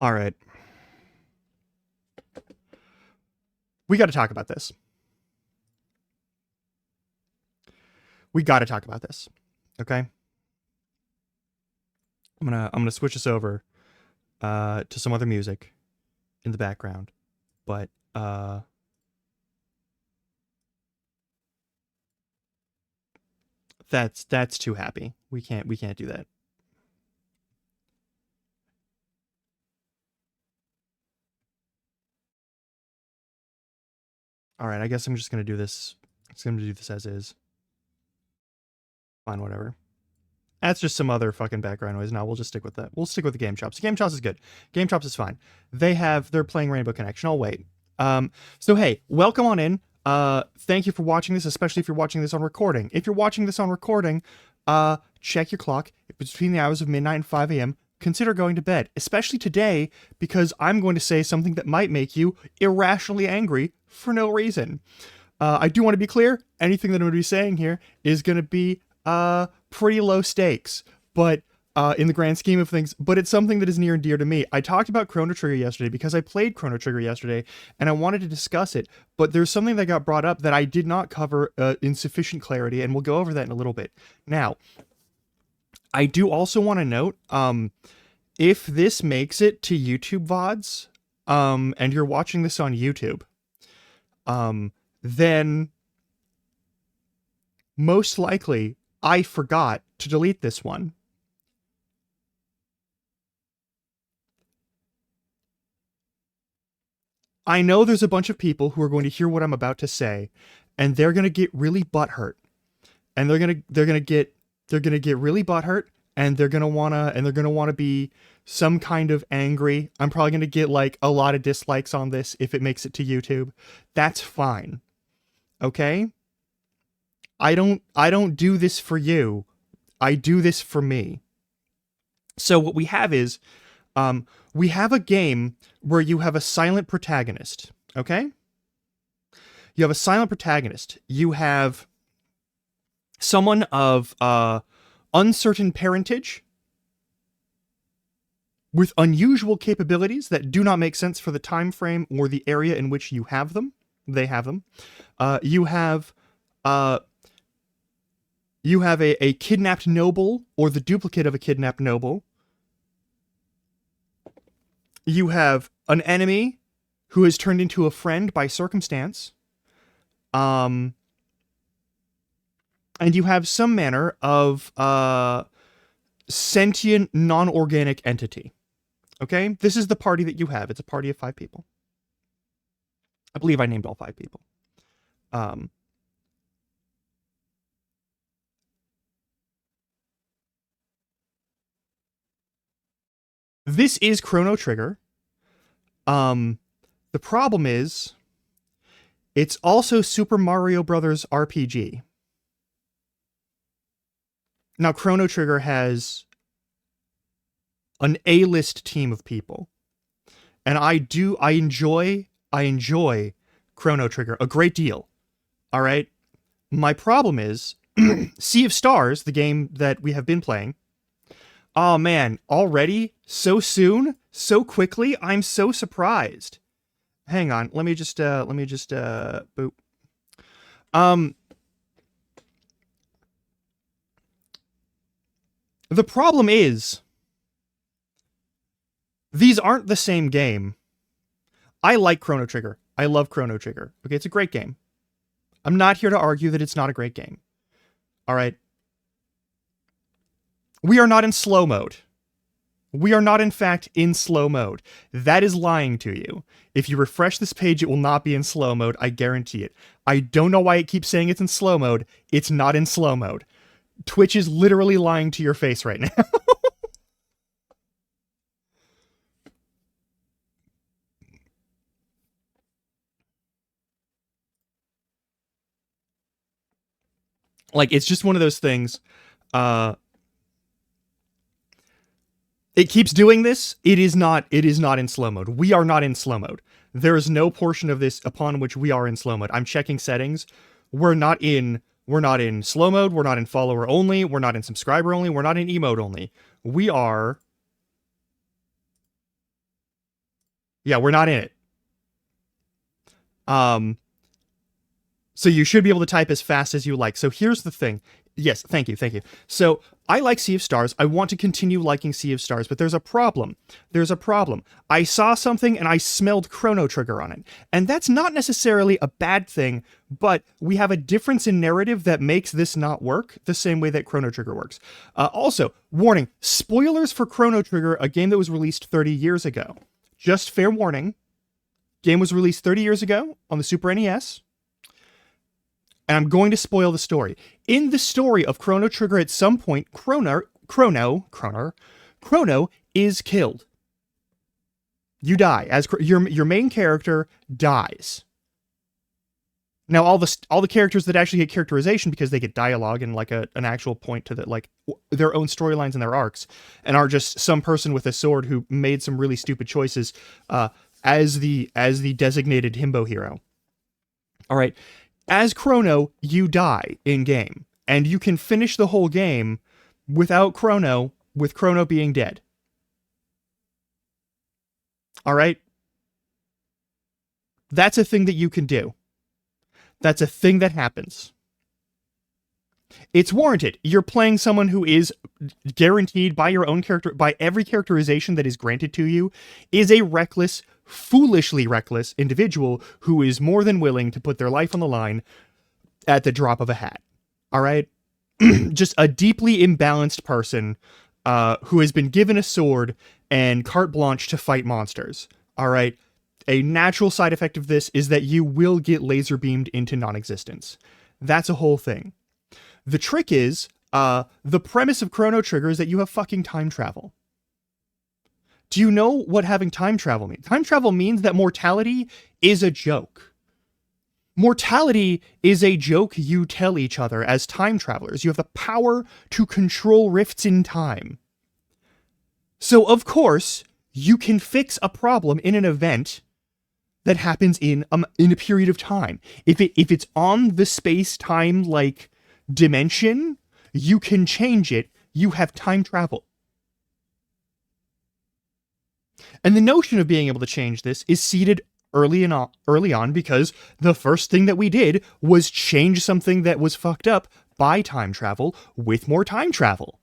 All right. We got to talk about this. We got to talk about this. Okay? I'm gonna switch this over to some other music in the background. But that's too happy. We can't do that. All right, I guess I'm just gonna do this. I'm just gonna do this as is. Fine, whatever. That's just some other fucking background noise. No, we'll just stick with that. We'll stick with the Game Chops. Game Chops is good. Game Chops is fine. They're playing Rainbow Connection. I'll wait. So hey, welcome on in. Thank you for watching this, especially if you're watching this on recording. If you're watching this on recording, check your clock. If it's between the hours of midnight and 5 a.m., consider going to bed, especially today, because I'm going to say something that might make you irrationally angry for no reason. I do want to be clear, anything that I'm going to be saying here is going to be pretty low stakes, but in the grand scheme of things, but it's something that is near and dear to me. I talked about Chrono Trigger yesterday because I played Chrono Trigger yesterday and I wanted to discuss it, but there's something that got brought up that I did not cover in sufficient clarity, and we'll go over that in a little bit. Now, I do also want to note, if this makes it to YouTube VODs, and you're watching this on YouTube, then most likely I forgot to delete this one. I know there's a bunch of people who are going to hear what I'm about to say, and they're going to get really butthurt. And they're going to get really butthurt, and they're going to want to be some kind of angry. I'm probably going to get like a lot of dislikes on this if it makes it to YouTube. That's fine. Okay? I don't do this for you. I do this for me. So what we have is, we have a game where you have a silent protagonist, okay? You have a silent protagonist. You have someone of uncertain parentage with unusual capabilities that do not make sense for the time frame or the area in which you have them. They have them. You have a kidnapped noble or the duplicate of a kidnapped noble. You have an enemy who has turned into a friend by circumstance. And you have some manner of sentient, non-organic entity. Okay? This is the party that you have. It's a party of 5 people. I believe I named all 5 people. This is Chrono Trigger. The problem is, it's also Super Mario Brothers RPG. Now, Chrono Trigger has an A-list team of people. And I enjoy Chrono Trigger a great deal. All right? My problem is, Sea of Stars, the game that we have been playing, oh man, already? So soon? So quickly? I'm so surprised. Hang on, let me just boop. The problem is, these aren't the same game. I like Chrono Trigger. I love Chrono Trigger. Okay, it's a great game. I'm not here to argue that it's not a great game. All right. We are not in slow mode. We are not, in fact, in slow mode. That is lying to you. If you refresh this page, it will not be in slow mode. I guarantee it. I don't know why it keeps saying it's in slow mode. It's not in slow mode. Twitch is literally lying to your face right now. Like, it's just one of those things. It keeps doing this. It is not in slow mode. We are not in slow mode. There is no portion of this upon which we are in slow mode. I'm checking settings. We're not in slow mode. We're not in follower only. We're not in subscriber only. We're not in emote only. We are Yeah, we're not in it. So you should be able to type as fast as you like. So here's the thing. Yes, thank you, thank you. So I like Sea of Stars. I want to continue liking Sea of Stars, but there's a problem. There's a problem. I saw something and I smelled Chrono Trigger on it. And that's not necessarily a bad thing, but we have a difference in narrative that makes this not work the same way that Chrono Trigger works. Also, warning, spoilers for Chrono Trigger, a game that was released 30 years ago. Just fair warning. Game was released 30 years ago on the Super NES. And I'm going to spoil the story. In the story of Chrono Trigger, at some point, Chrono is killed. You die. As your main character dies. Now, all the characters that actually get characterization, because they get dialogue and like an actual point to their own storylines and their arcs, and are just some person with a sword who made some really stupid choices as the designated himbo hero. All right. As Chrono, you die in-game, and you can finish the whole game without Chrono, with Chrono being dead. All right? That's a thing that you can do. That's a thing that happens. It's warranted. You're playing someone who is guaranteed by your own character, by every characterization that is granted to you, is a reckless, foolishly reckless individual who is more than willing to put their life on the line at the drop of a hat. All right? Just a deeply imbalanced person who has been given a sword and carte blanche to fight monsters. All right? A natural side effect of this is that you will get laser beamed into non-existence. That's a whole thing. The trick is, the premise of Chrono Trigger is that you have fucking time travel. Do you know what having time travel means? Time travel means that mortality is a joke. Mortality is a joke you tell each other as time travelers. You have the power to control rifts in time. So, of course, you can fix a problem in an event that happens in a period of time. If it's on the space-time, like, dimension, you can change it. You have time travel. And the notion of being able to change this is seeded early on because the first thing that we did was change something that was fucked up by time travel with more time travel.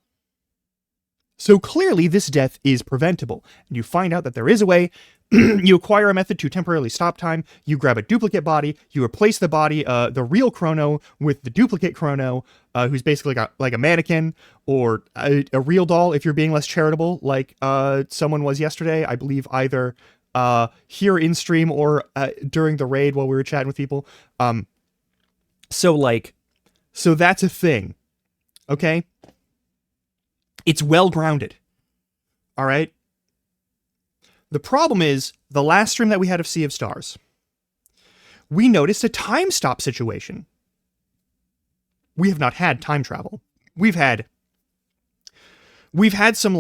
So clearly this death is preventable, and you find out that there is a way. You acquire a method to temporarily stop time, you grab a duplicate body, you replace the body, the real Chrono, with the duplicate Chrono, who's basically like a mannequin, or a real doll if you're being less charitable, like someone was yesterday, I believe either here in stream or during the raid while we were chatting with people. So that's a thing, okay? It's well grounded, all right? The problem is, the last stream that we had of Sea of Stars, we noticed a time stop situation. We have not had time travel. We've had some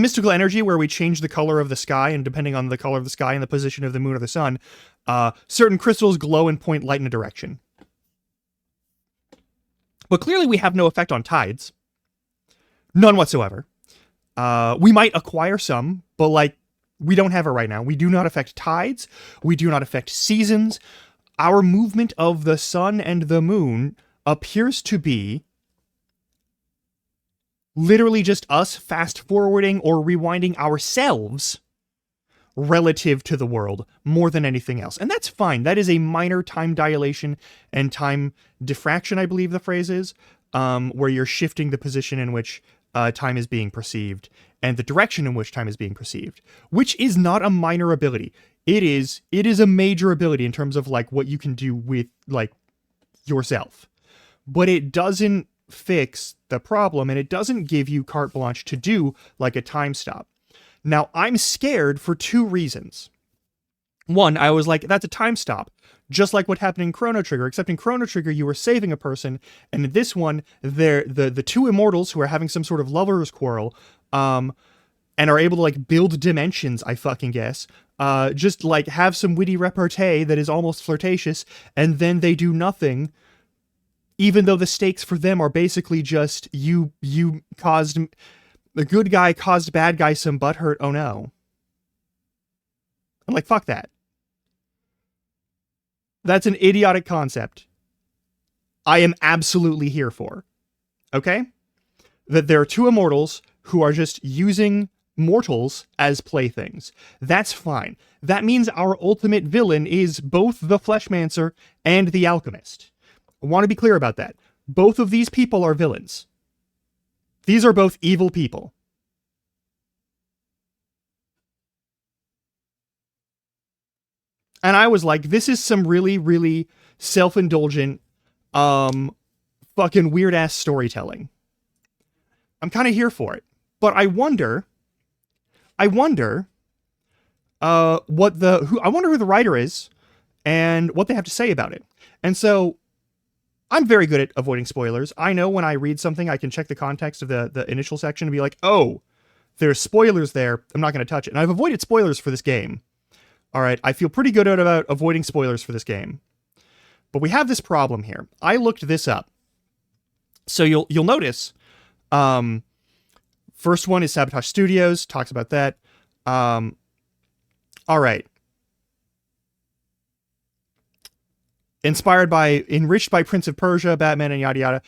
mystical energy where we change the color of the sky, and depending on the color of the sky and the position of the moon or the sun, certain crystals glow and point light in a direction. But clearly we have no effect on tides. None whatsoever. We might acquire some, but we don't have it right now. We do not affect tides. We do not affect seasons. Our movement of the sun and the moon appears to be literally just us fast forwarding or rewinding ourselves relative to the world more than anything else. And that's fine. That is a minor time dilation and time diffraction, I believe the phrase is, where you're shifting the position in which time is being perceived and the direction in which time is being perceived, which is not a minor ability. It is a major ability in terms of what you can do with yourself, but it doesn't fix the problem, and it doesn't give you carte blanche to do a time stop. Now, I'm scared for two reasons. One, I was like, that's a time stop, just like what happened in Chrono Trigger, except in Chrono Trigger, you were saving a person, and in this one, the two immortals who are having some sort of lover's quarrel, and are able to build dimensions, I fucking guess, just have some witty repartee that is almost flirtatious, and then they do nothing, even though the stakes for them are basically just you caused The good guy caused bad guy some butthurt, oh no. I'm like, fuck that. That's an idiotic concept. I am absolutely here for. Okay? That there are two immortals who are just using mortals as playthings. That's fine. That means our ultimate villain is both the Fleshmancer and the Alchemist. I want to be clear about that. Both of these people are villains. These are both evil people. And I was like, this is some really, really self-indulgent, fucking weird-ass storytelling. I'm kind of here for it. But I wonder who the writer is and what they have to say about it. And so I'm very good at avoiding spoilers. I know when I read something, I can check the context of the initial section and be like, oh, there's spoilers there. I'm not going to touch it. And I've avoided spoilers for this game. All right, I feel pretty good about avoiding spoilers for this game. But we have this problem here. I looked this up. So you'll notice, first one is Sabotage Studios, talks about that. All right. Enriched by Prince of Persia, Batman, and yada yada.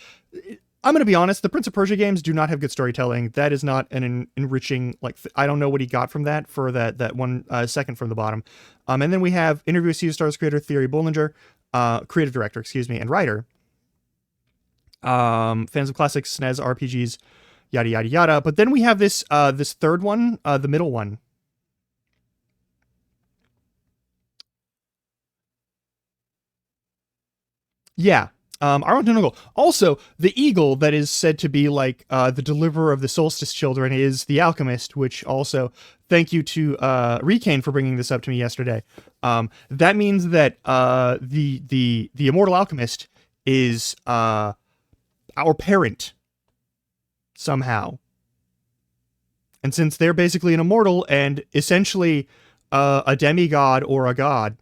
I'm going to be honest, the Prince of Persia games do not have good storytelling. That is not an enriching, I don't know what he got from that for that one second from the bottom. And then we have Interview with Sea of Stars creator Thierry Bollinger, creative director, and writer. Fans of classics, SNES, RPGs, yada yada yada. But then we have this third one, the middle one. Yeah. Arlington Eagle. Also, the eagle that is said to be the deliverer of the Solstice children is the Alchemist, which also, thank you to Recane for bringing this up to me yesterday. That means that the Immortal Alchemist is our parent somehow. And since they're basically an immortal and essentially a demigod or a god,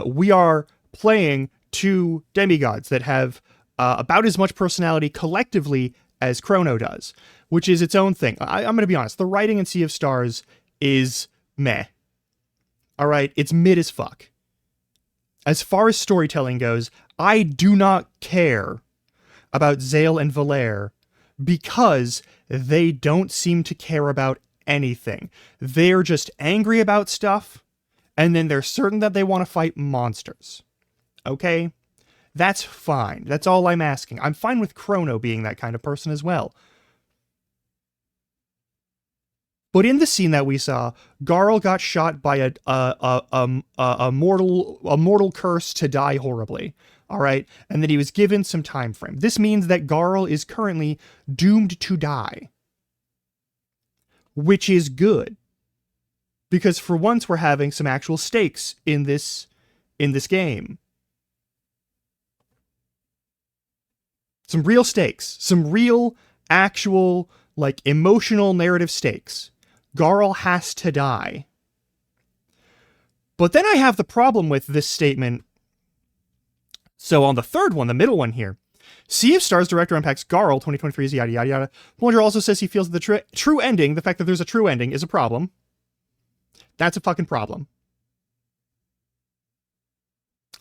we are playing two demigods that have about as much personality collectively as Chrono does, which is its own thing. I'm going to be honest. The writing in Sea of Stars is meh. All right, it's mid as fuck. As far as storytelling goes, I do not care about Zale and Valere because they don't seem to care about anything. They're just angry about stuff, and then they're certain that they want to fight monsters. Okay? That's fine. That's all I'm asking. I'm fine with Chrono being that kind of person as well. But in the scene that we saw, Garl got shot by a mortal curse to die horribly. All right? And then he was given some time frame. This means that Garl is currently doomed to die. Which is good. Because for once we're having some actual stakes in this game. Some real stakes. Some real, actual, emotional narrative stakes. Garl has to die. But then I have the problem with this statement. So on the third one, the middle one here, Sea of Stars director unpacks Garl 2023 is yada yada yada. Bollinger also says he feels the true ending, the fact that there's a true ending, is a problem. That's a fucking problem.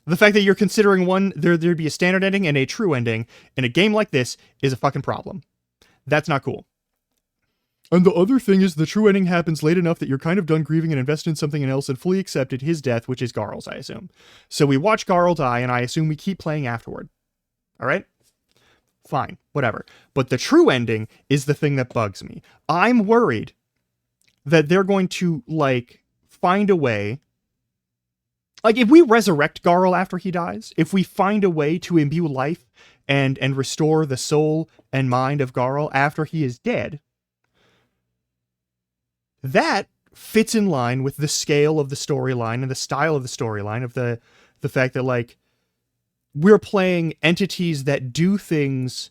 The fact that you're considering one, there'd be a standard ending and a true ending in a game like this is a fucking problem. That's not cool. And the other thing is the true ending happens late enough that you're kind of done grieving and invested in something else and fully accepted his death, which is Garl's, I assume. So we watch Garl die, and I assume we keep playing afterward. All right? Fine, whatever. But the true ending is the thing that bugs me. I'm worried that they're going to, find a way. If we resurrect Garl after he dies, if we find a way to imbue life and restore the soul and mind of Garl after he is dead, that fits in line with the scale of the storyline and the style of the storyline of the fact that, we're playing entities that do things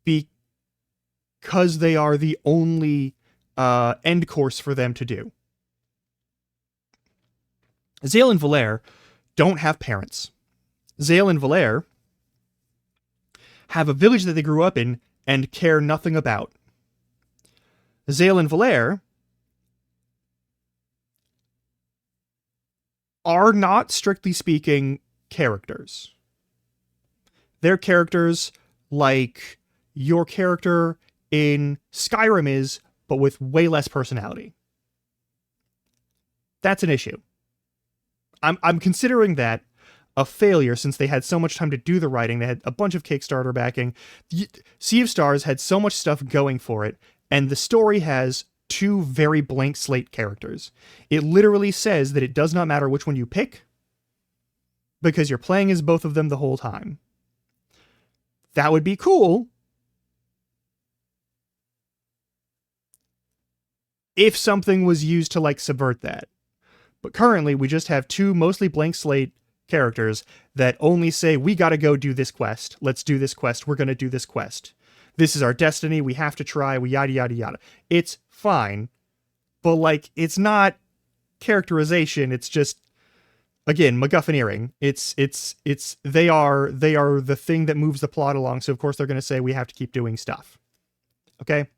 because they are the only end course for them to do. Zale and Valere don't have parents. Zale and Valere have a village that they grew up in and care nothing about. Zale and Valair are not, strictly speaking, characters. They're characters like your character in Skyrim is, but with way less personality. That's an issue. I'm considering that a failure since they had so much time to do the writing. They had a bunch of Kickstarter backing. Sea of Stars had so much stuff going for it, and the story has two very blank slate characters. It literally says that it does not matter which one you pick because you're playing as both of them the whole time. That would be cool if something was used to like subvert that. But currently we just have two mostly blank slate characters that only say, we gotta go do this quest. Let's do this quest. We're gonna do this quest. This is our destiny. We have to try. We yada, yada, yada. It's fine. But like, it's not characterization. It's just, again, MacGuffineering. They are the thing that moves the plot along. So of course they're going to say we have to keep doing stuff. Okay.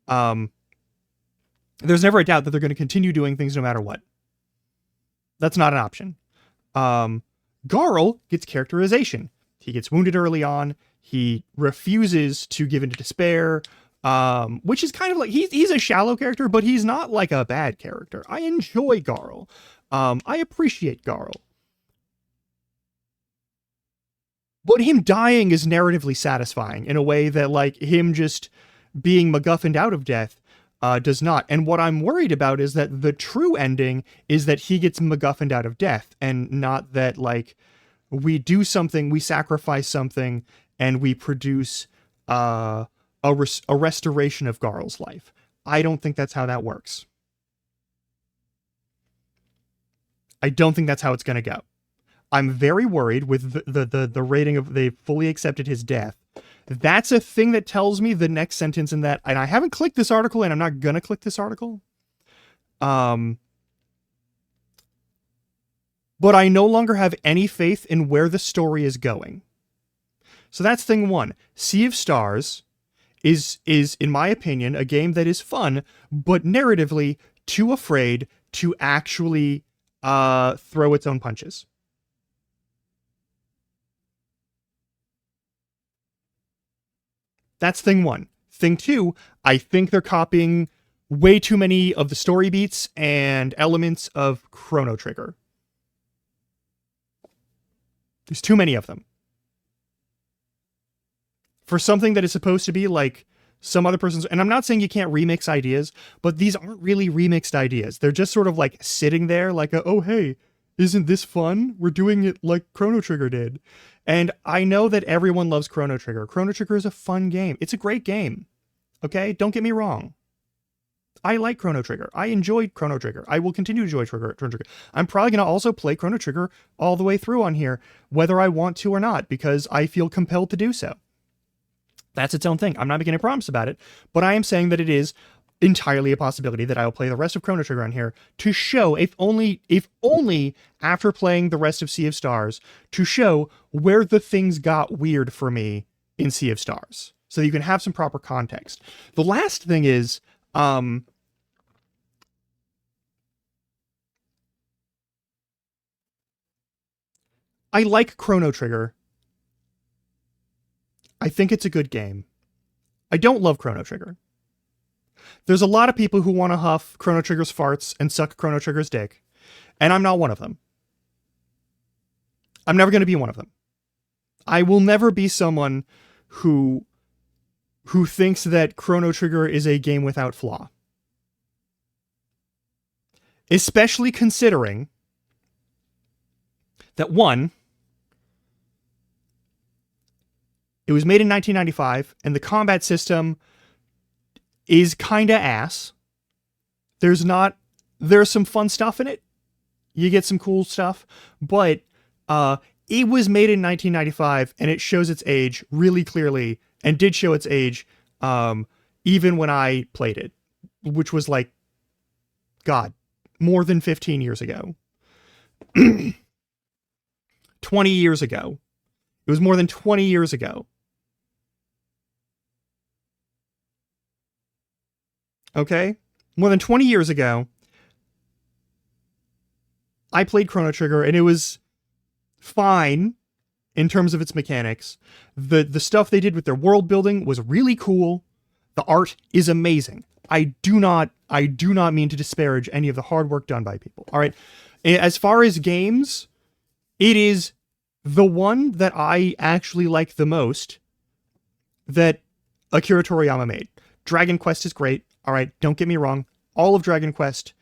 There's never a doubt that they're going to continue doing things no matter what. That's not an option. Garl gets characterization. He gets wounded early on. He refuses to give in to despair, which is kind of like, he's a shallow character, but he's not like a bad character. I enjoy Garl. I appreciate Garl. But him dying is narratively satisfying in a way that like him just being MacGuffined out of death does not. And what I'm worried about is that the true ending is that he gets MacGuffined out of death, and not that like we do something, we sacrifice something, and we produce a restoration of Garl's life. I don't think that's how that works. I don't think that's how it's going to go. I'm very worried with the rating of they fully accepted his death. That's a thing that tells me the next sentence in that, and I haven't clicked this article, and I'm not going to click this article. But I no longer have any faith in where the story is going. So that's thing one. Sea of Stars is, in my opinion, a game that is fun, but narratively too afraid to actually throw its own punches. That's thing one. Thing two, I think they're copying way too many of the story beats and elements of Chrono Trigger. There's too many of them. For something that is supposed to be like some other person's, and I'm not saying you can't remix ideas, but these aren't really remixed ideas. They're just sort of like sitting there like, oh, hey, isn't this fun? We're doing it like Chrono Trigger did. And I know that everyone loves Chrono Trigger. Chrono Trigger is a fun game. It's a great game. Okay? Don't get me wrong. I like Chrono Trigger. I enjoyed Chrono Trigger. I will continue to enjoy Chrono Trigger. I'm probably going to also play Chrono Trigger all the way through on here, whether I want to or not, because I feel compelled to do so. That's its own thing. I'm not making a promise about it, but I am saying that it is entirely a possibility that I will play the rest of Chrono Trigger on here to show, if only after playing the rest of Sea of Stars, to show where the things got weird for me in Sea of Stars, so that you can have some proper context. The last thing is, I like Chrono Trigger. I think it's a good game. I don't love Chrono Trigger. There's a lot of people who want to huff Chrono Trigger's farts and suck Chrono Trigger's dick, and I'm not one of them. I'm never going to be one of them. I will never be someone who thinks that Chrono Trigger is a game without flaw. Especially considering that, one, it was made in 1995, and the combat system is kinda ass. There's some fun stuff in it. You get some cool stuff, but it was made in 1995, and it shows its age really clearly, and did show its age even when I played it, which was like, God, more than 15 years ago. 20 years ago. It was more than 20 years ago. okay? More than 20 years ago, I played Chrono Trigger, and it was fine in terms of its mechanics. The stuff they did with their world building was really cool. The art is amazing. I do not mean to disparage any of the hard work done by people. All right. As far as games, it is the one that I actually like the most that Akira Toriyama made. Dragon Quest is great. All right. Don't get me wrong. All of Dragon Quest,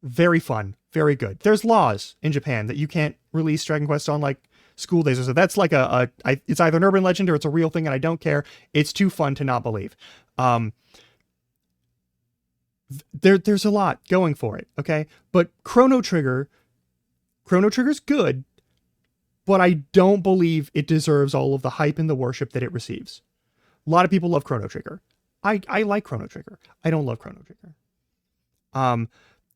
very fun, very good. There's laws in Japan that you can't release Dragon Quest on like school days or so. That's like it's either an urban legend or it's a real thing, and I don't care. It's too fun to not believe. There's a lot going for it, okay? But Chrono Trigger's good, but I don't believe it deserves all of the hype and the worship that it receives. A lot of people love Chrono Trigger. I like Chrono Trigger. I don't love Chrono Trigger.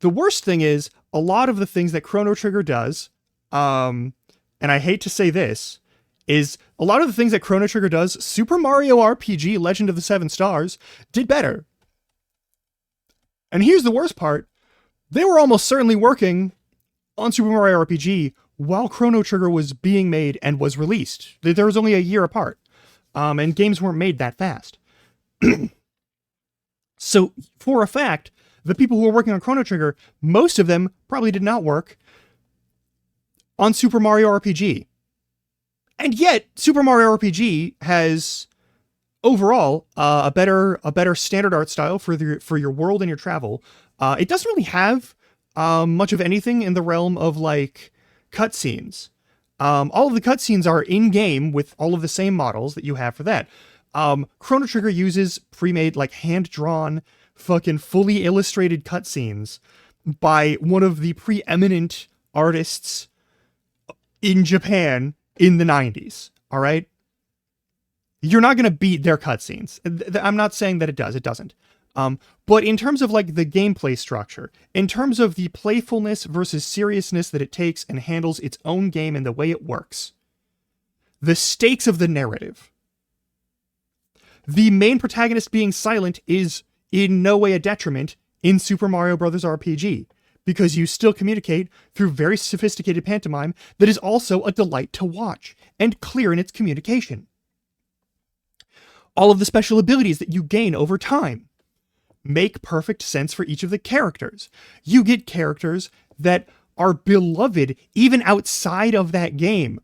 The worst thing is a lot of the things that Chrono Trigger does, and I hate to say this, is a lot of the things that Chrono Trigger does, Super Mario RPG Legend of the Seven Stars did better. And here's the worst part. They were almost certainly working on Super Mario RPG while Chrono Trigger was being made and was released. There was only a year apart. And games weren't made that fast. So, for a fact, the people who were working on Chrono Trigger, most of them probably did not work on Super Mario RPG. And yet, Super Mario RPG has overall a better standard art style for your world and your travel. It doesn't really have much of anything in the realm of like cutscenes. All of the cutscenes are in game with all of the same models that you have for that. Chrono Trigger uses pre-made, like hand-drawn, fucking fully illustrated cutscenes by one of the preeminent artists in Japan in the 90s. All right? You're not going to beat their cutscenes. I'm not saying that it does. It doesn't. But in terms of like the gameplay structure, in terms of the playfulness versus seriousness that it takes and handles its own game and the way it works, the stakes of the narrative, the main protagonist being silent is in no way a detriment in Super Mario Bros. RPG, because you still communicate through very sophisticated pantomime that is also a delight to watch and clear in its communication. All of the special abilities that you gain over time make perfect sense for each of the characters. You get characters that are beloved even outside of that game.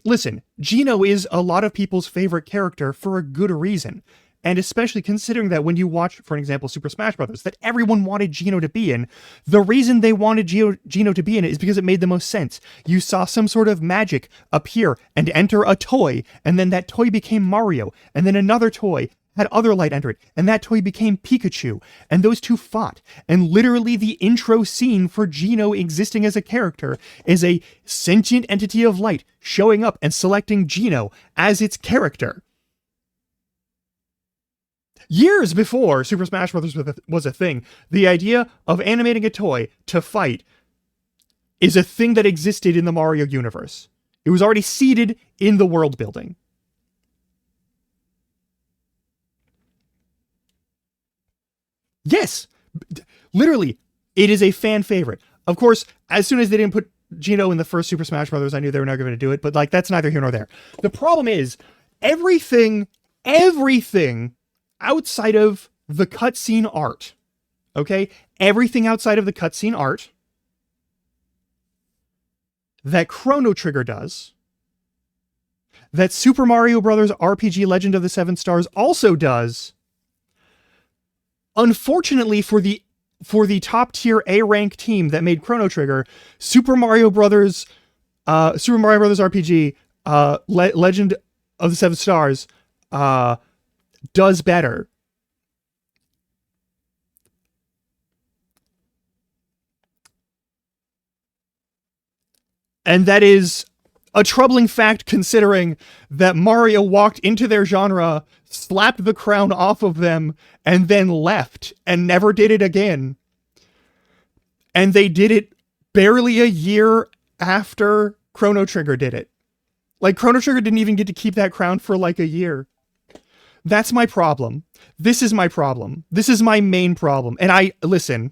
Listen, Geno is a lot of people's favorite character for a good reason. And especially considering that when you watch, for example, Super Smash Bros., that everyone wanted Geno to be in, the reason they wanted Geno to be in it is because it made the most sense. You saw some sort of magic appear and enter a toy, and then that toy became Mario, and then another toy had other light enter it, and that toy became Pikachu, and those two fought. And literally the intro scene for Geno existing as a character is a sentient entity of light showing up and selecting Geno as its character. Years before Super Smash Bros. Was a thing, the idea of animating a toy to fight is a thing that existed in the Mario universe. It was already seeded in the world building. Yes, literally, it is a fan favorite. Of course, as soon as they didn't put Geno in the first Super Smash Bros., I knew they were never going to do it, but like that's neither here nor there. The problem is, everything outside of the cutscene art, okay? Everything outside of the cutscene art that Chrono Trigger does, that Super Mario Bros. RPG Legend of the Seven Stars also does, unfortunately for the top tier A rank team that made Chrono Trigger, Super Mario Bros. RPG Legend of the Seven Stars does better. And that is a troubling fact considering that Mario walked into their genre, slapped the crown off of them, and then left and never did it again. And they did it barely a year after Chrono Trigger did it. Like, Chrono Trigger didn't even get to keep that crown for like a year. That's my problem. This is my problem. This is my main problem. And listen,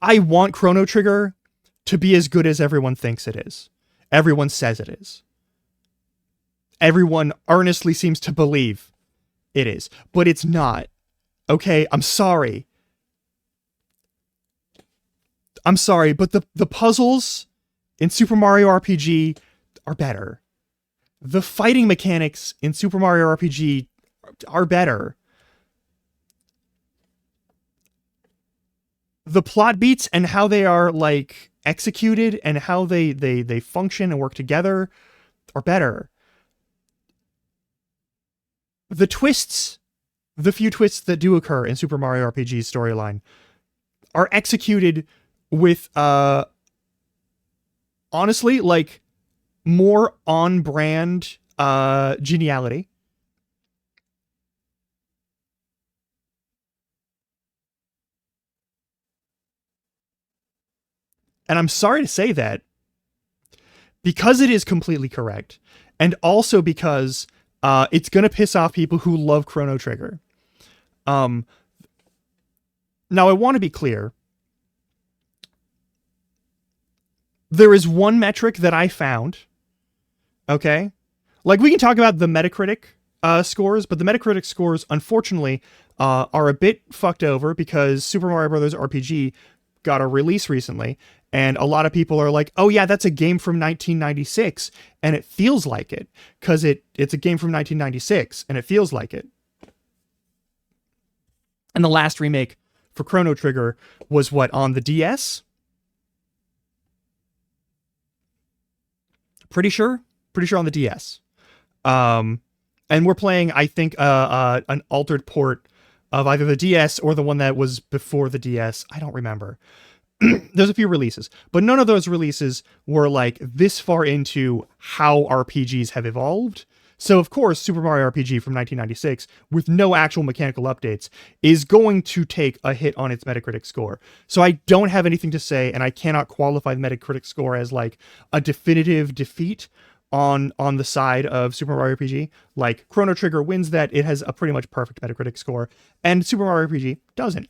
I want Chrono Trigger to be as good as everyone thinks it is. Everyone says it is. Everyone earnestly seems to believe it is, but it's not. Okay, I'm sorry. But the puzzles in Super Mario RPG are better. The fighting mechanics in Super Mario RPG are better. The plot beats and how they are like executed and how they function and work together are better. The twists, the few twists that do occur in Super Mario RPG's storyline are executed with honestly like more on-brand geniality. And I'm sorry to say that because it is completely correct, and also because it's going to piss off people who love Chrono Trigger. Now, I want to be clear. There is one metric that I found, okay? Like, we can talk about the Metacritic scores, but the Metacritic scores, unfortunately, are a bit fucked over because Super Mario Bros. RPG got a release recently, and a lot of people are like, oh yeah, that's a game from 1996, and it feels like it, because it's a game from 1996, and it feels like it. And the last remake for Chrono Trigger was what, on the DS? Pretty sure on the DS. And we're playing, I think, an altered port of either the DS or the one that was before the DS. I don't remember. There's a few releases, but none of those releases were like this far into how RPGs have evolved. So of course, Super Mario RPG from 1996, with no actual mechanical updates, is going to take a hit on its Metacritic score. So I don't have anything to say, and I cannot qualify the Metacritic score as like a definitive defeat on the side of Super Mario RPG. Like, Chrono Trigger wins that. It has a pretty much perfect Metacritic score, and Super Mario RPG doesn't.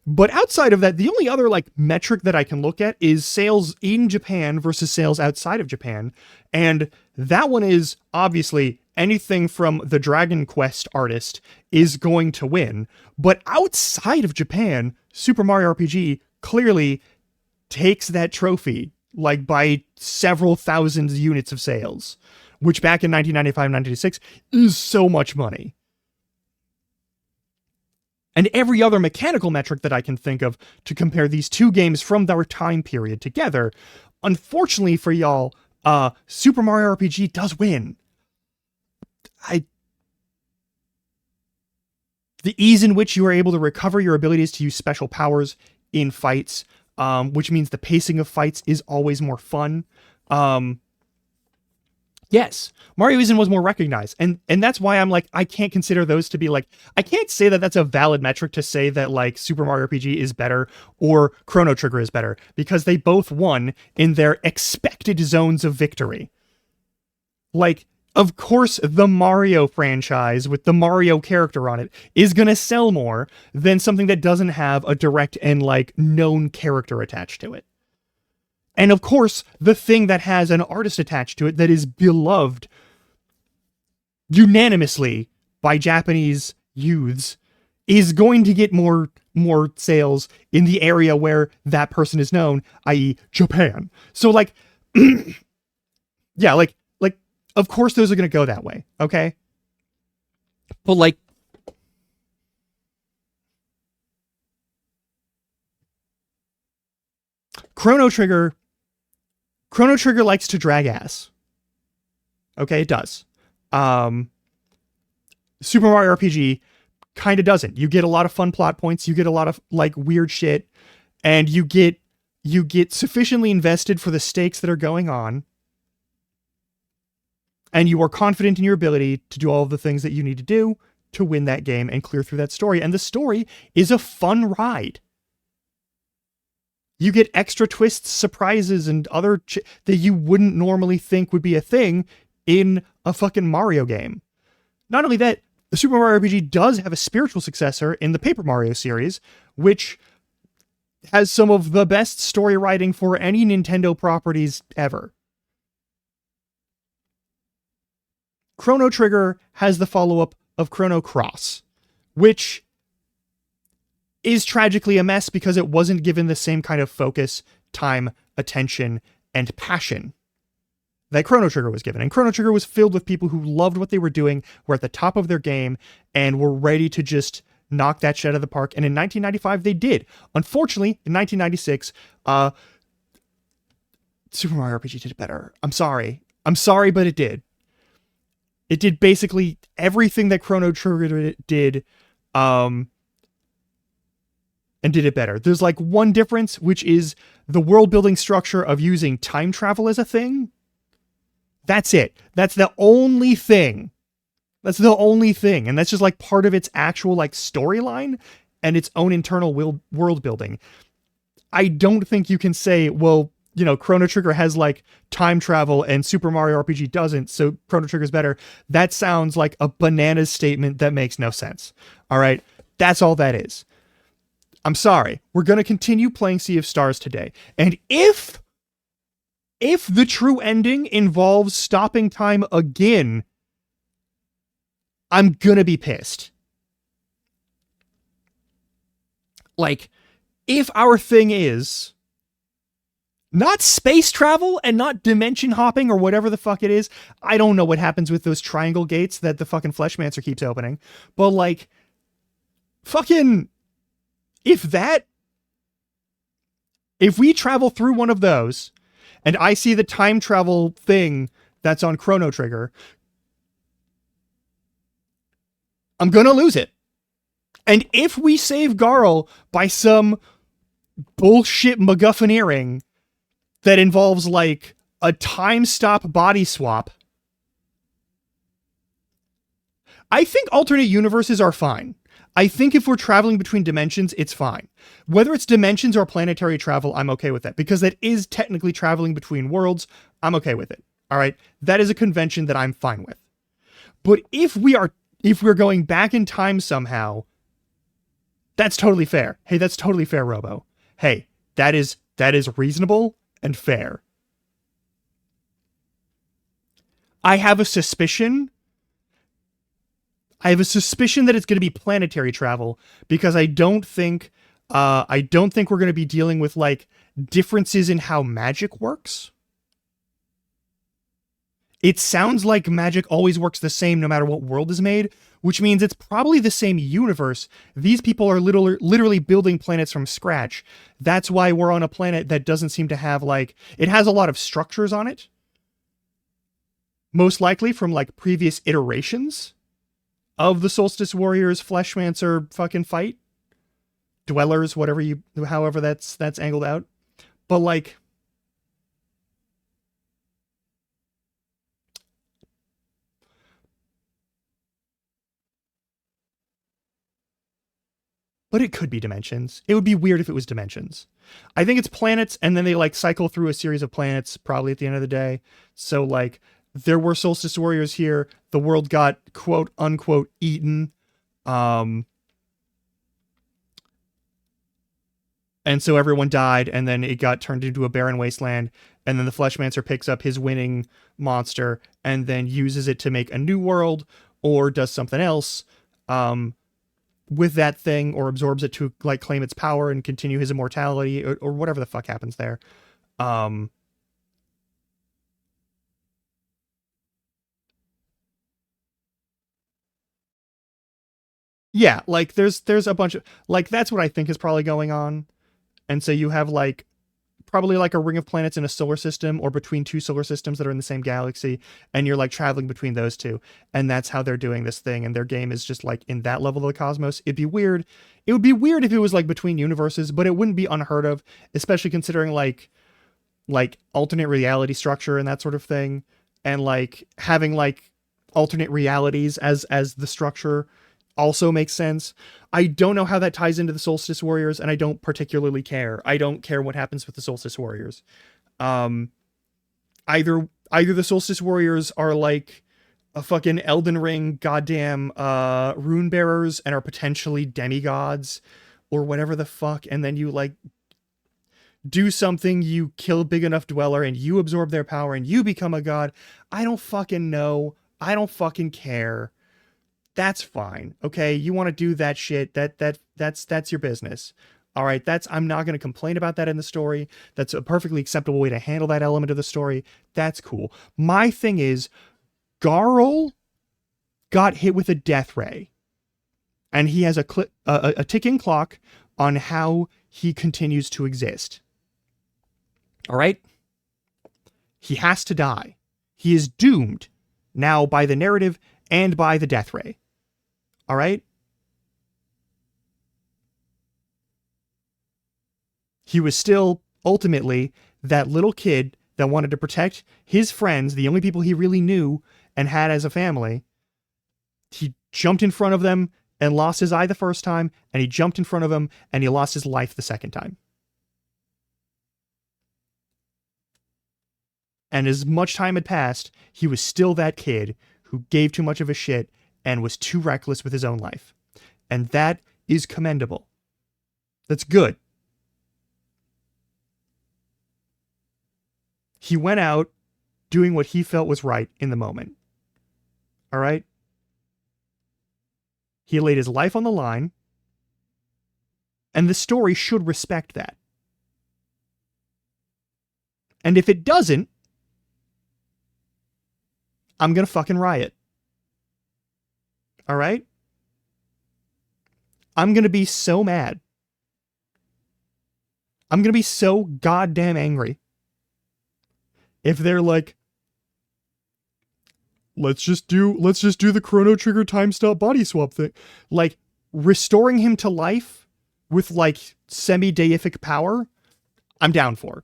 But outside of that, the only other like metric that I can look at is sales in Japan versus sales outside of Japan. And that one is obviously anything from the Dragon Quest artist is going to win. But outside of Japan, Super Mario RPG clearly takes that trophy, like by several thousand units of sales, which back in 1995-96 is so much money. And every other mechanical metric that I can think of to compare these two games from their time period together, unfortunately for y'all, Super Mario RPG does win. The ease in which you are able to recover your abilities to use special powers in fights, which means the pacing of fights is always more fun. Yes, Mario Isn't was more recognized, and that's why I'm like, I can't consider those to be like, I can't say that that's a valid metric to say that like Super Mario RPG is better or Chrono Trigger is better, because they both won in their expected zones of victory. Like, of course, the Mario franchise with the Mario character on it is gonna sell more than something that doesn't have a direct and like known character attached to it. And of course, the thing that has an artist attached to it that is beloved unanimously by Japanese youths is going to get more sales in the area where that person is known, i.e. Japan. So like, yeah, like, of course those are going to go that way, okay? But like, Chrono Trigger likes to drag ass. Okay, it does. Super Mario RPG kind of doesn't. You get a lot of fun plot points, you get a lot of like weird shit, and you get sufficiently invested for the stakes that are going on, and you are confident in your ability to do all of the things that you need to do to win that game and clear through that story. And the story is a fun ride. You get extra twists, surprises, and other that you wouldn't normally think would be a thing in a fucking Mario game. Not only that, the Super Mario RPG does have a spiritual successor in the Paper Mario series, which has some of the best story writing for any Nintendo properties ever. Chrono Trigger has the follow-up of Chrono Cross, which is tragically a mess because it wasn't given the same kind of focus, time, attention, and passion that Chrono Trigger was given. And Chrono Trigger was filled with people who loved what they were doing, were at the top of their game, and were ready to just knock that shit out of the park. And in 1995, they did. Unfortunately, in 1996, Super Mario RPG did it better. I'm sorry, but it did. It did basically everything that Chrono Trigger did, and did it better. There's like one difference, which is the world building structure of using time travel as a thing. That's it. That's the only thing. That's the only thing. And that's just like part of its actual like storyline and its own internal world building. I don't think you can say, well, you know, Chrono Trigger has like time travel and Super Mario RPG doesn't, so Chrono Trigger's better. That sounds like a bananas statement that makes no sense. All right. That's all that is. I'm sorry. We're going to continue playing Sea of Stars today. And if the true ending involves stopping time again, I'm going to be pissed. Like, if our thing is not space travel and not dimension hopping or whatever the fuck it is, I don't know what happens with those triangle gates that the fucking Fleshmancer keeps opening. But like, fucking, if we travel through one of those and I see the time travel thing that's on Chrono Trigger, I'm gonna lose it. And if we save Garl by some bullshit MacGuffineering that involves like a time stop body swap, I think alternate universes are fine. I think if we're traveling between dimensions, it's fine. Whether it's dimensions or planetary travel, I'm okay with that, because that is technically traveling between worlds. I'm okay with it. All right. That is a convention that I'm fine with. But if we're going back in time somehow, that's totally fair. Hey, that's totally fair, Robo. Hey, that is reasonable and fair. I have a suspicion that it's going to be planetary travel, because I don't think we're going to be dealing with like differences in how magic works. It sounds like magic always works the same no matter what world is made, which means it's probably the same universe. These people are literally building planets from scratch. That's why we're on a planet that doesn't seem to have like, it has a lot of structures on it. Most likely from like previous iterations of the Solstice Warriors Fleshmancer fucking fight. Dwellers, however that's angled out. But like, but it could be dimensions. It would be weird if it was dimensions. I think it's planets, and then they like cycle through a series of planets probably at the end of the day. So like, there were Solstice Warriors here. The world got quote unquote eaten. And so everyone died, and then it got turned into a barren wasteland. And then the Fleshmancer picks up his winning monster and then uses it to make a new world, or does something else with that thing, or absorbs it to like claim its power and continue his immortality, or whatever the fuck happens there. Yeah, like there's a bunch of like, that's what I think is probably going on. And so you have like probably like a ring of planets in a solar system, or between two solar systems that are in the same galaxy, and you're like traveling between those two, and that's how they're doing this thing, and their game is just like in that level of the cosmos. It'd be weird. It would be weird if it was like between universes, but it wouldn't be unheard of, especially considering like alternate reality structure and that sort of thing, and like having like alternate realities as the structure also makes sense. I don't know how that ties into the Solstice Warriors, and I don't particularly care. I don't care what happens with the Solstice Warriors. Either the Solstice Warriors are like a fucking Elden Ring goddamn rune bearers and are potentially demigods or whatever the fuck, and then you like do something, you kill big enough dweller and you absorb their power and you become a god. I don't fucking know. I don't fucking care. That's fine. Okay, you want to do that shit. That's your business. All right, I'm not going to complain about that in the story. That's a perfectly acceptable way to handle that element of the story. That's cool. My thing is Garl got hit with a death ray, and he has a ticking clock on how he continues to exist. All right? He has to die. He is doomed now by the narrative and by the death ray. All right? He was still, ultimately, that little kid that wanted to protect his friends, the only people he really knew and had as a family. He jumped in front of them and lost his eye the first time, and he jumped in front of him and he lost his life the second time. And as much time had passed, he was still that kid who gave too much of a shit and was too reckless with his own life. And that is commendable. That's good. He went out doing what he felt was right in the moment. All right? He laid his life on the line, and the story should respect that. And if it doesn't, I'm gonna fucking riot. All right? I'm gonna be so mad. I'm gonna be so goddamn angry if they're like, let's just do the Chrono Trigger time stop body swap thing. Like, restoring him to life with like semi-deific power, I'm down for.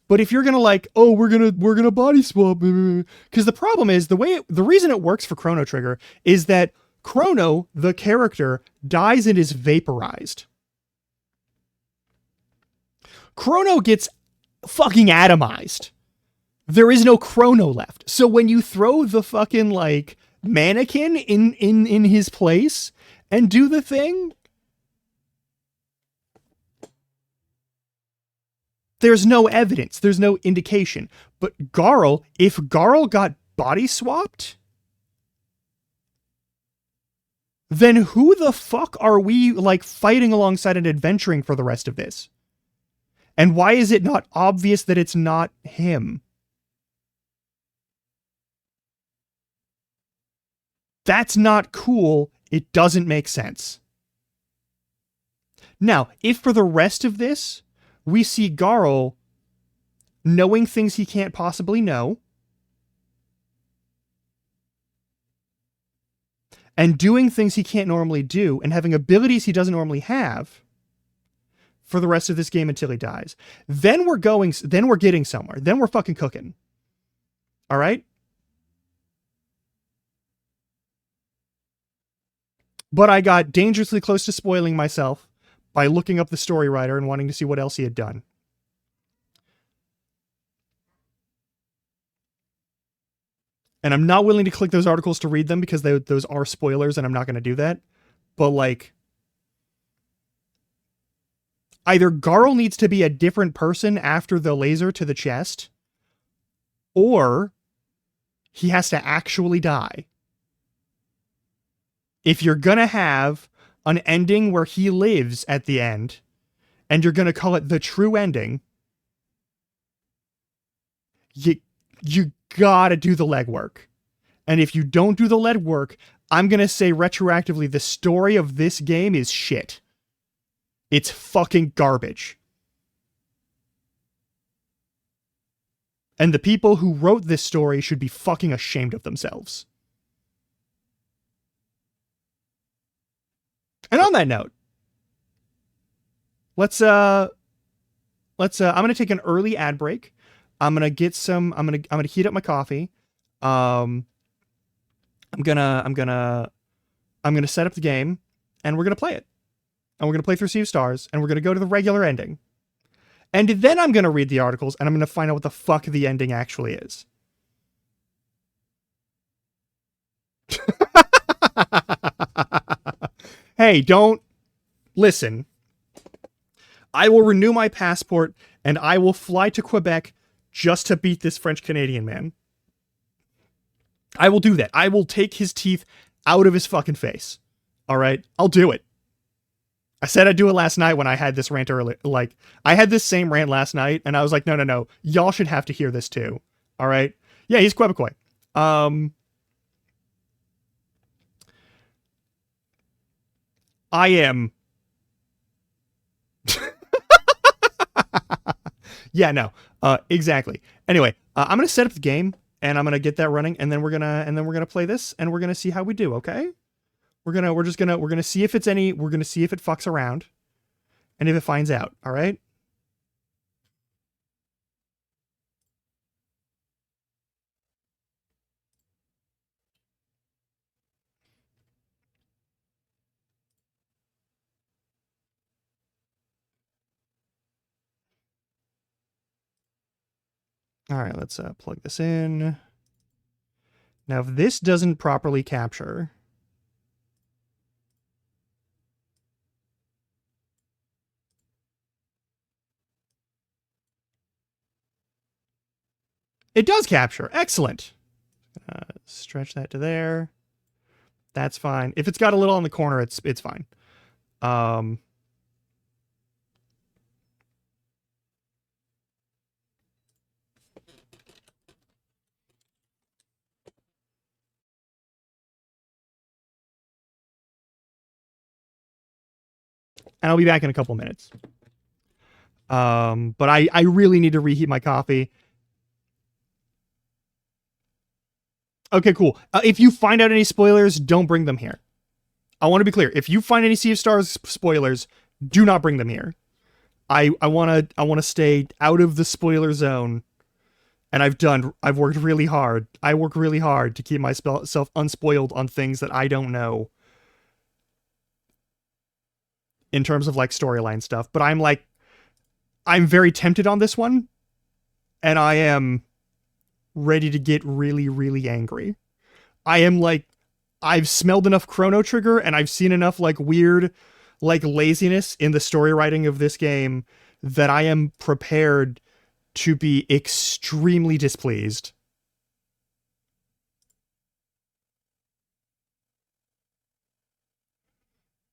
But if you're gonna like, oh, we're gonna body swap, because the problem is the reason it works for Chrono Trigger is that Chrono, the character, dies and is vaporized. Chrono gets fucking atomized. There is no Chrono left. So when you throw the fucking like mannequin in his place and do the thing, there's no evidence. There's no indication. But Garl, if Garl got body swapped, then who the fuck are we like fighting alongside and adventuring for the rest of this? And why is it not obvious that it's not him? That's not cool. It doesn't make sense. Now, if for the rest of this, we see Garl knowing things he can't possibly know, and doing things he can't normally do, and having abilities he doesn't normally have for the rest of this game until he dies, then we're getting somewhere. Then we're fucking cooking. All right? But I got dangerously close to spoiling myself by looking up the story writer and wanting to see what else he had done. And I'm not willing to click those articles to read them because those are spoilers and I'm not going to do that. But like, either Garl needs to be a different person after the laser to the chest, or he has to actually die. If you're going to have an ending where he lives at the end, and you're going to call it the true ending, you gotta do the legwork. And if you don't do the legwork, I'm going to say retroactively the story of this game is shit. It's fucking garbage. And the people who wrote this story should be fucking ashamed of themselves. And on that note, I'm going to take an early ad break. I'm going to heat up my coffee. I'm going to set up the game and we're going to play it. And we're going to play through Sea of Stars and we're going to go to the regular ending. And then I'm going to read the articles and I'm going to find out what the fuck the ending actually is. Hey, don't listen. I will renew my passport and I will fly to Quebec just to beat this French Canadian man. I will do that. I will take his teeth out of his fucking face. All right? I'll do it. I said I'd do it last night when I had this rant earlier. Like, I had this same rant last night, and I was like, no. Y'all should have to hear this too. All right? Yeah, he's Quebecois. I am. Yeah, no. Exactly. Anyway, I'm gonna set up the game, and I'm gonna get that running, and then we're gonna play this, and we're gonna see how we do. Okay? We're gonna see if it's any. We're gonna see if it fucks around, and if it finds out. All right? All right, let's plug this in. Now, if this doesn't properly capture, it does capture. Excellent. Stretch that to there. That's fine. If it's got a little on the corner, it's fine. And I'll be back in a couple minutes. But I really need to reheat my coffee. Okay, cool. If you find out any spoilers, don't bring them here. I want to be clear. If you find any Sea of Stars spoilers, do not bring them here. I want to stay out of the spoiler zone. And I've worked really hard. I work really hard to keep myself unspoiled on things that I don't know in terms of like storyline stuff. But I'm very tempted on this one, and I am ready to get really, really angry. I am like, I've smelled enough Chrono Trigger, and I've seen enough like weird, like laziness in the story writing of this game that I am prepared to be extremely displeased.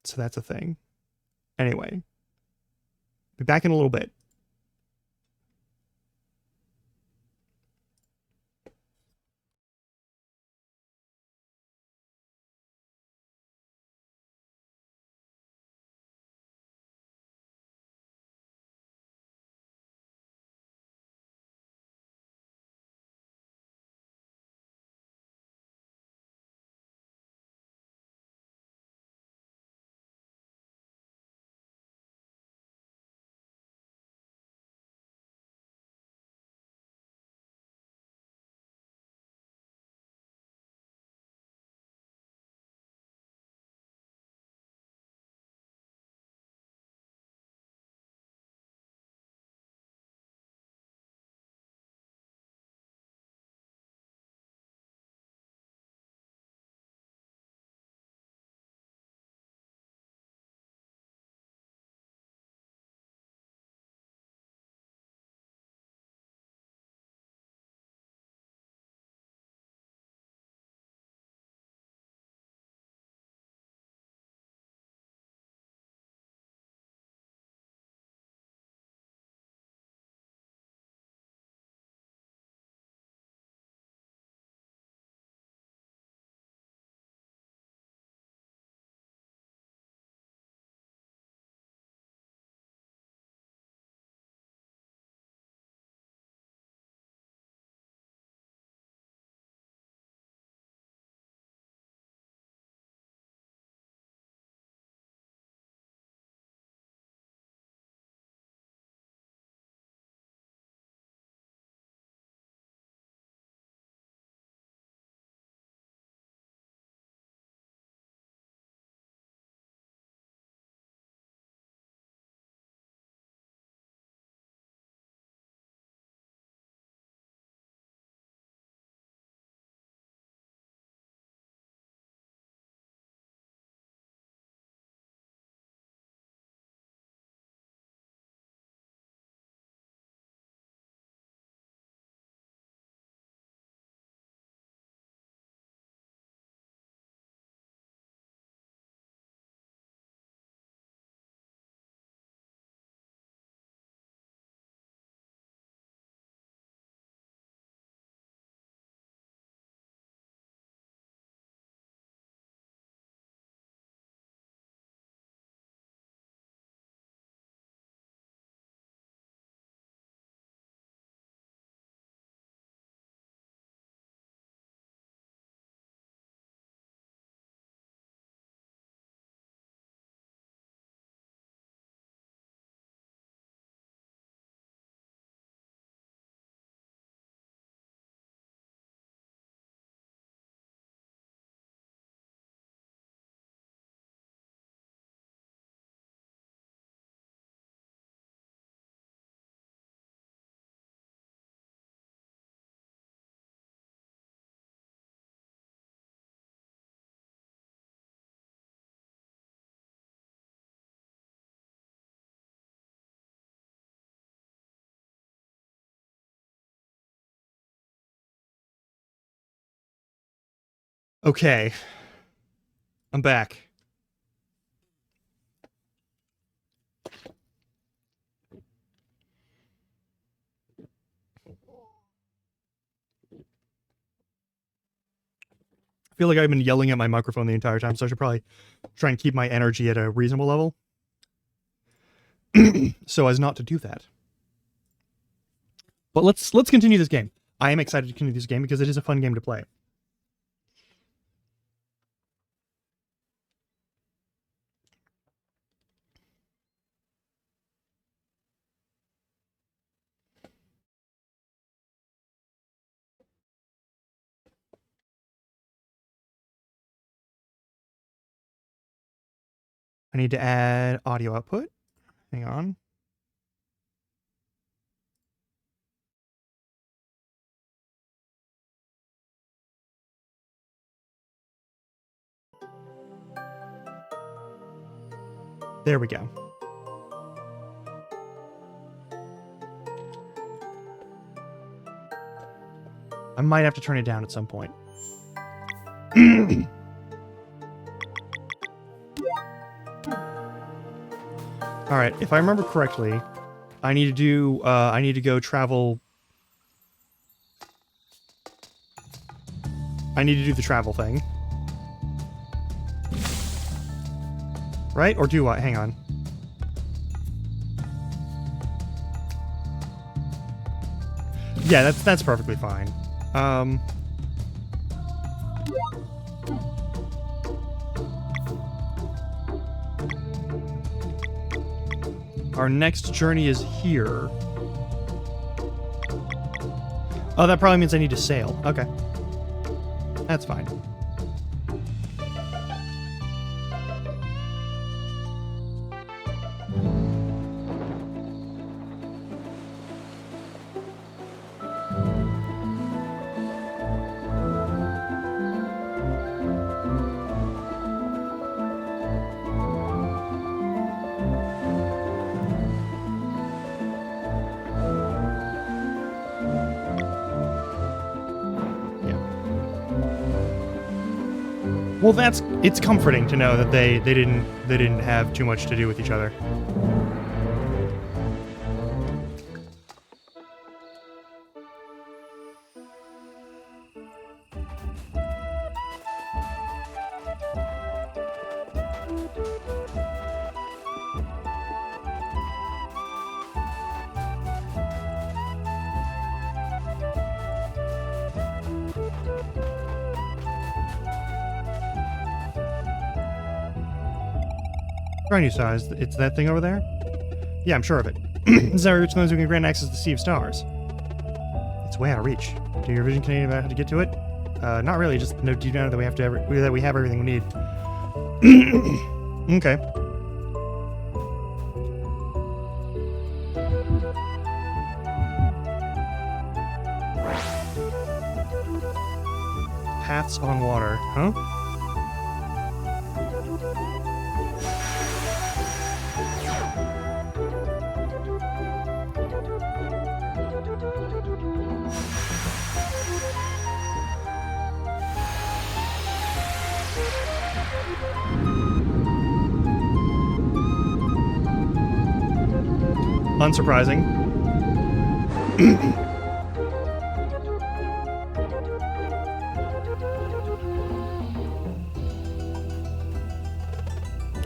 So that's a thing. Anyway, be back in a little bit. Okay. I'm back. I feel like I've been yelling at my microphone the entire time, so I should probably try and keep my energy at a reasonable level so as not to do that. But let's continue this game. I am excited to continue this game because it is a fun game to play. I need to add audio output. Hang on. There we go. I might have to turn it down at some point. All right, if I remember correctly, I need to do, I need to go travel. I need to do the travel thing. Right? Or do I? Hang on. Yeah, that's perfectly fine. Our next journey is here. Oh, that probably means I need to sail. Okay. That's fine. Well, it's comforting to know that they didn't have too much to do with each other. Try new size. It's that thing over there? Yeah, I'm sure of it. This is how we can grant access to the Sea of Stars. It's way out of reach. Do your vision Canadian about how to get to it? Not really. Just do you know that we have everything we need. Okay. Paths on water, huh? Unsurprising.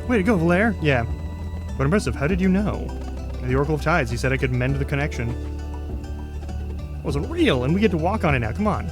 Way to go, Valere. Yeah. But impressive. How did you know? The Oracle of Tides. He said I could mend the connection. It wasn't real, and we get to walk on it now. Come on.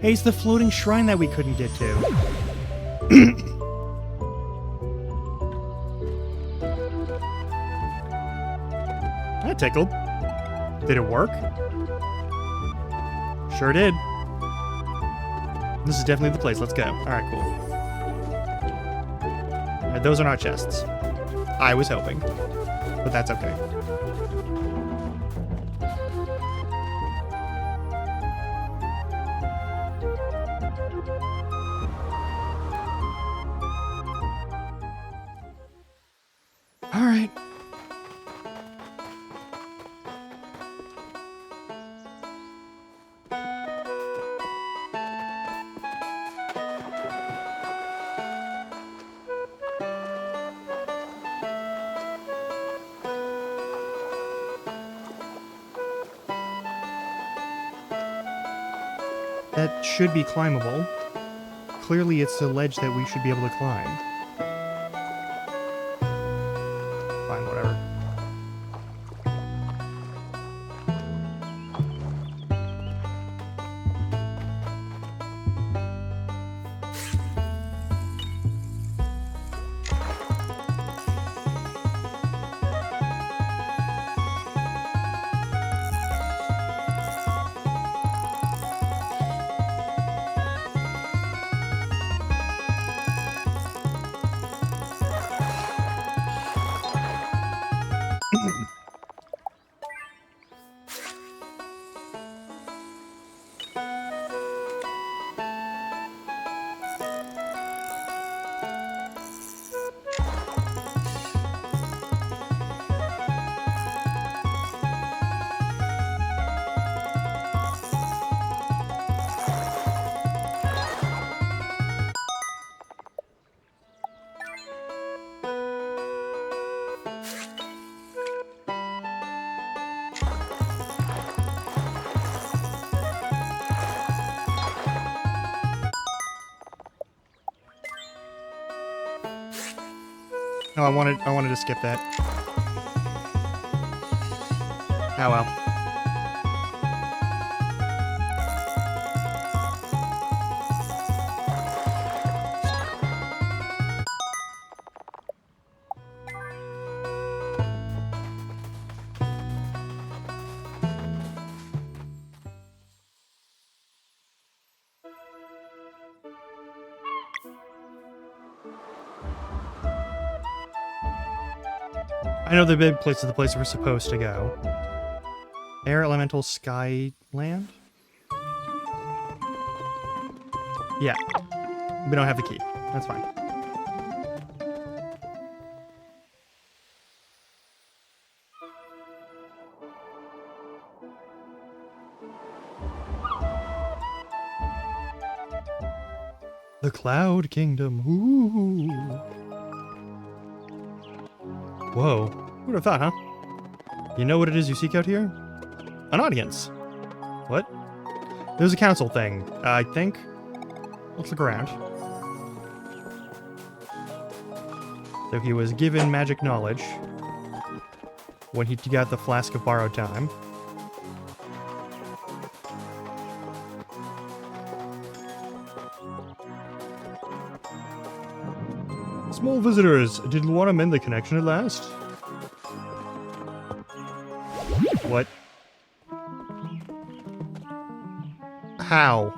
Hey, it's the floating shrine that we couldn't get to. got tickled. Did it work? Sure did. This is definitely the place. Let's go. Alright, cool. Alright, those are not chests. I was hoping. But that's okay. Alright. That should be climbable. Clearly it's a ledge that we should be able to climb. Fine, whatever. No, I wanted to skip that. Oh well. I know the big place is the place we're supposed to go. Air Elemental Sky Land? Yeah. We don't have the key. That's fine. The Cloud Kingdom. Ooh. Whoa. Who'd have thought, huh? You know what it is you seek out here? An audience. What? There's a council thing, I think. Let's look around. So he was given magic knowledge when he got the Flask of Borrowed Time. Small visitors, did Luana mend the connection at last? What? How?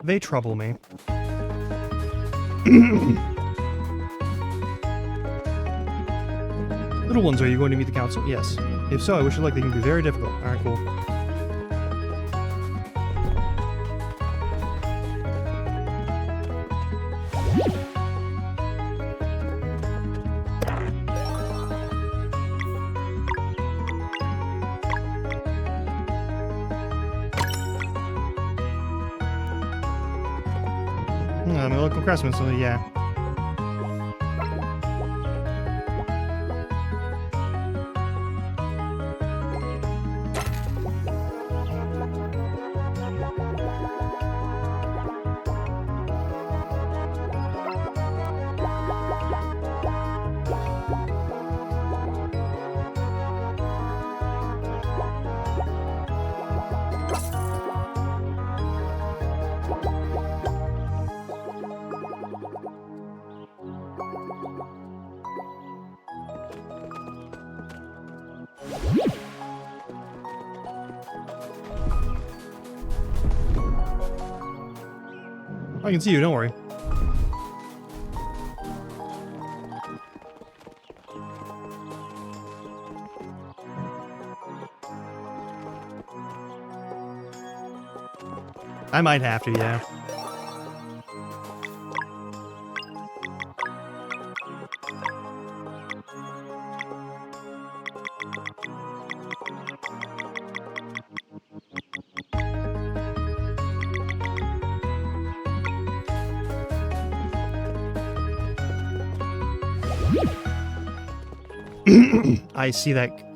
They trouble me. Little ones, are you going to meet the council? Yes. If so, I wish you luck. They can be very difficult. Alright, cool. I'm a local craftsman, so yeah. I can see you, don't worry. I might have to, yeah.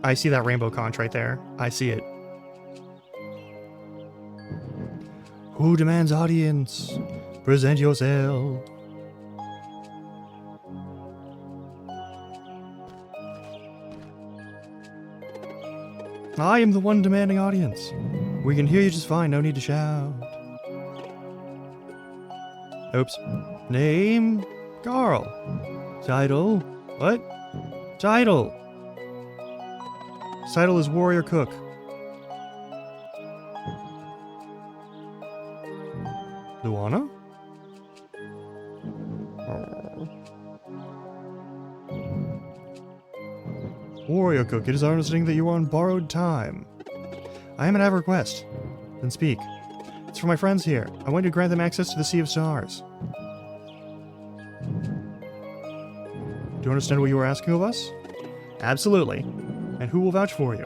I see that rainbow conch right there. I see it. Who demands audience? Present yourself. I am the one demanding audience. We can hear you just fine, no need to shout. Oops. Name? Carl. Title? What? Title. Title is Warrior Cook. Luana? Warrior Cook, it is our understanding that you are on borrowed time. I am an have a request. Then speak. It's for my friends here. I want you to grant them access to the Sea of Stars. Do you understand what you were asking of us? Absolutely. And who will vouch for you?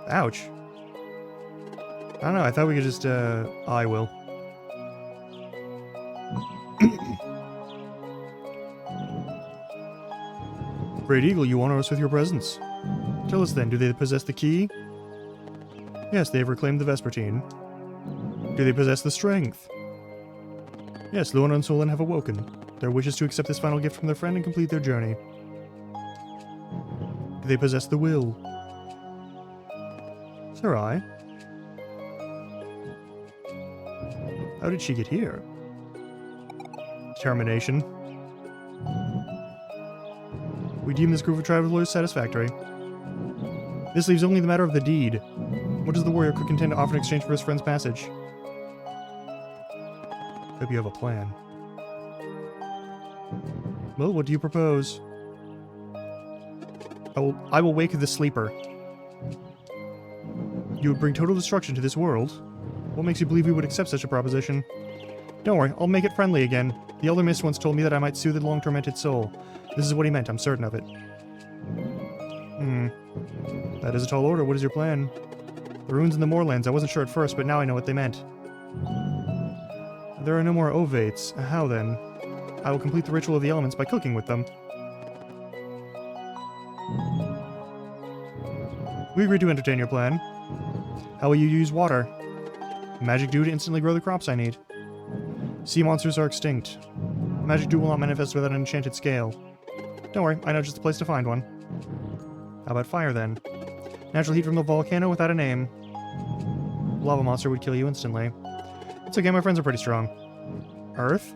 Ouch. I don't know, I thought we could just, I will. Great Eagle, you honor us with your presence. Tell us then, do they possess the key? Yes, they have reclaimed the Vespertine. Do they possess the strength? Yes, Luana and Solon have awoken. Their wish is to accept this final gift from their friend and complete their journey. Do they possess the will? Sarai? How did she get here? Determination. We deem this group of travelers satisfactory. This leaves only the matter of the deed. What does the warrior cook intend to offer in exchange for his friend's passage? Hope you have a plan. Well, what do you propose? I will wake the sleeper. You would bring total destruction to this world? What makes you believe we would accept such a proposition? Don't worry, I'll make it friendly again. The Elder Mist once told me that I might soothe the long-tormented soul. This is what he meant, I'm certain of it. That is a tall order. What is your plan? The ruins in the moorlands. I wasn't sure at first, but now I know what they meant. There are no more ovates. How then? I will complete the ritual of the elements by cooking with them. We agree to entertain your plan. How will you use water? Magic Dew to instantly grow the crops I need. Sea monsters are extinct. Magic Dew will not manifest without an enchanted scale. Don't worry, I know just the place to find one. How about fire then? Natural heat from the volcano without a name. Lava monster would kill you instantly. It's okay, my friends are pretty strong. Earth?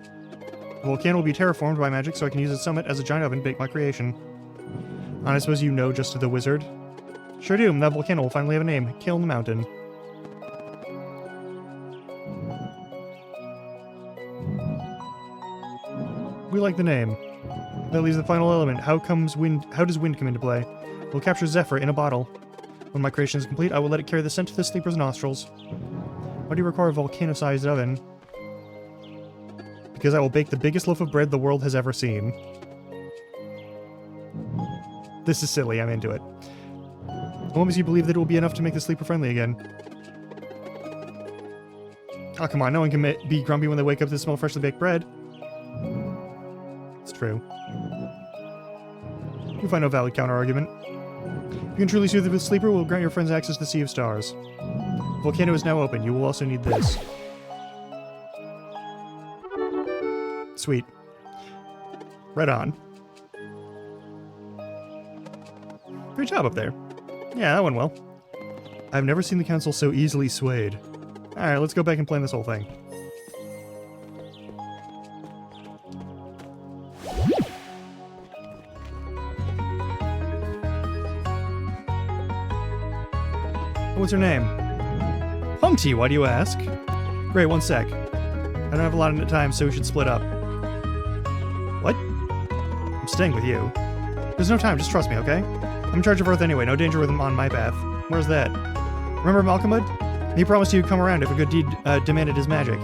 The volcano will be terraformed by magic, so I can use its summit as a giant oven to bake my creation. And I suppose you know just the wizard? Sure do, that volcano will finally have a name. Kiln Mountain. We like the name. That leaves the final element. How does wind come into play? We'll capture Zephyr in a bottle. When my creation is complete, I will let it carry the scent to the sleeper's nostrils. Why do you require a volcano-sized oven? Because I will bake the biggest loaf of bread the world has ever seen. This is silly, I'm into it. What makes you believe that it will be enough to make the sleeper friendly again? Oh, come on, no one can be grumpy when they wake up to smell freshly baked bread. It's true. You find no valid counter-argument. If you can truly soothe the sleeper, we'll grant your friends access to the Sea of Stars. The volcano is now open. You will also need this. Sweet. Right on. Great job up there. Yeah, that went well. I've never seen the council so easily swayed. Alright, let's go back and plan this whole thing. What's her name? Humpty, why do you ask? Great, 1 sec. I don't have a lot of time, so we should split up. What? I'm staying with you. There's no time, just trust me, okay? I'm in charge of Earth anyway, no danger with him on my path. Where's that? Remember Malcolmwood? He promised he'd come around if a good deed demanded his magic.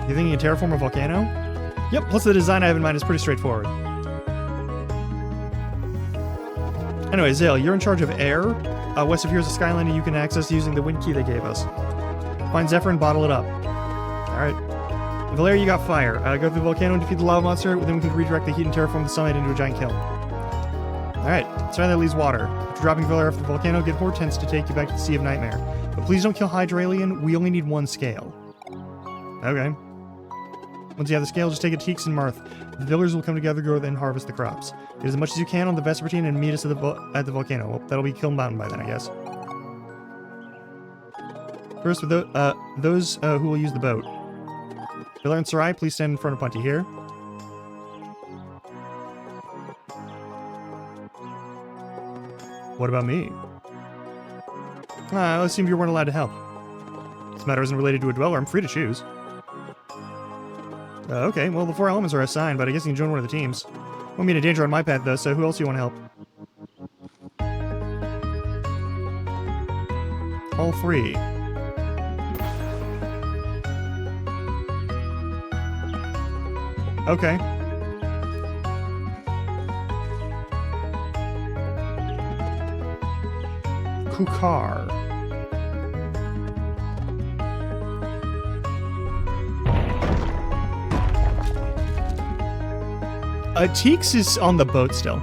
You think he can terraform a volcano? Yep, plus the design I have in mind is pretty straightforward. Anyway, Zale, you're in charge of air. West of here is a skyline you can access using the wind key they gave us. Find Zephyr and bottle it up. Alright. Valeria, you got fire. Go through the volcano and defeat the lava monster, then we can redirect the heat and terraform the summit into a giant kiln. Alright, so that leaves water. After dropping Valeria off the volcano, get Hortense to take you back to the Sea of Nightmare. But please don't kill Hydralian, we only need 1 scale. Okay. Once you have the scale, just take it to Teeks and Marth. The villagers will come together, go and harvest the crops. Get as much as you can on the Vespertine and meet us at the volcano. Well, that'll be Kiln Mountain by then, I guess. First, with those who will use the boat. Villa and Sarai, please stand in front of Punty here. What about me? I assumed you weren't allowed to help. This matter isn't related to a dweller, I'm free to choose. Okay, well, the 4 elements are assigned, but I guess you can join one of the teams. Won't mean a danger on my path, though, so who else do you want to help? All 3. Okay. Kukar. Teeks is on the boat still.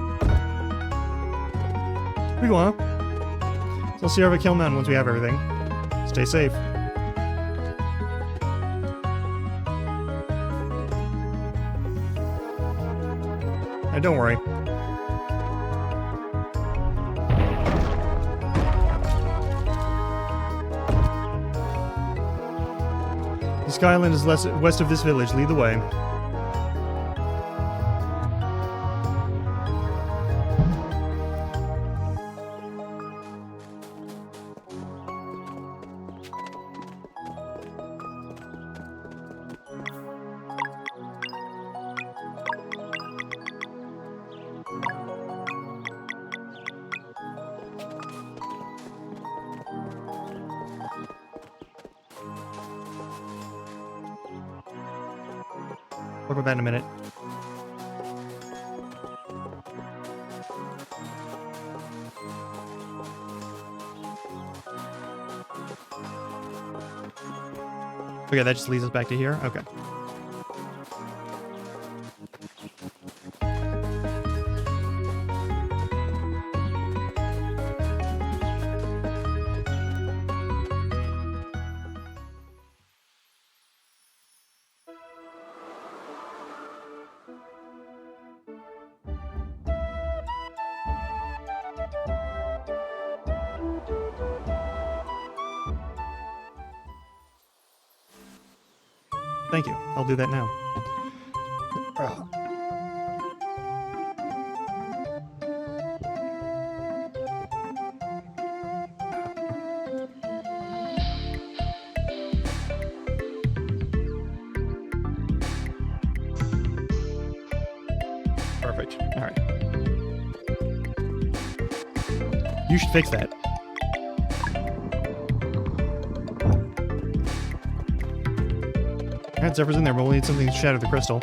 Pretty well. So I'll see you over at Kiln Mountain once we have everything. Stay safe. Don't worry. The Skyland is west of this village. Lead the way. Talk about that in a minute. Okay, that just leads us back to here? Okay. Thank you. I'll do that now. Perfect. All right. You should fix that. Alright, Zephyr's in there, but we'll need something to shatter the crystal.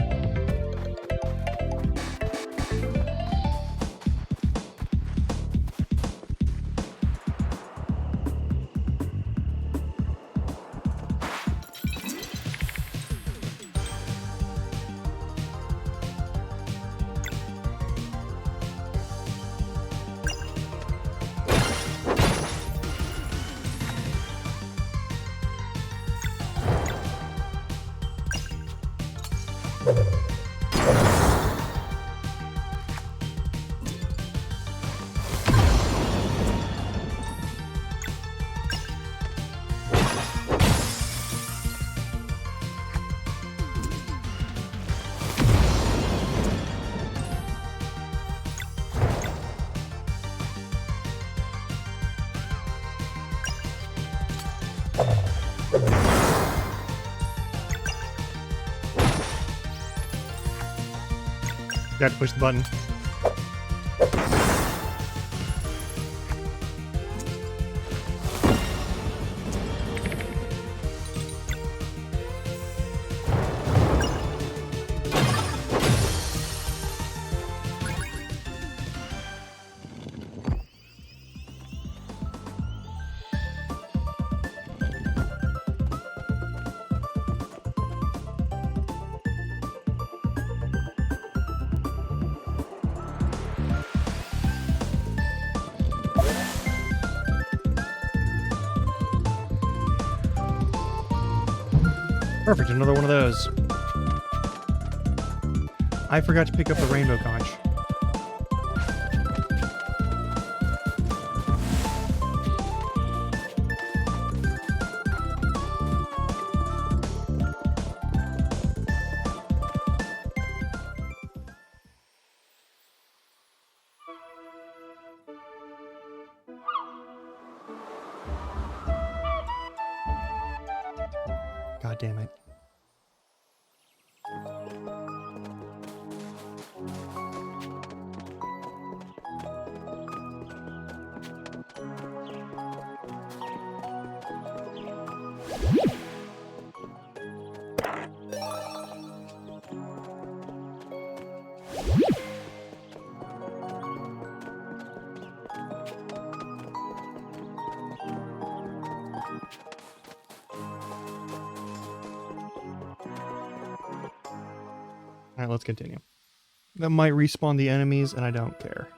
Got to push the button. Perfect, another one of those. I forgot to pick up the rainbow conch. God damn it. Alright, let's continue. That might respawn the enemies, and I don't care.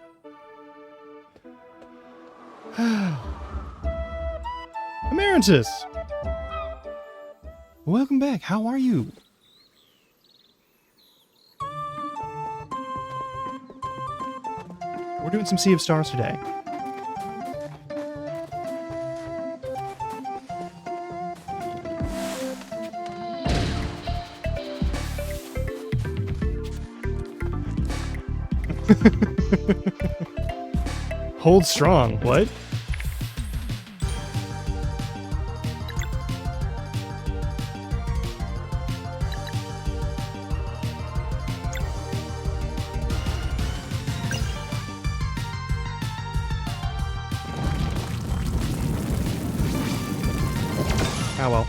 Amaranthus! Welcome back. How are you? We're doing some Sea of Stars today. Hold strong. What? Oh well.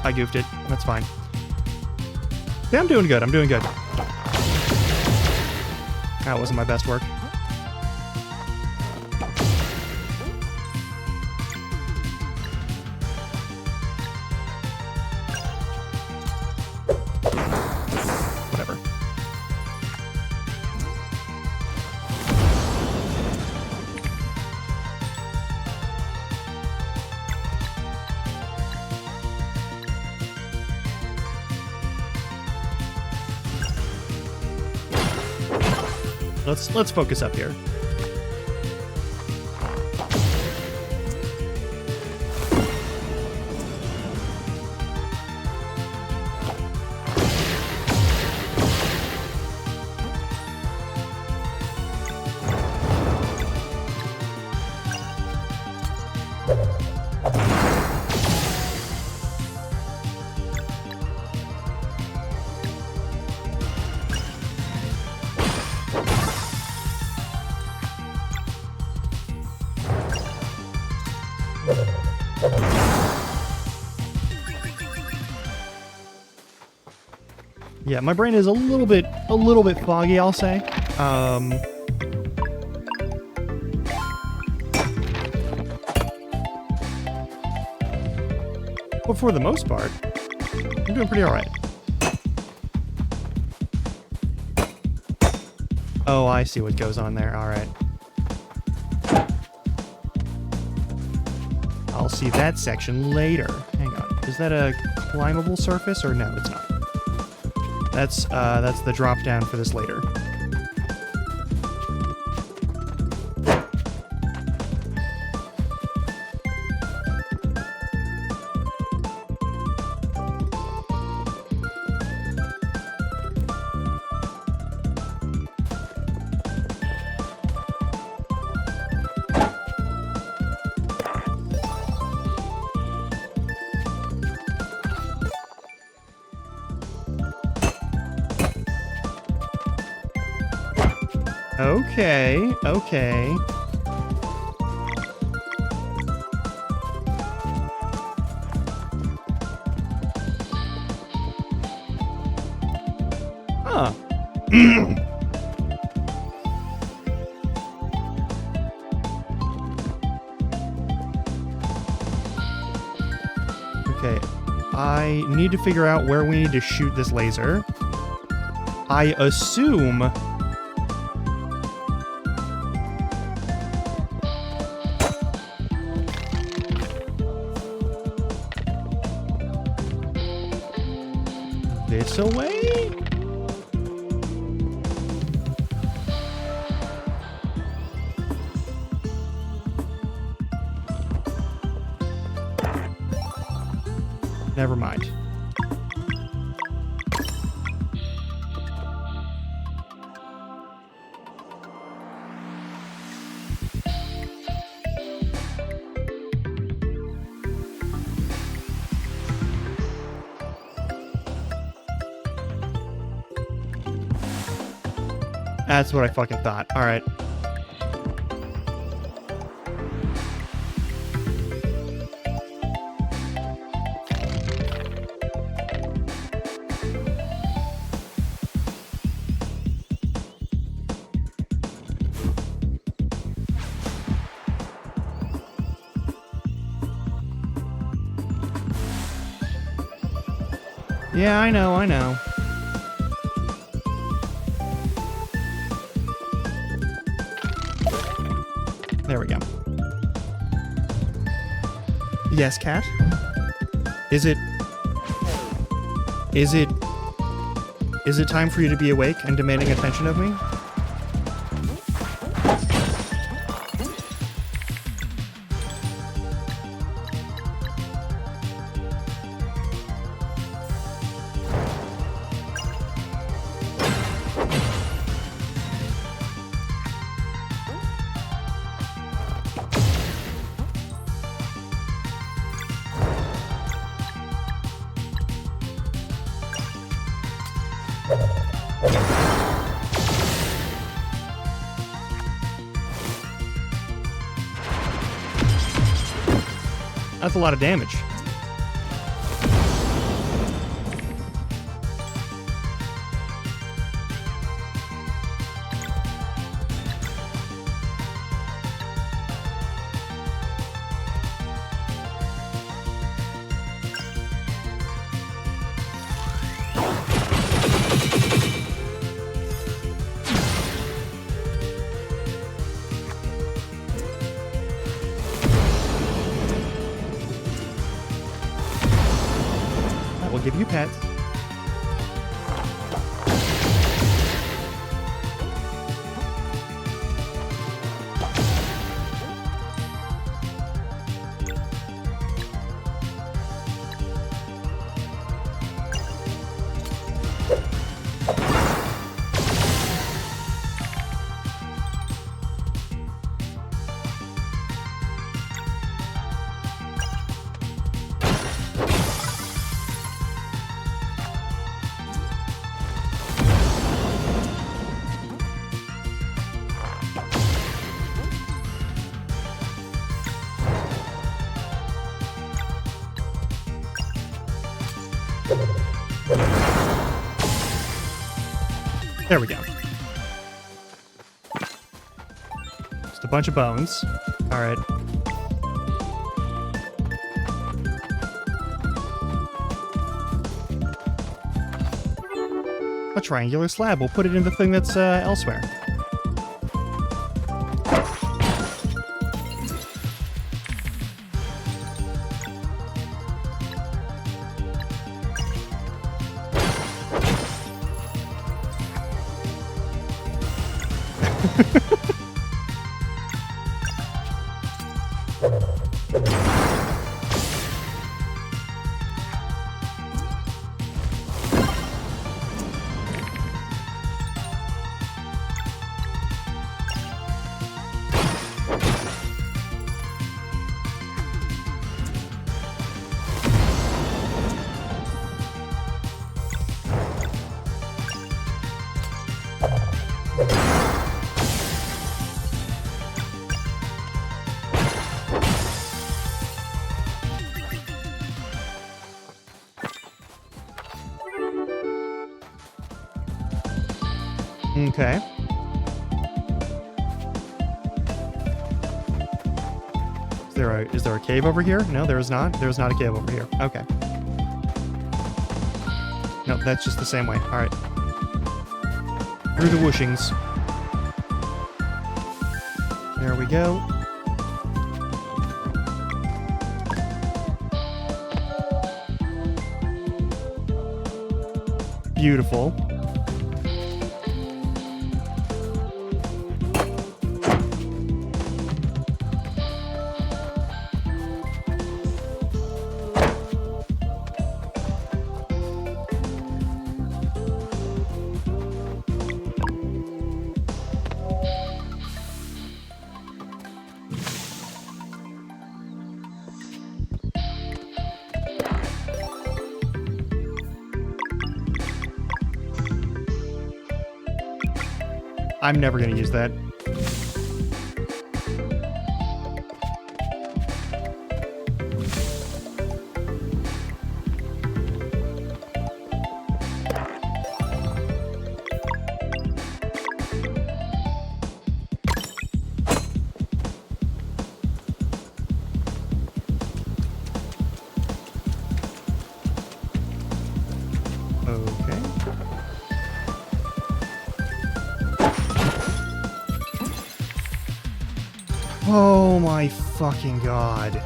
I goofed it. That's fine. Yeah, I'm doing good. I'm doing good. That wasn't my best work. Whatever. Let's focus up here. Yeah, my brain is a little bit foggy, I'll say. But for the most part, I'm doing pretty alright. Oh, I see what goes on there. Alright. I'll see that section later. Hang on. Is that a climbable surface or no, it's not? That's the drop down for this later. Okay, okay. Huh. Okay. I need to figure out where we need to shoot this laser. I assume... this away? Never mind. That's what I fucking thought. All right. Yeah, I know, I know. There we go. Yes, cat? Is it time for you to be awake and demanding attention of me? That's a lot of damage. We'll give you pets. There we go. Just a bunch of bones. All right. A triangular slab. We'll put it in the thing that's elsewhere. Okay. Is there a cave over here? No, there is not. There is not a cave over here. Okay. No, that's just the same way. All right. Through the whooshings. There we go. Beautiful. I'm never going to use that. Okay. Oh my fucking god.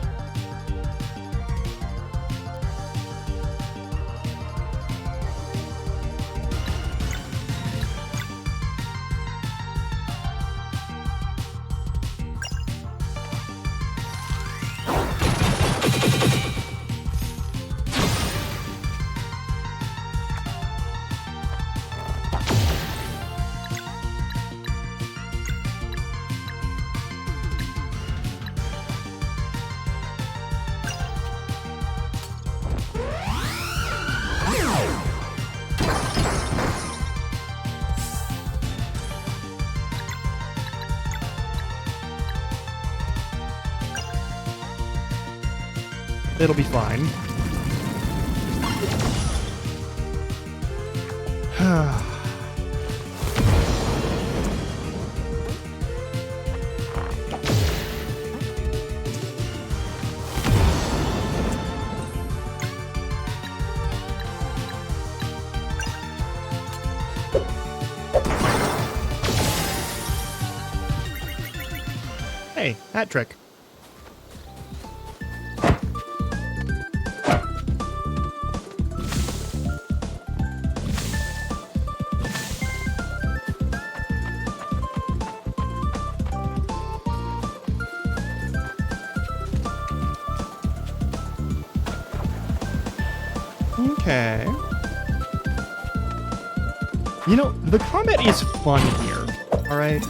It'll be fine. Hey, hat trick. Okay. You know, the combat is fun here, alright?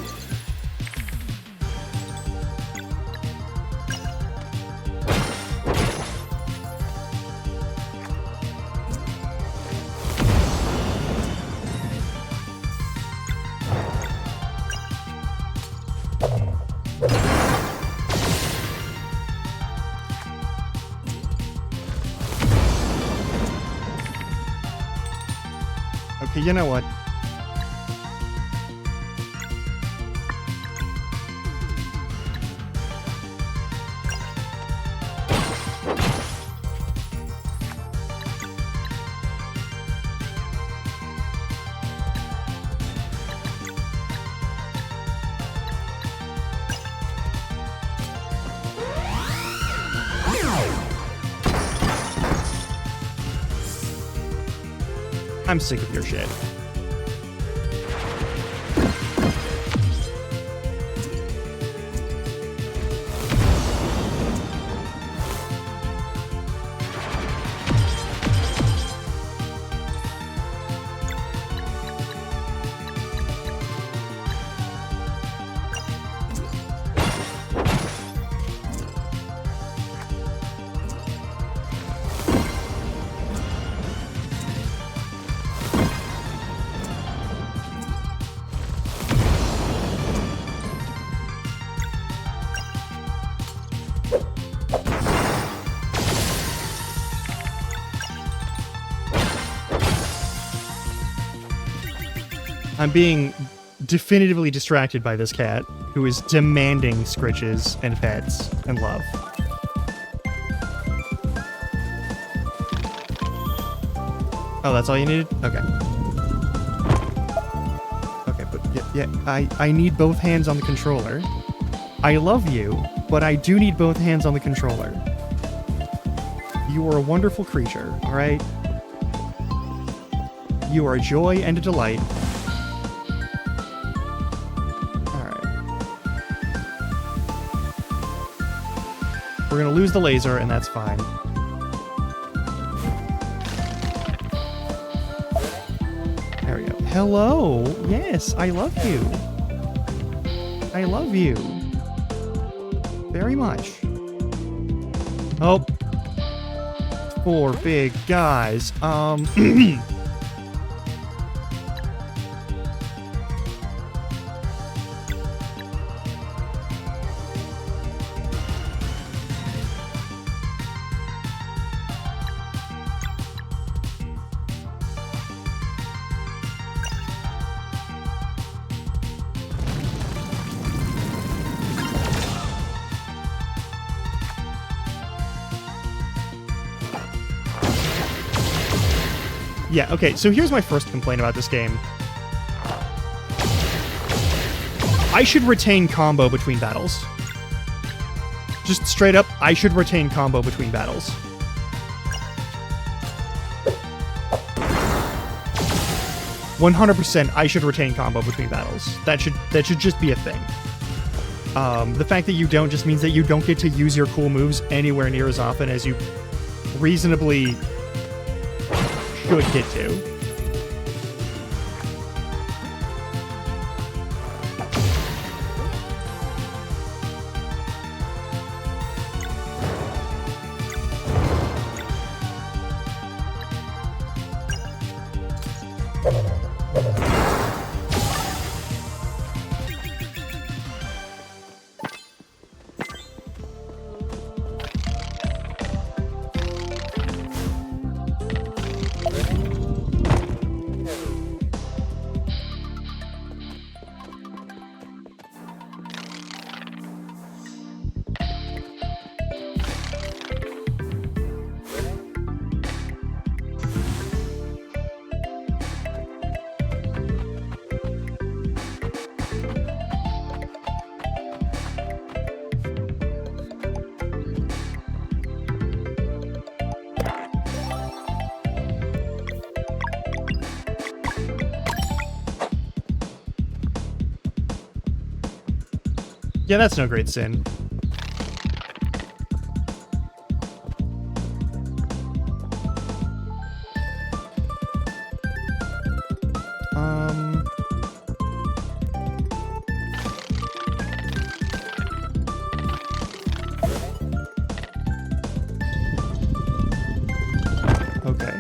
Okay, you know what? I'm sick of your shit. I'm being definitively distracted by this cat who is demanding scritches and pets and love. Oh, that's all you needed? Okay. Okay, but yeah, I need both hands on the controller. I love you, but I do need both hands on the controller. You are a wonderful creature, alright? You are a joy and a delight. Alright. We're gonna lose the laser, and that's fine. There we go. Hello! Yes, I love you. I love you. Very much. Oh. 4 big guys. Yeah, okay, so here's my first complaint about this game. I should retain combo between battles. Just straight up, I should retain combo between battles. "100% I should retain combo between battles. That should just be a thing. The fact that you don't just means that you don't get to use your cool moves anywhere near as often as you reasonably should get to. Yeah, that's no great sin. Okay.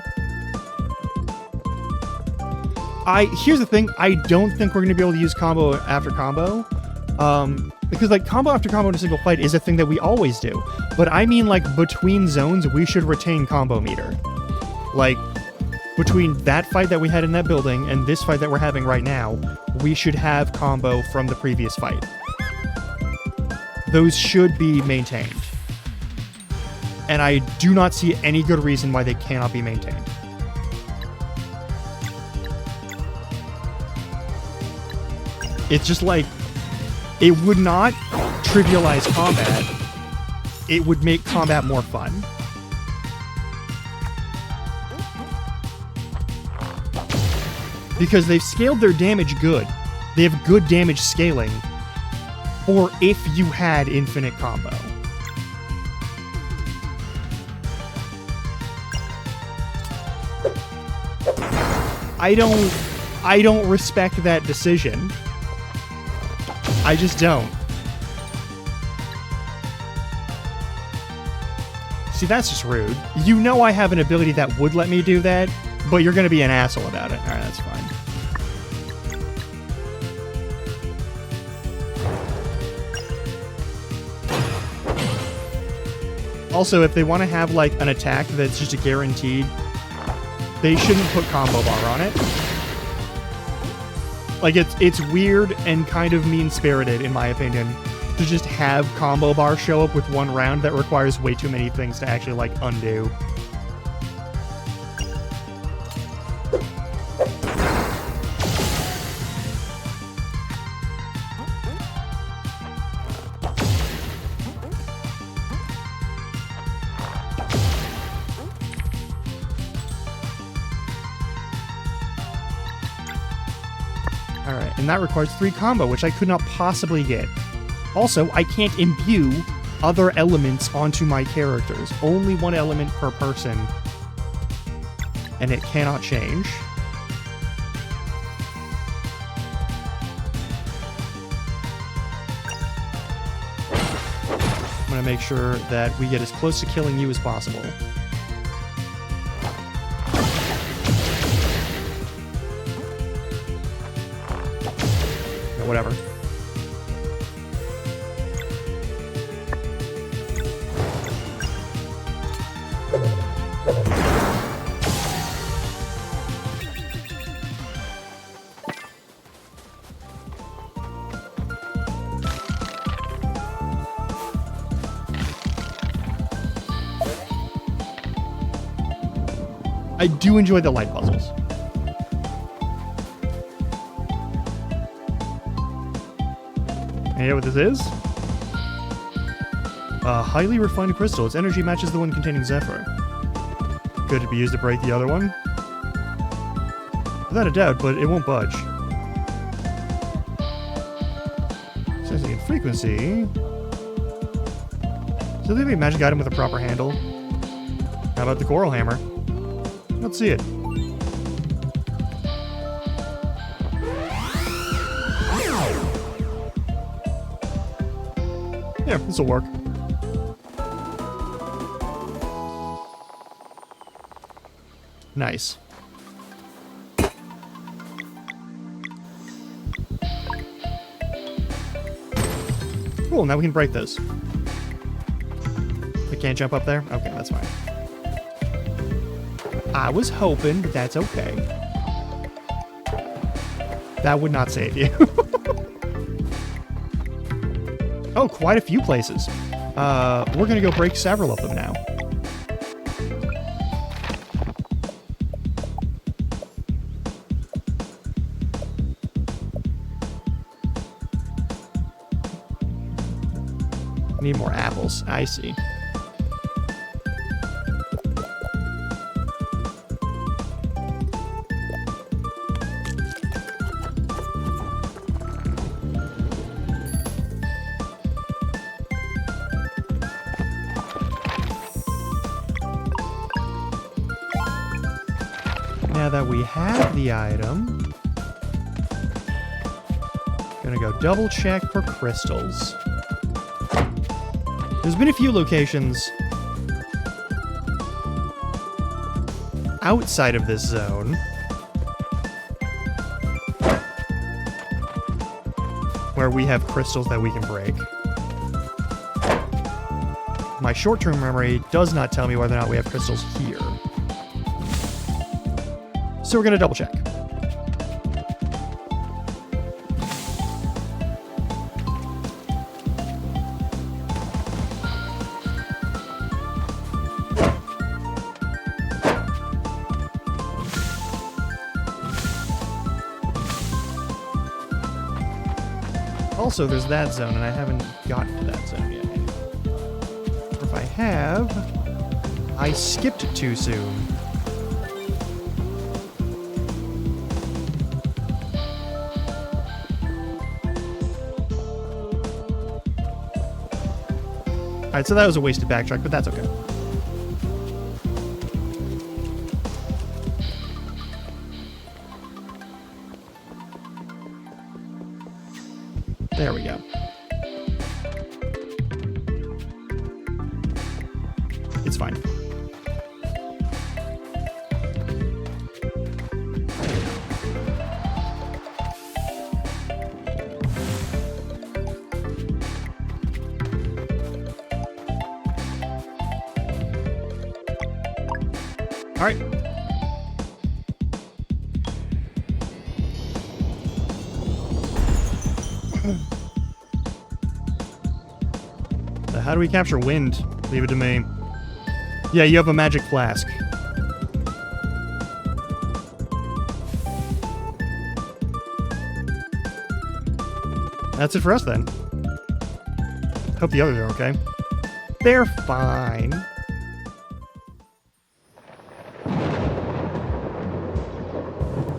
Here's the thing, I don't think we're gonna be able to use combo after combo. Because, like, combo after combo in a single fight is a thing that we always do. But I mean, like, between zones, we should retain combo meter. Like, between that fight that we had in that building and this fight that we're having right now, we should have combo from the previous fight. Those should be maintained. And I do not see any good reason why they cannot be maintained. It's just like, it would not trivialize combat. It would make combat more fun. Because they've scaled their damage good. They have good damage scaling for if you had infinite combo. I don't respect that decision. I just don't. See, that's just rude. You know I have an ability that would let me do that, but you're gonna be an asshole about it. Alright, that's fine. Also, if they want to have, like, an attack that's just a guaranteed, they shouldn't put combo bar on it. Like, it's weird and kind of mean-spirited, in my opinion, to just have combo bars show up with one round that requires way too many things to actually, like, undo. Alright, and that requires 3 combo, which I could not possibly get. Also, I can't imbue other elements onto my characters. Only one element per person. And it cannot change. I'm gonna make sure that we get as close to killing you as possible. Whatever. I do enjoy the light puzzles. And you know what this is? A highly refined crystal. Its energy matches the one containing Zephyr. Could it be used to break the other one? Without a doubt, but it won't budge. Sensing in frequency. So there be a magic item with a proper handle. How about the coral hammer? Let's see it. Yeah, this'll work. Nice. Cool, now we can break this. I can't jump up there? Okay, that's fine. I was hoping, but that's okay. That would not save you. Oh, quite a few places. We're gonna go break several of them now. Need more apples. I see. Now that we have the item, gonna go double check for crystals. There's been a few locations outside of this zone where we have crystals that we can break. My short-term memory does not tell me whether or not we have crystals here. So we're going to double check. Also, there's that zone, and I haven't gotten to that zone yet. Or if I have, I skipped it too soon. Alright, so that was a wasted backtrack, but that's okay. There we go. It's fine. All right. How do we capture wind? Leave it to me. Yeah, you have a magic flask. That's it for us then. Hope the others are okay. They're fine.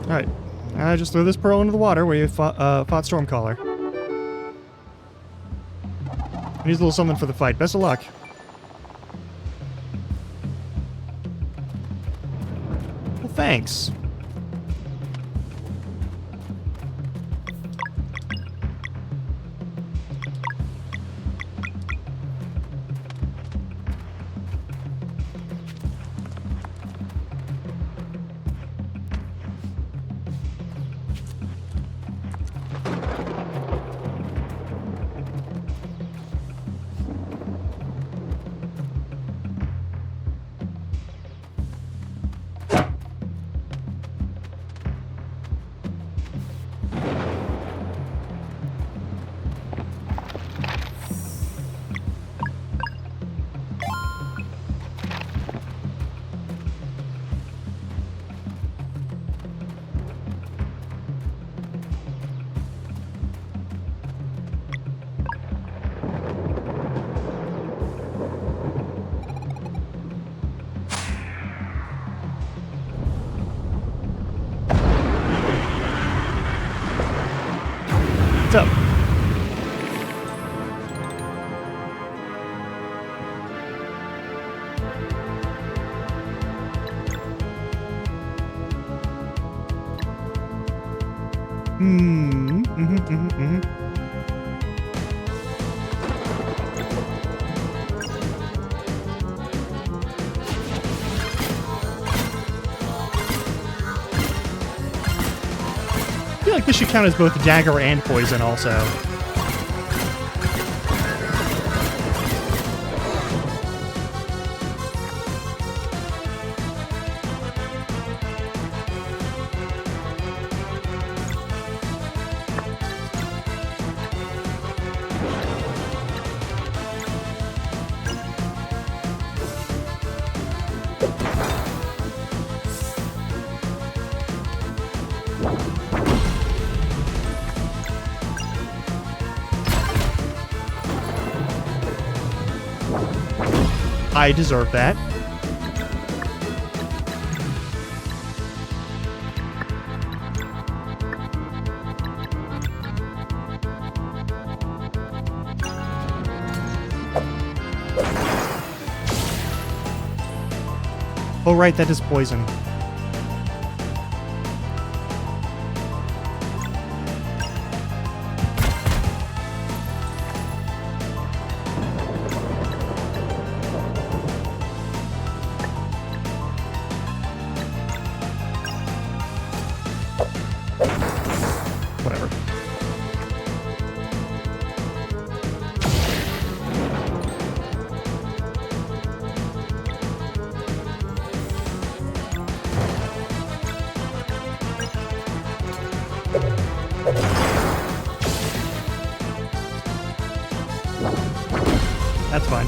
Alright. Just throw this pearl into the water where you fought Stormcaller. Needs a little something for the fight. Best of luck. Well, thanks. What's up? I feel like this should count as both dagger and poison also. I deserve that. Oh, right, that is poison. Whatever. That's fine.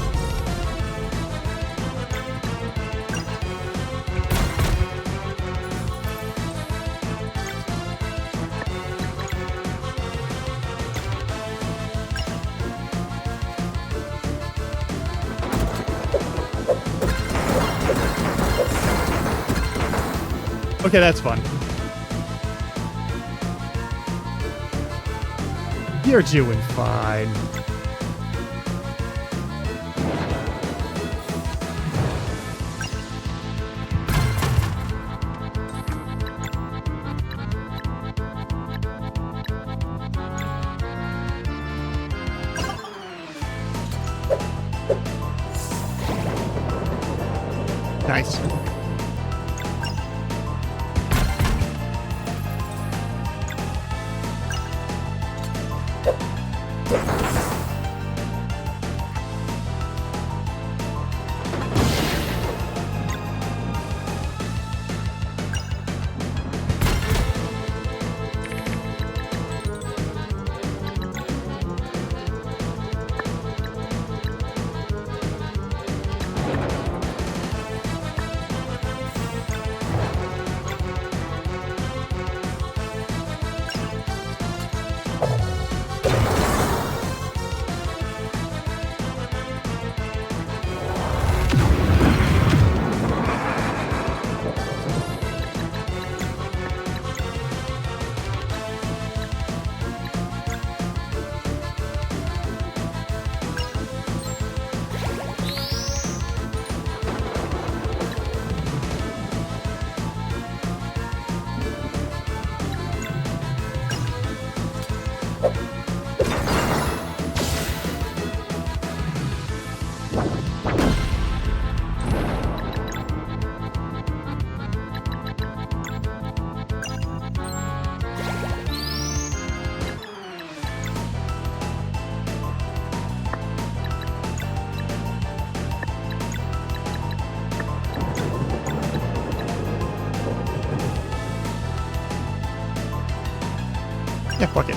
Okay, that's fun. You're doing fine. Nice. Yeah, fuck it.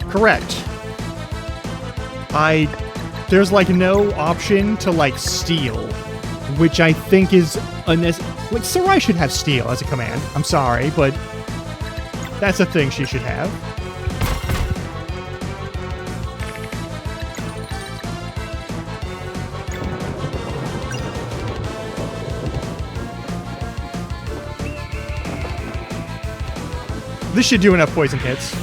Correct. There's like no option to like steal, which I think is like Sarai should have steal as a command. I'm sorry, but that's a thing she should have. This should do enough poison hits.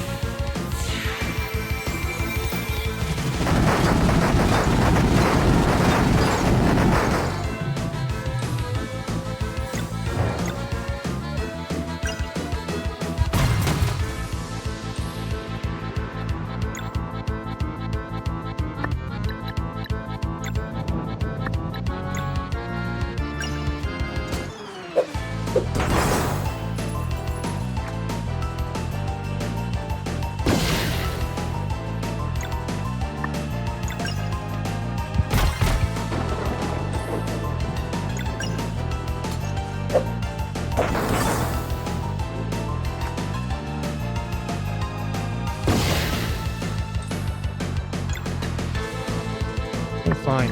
Fine.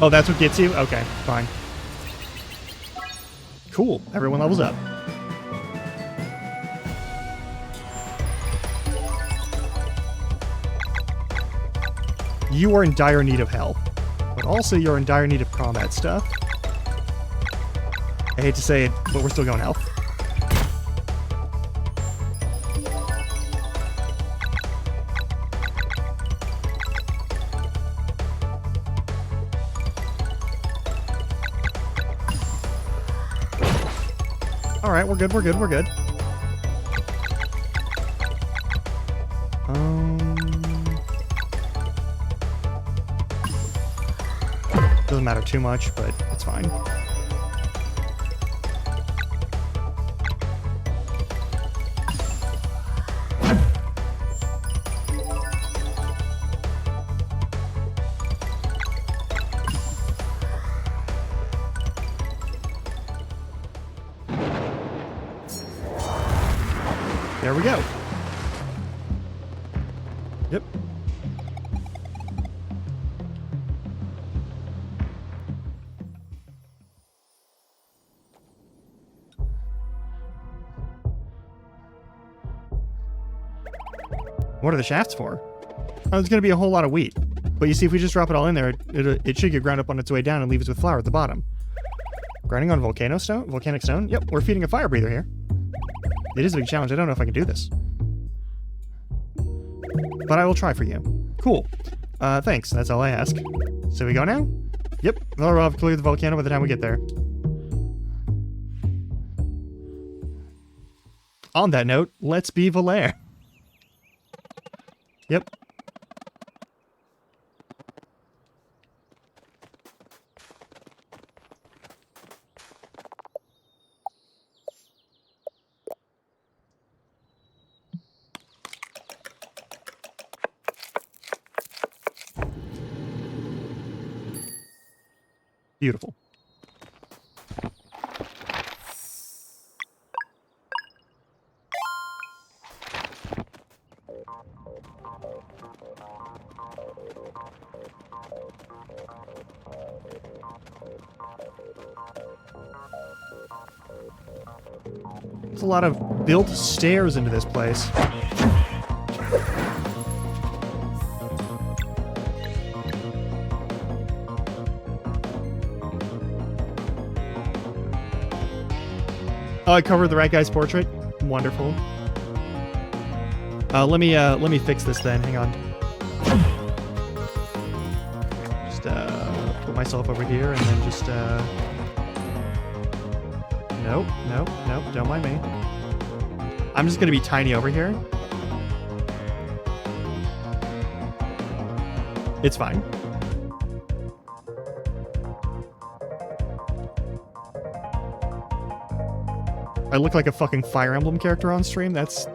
Oh, that's what gets you? Okay, fine. Cool. Everyone levels up. You are in dire need of help, but also you're in dire need of combat stuff. I hate to say it, but we're still going health. Alright, we're good, we're good, we're good. Doesn't matter too much, but it's fine. There we go. Yep. What are the shafts for? Oh, there's going to be a whole lot of wheat. But you see, if we just drop it all in there, it should get ground up on its way down and leave us with flour at the bottom. Grinding on volcanic stone? Yep, we're feeding a fire breather here. It is a big challenge. I don't know if I can do this. But I will try for you. Cool. Thanks. That's all I ask. So we go now? Yep. We'll have cleared the volcano by the time we get there. On that note, let's be Valere. Yep. Beautiful. There's a lot of built stairs into this place. Oh, I covered the right guy's portrait. Wonderful. Let me fix this then. Hang on. Just put myself over here and then just nope, don't mind me. I'm just gonna be tiny over here. It's fine. I look like a fucking Fire Emblem character on stream. That's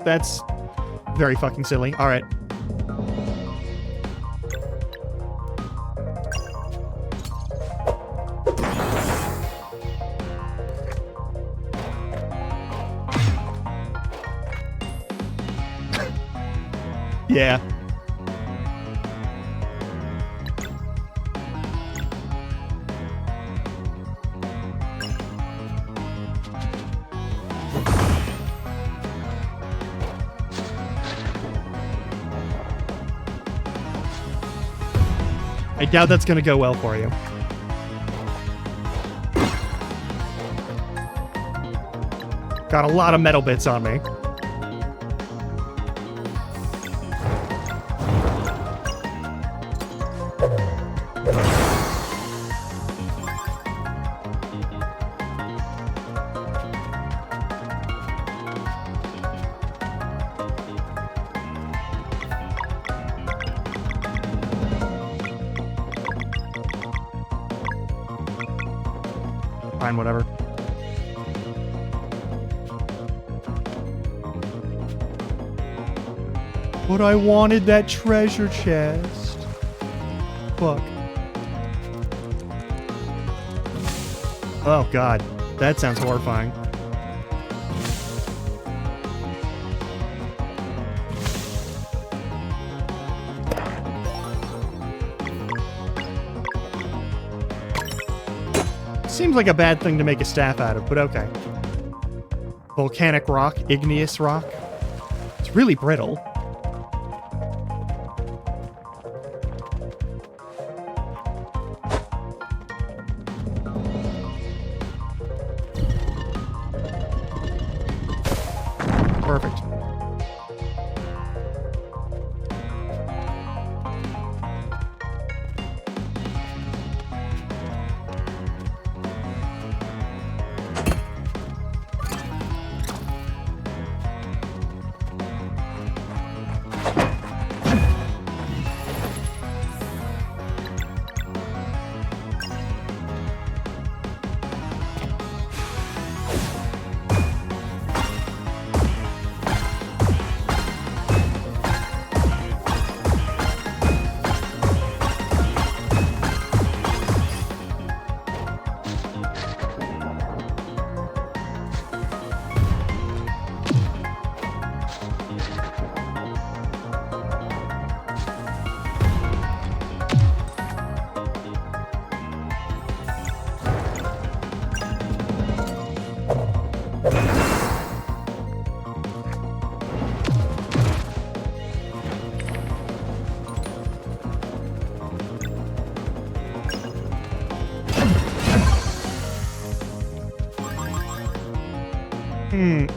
very fucking silly. All right. Yeah. I doubt that's gonna go well for you. Got a lot of metal bits on me. Fine, whatever. But I wanted that treasure chest. Fuck. Oh god, that sounds horrifying. Seems like a bad thing to make a staff out of, but okay. Volcanic rock, igneous rock. It's really brittle. Perfect.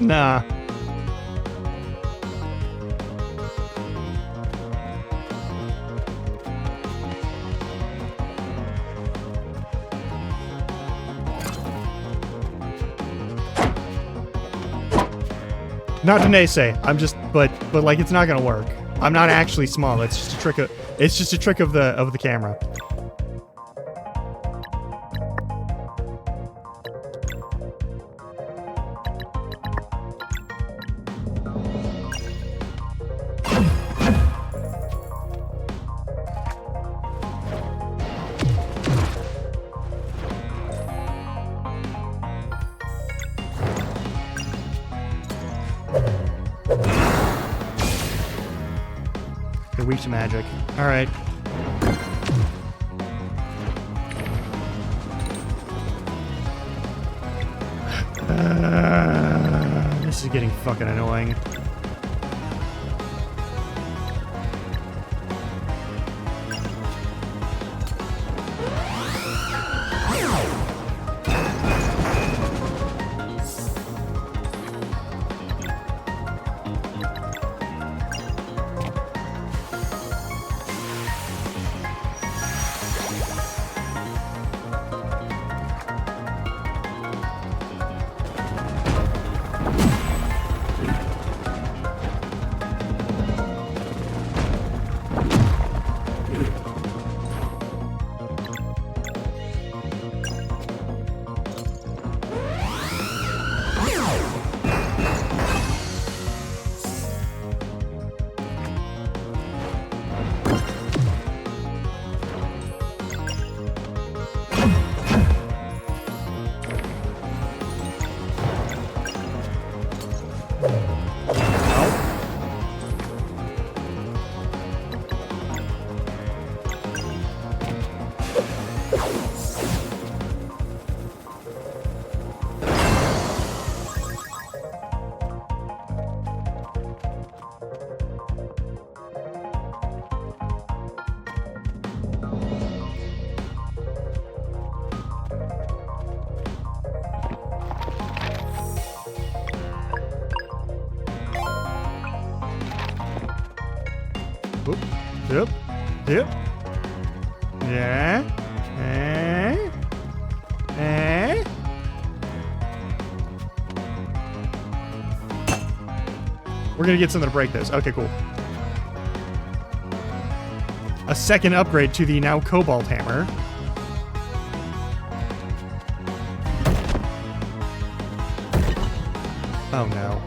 Nah. Not to naysay. I'm just, but like it's not gonna work. I'm not actually small. It's just a trick of, it's just a trick of the camera. They're weak to magic. All right. This this is getting fucking annoying. Oop. Yep. Yep. Yeah. We're gonna get something to break this. Okay, cool. A second upgrade to the now Cobalt Hammer. Oh no.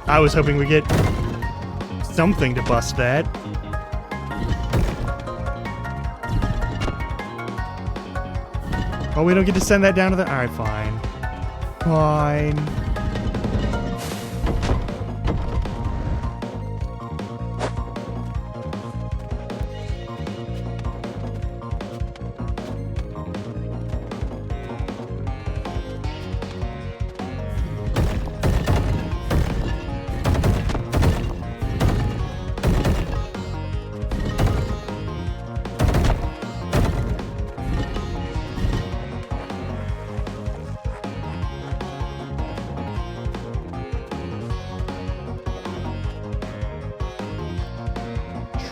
I was hoping we get something to bust that. Oh, we don't get to send that down to the... Alright, fine. Fine.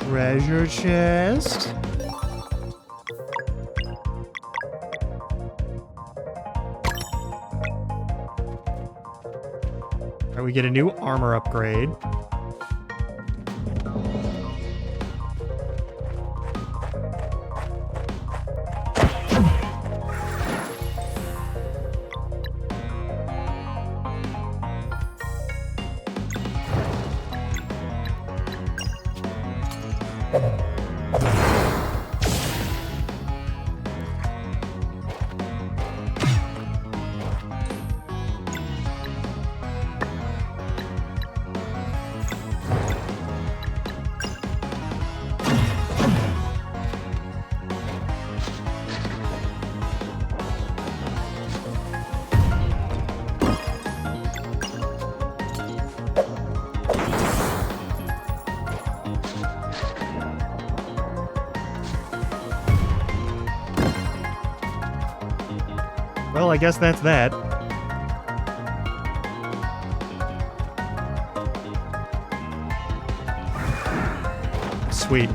Treasure chest. Alright, we get a new armor upgrade. Well, I guess that's that. Sweet.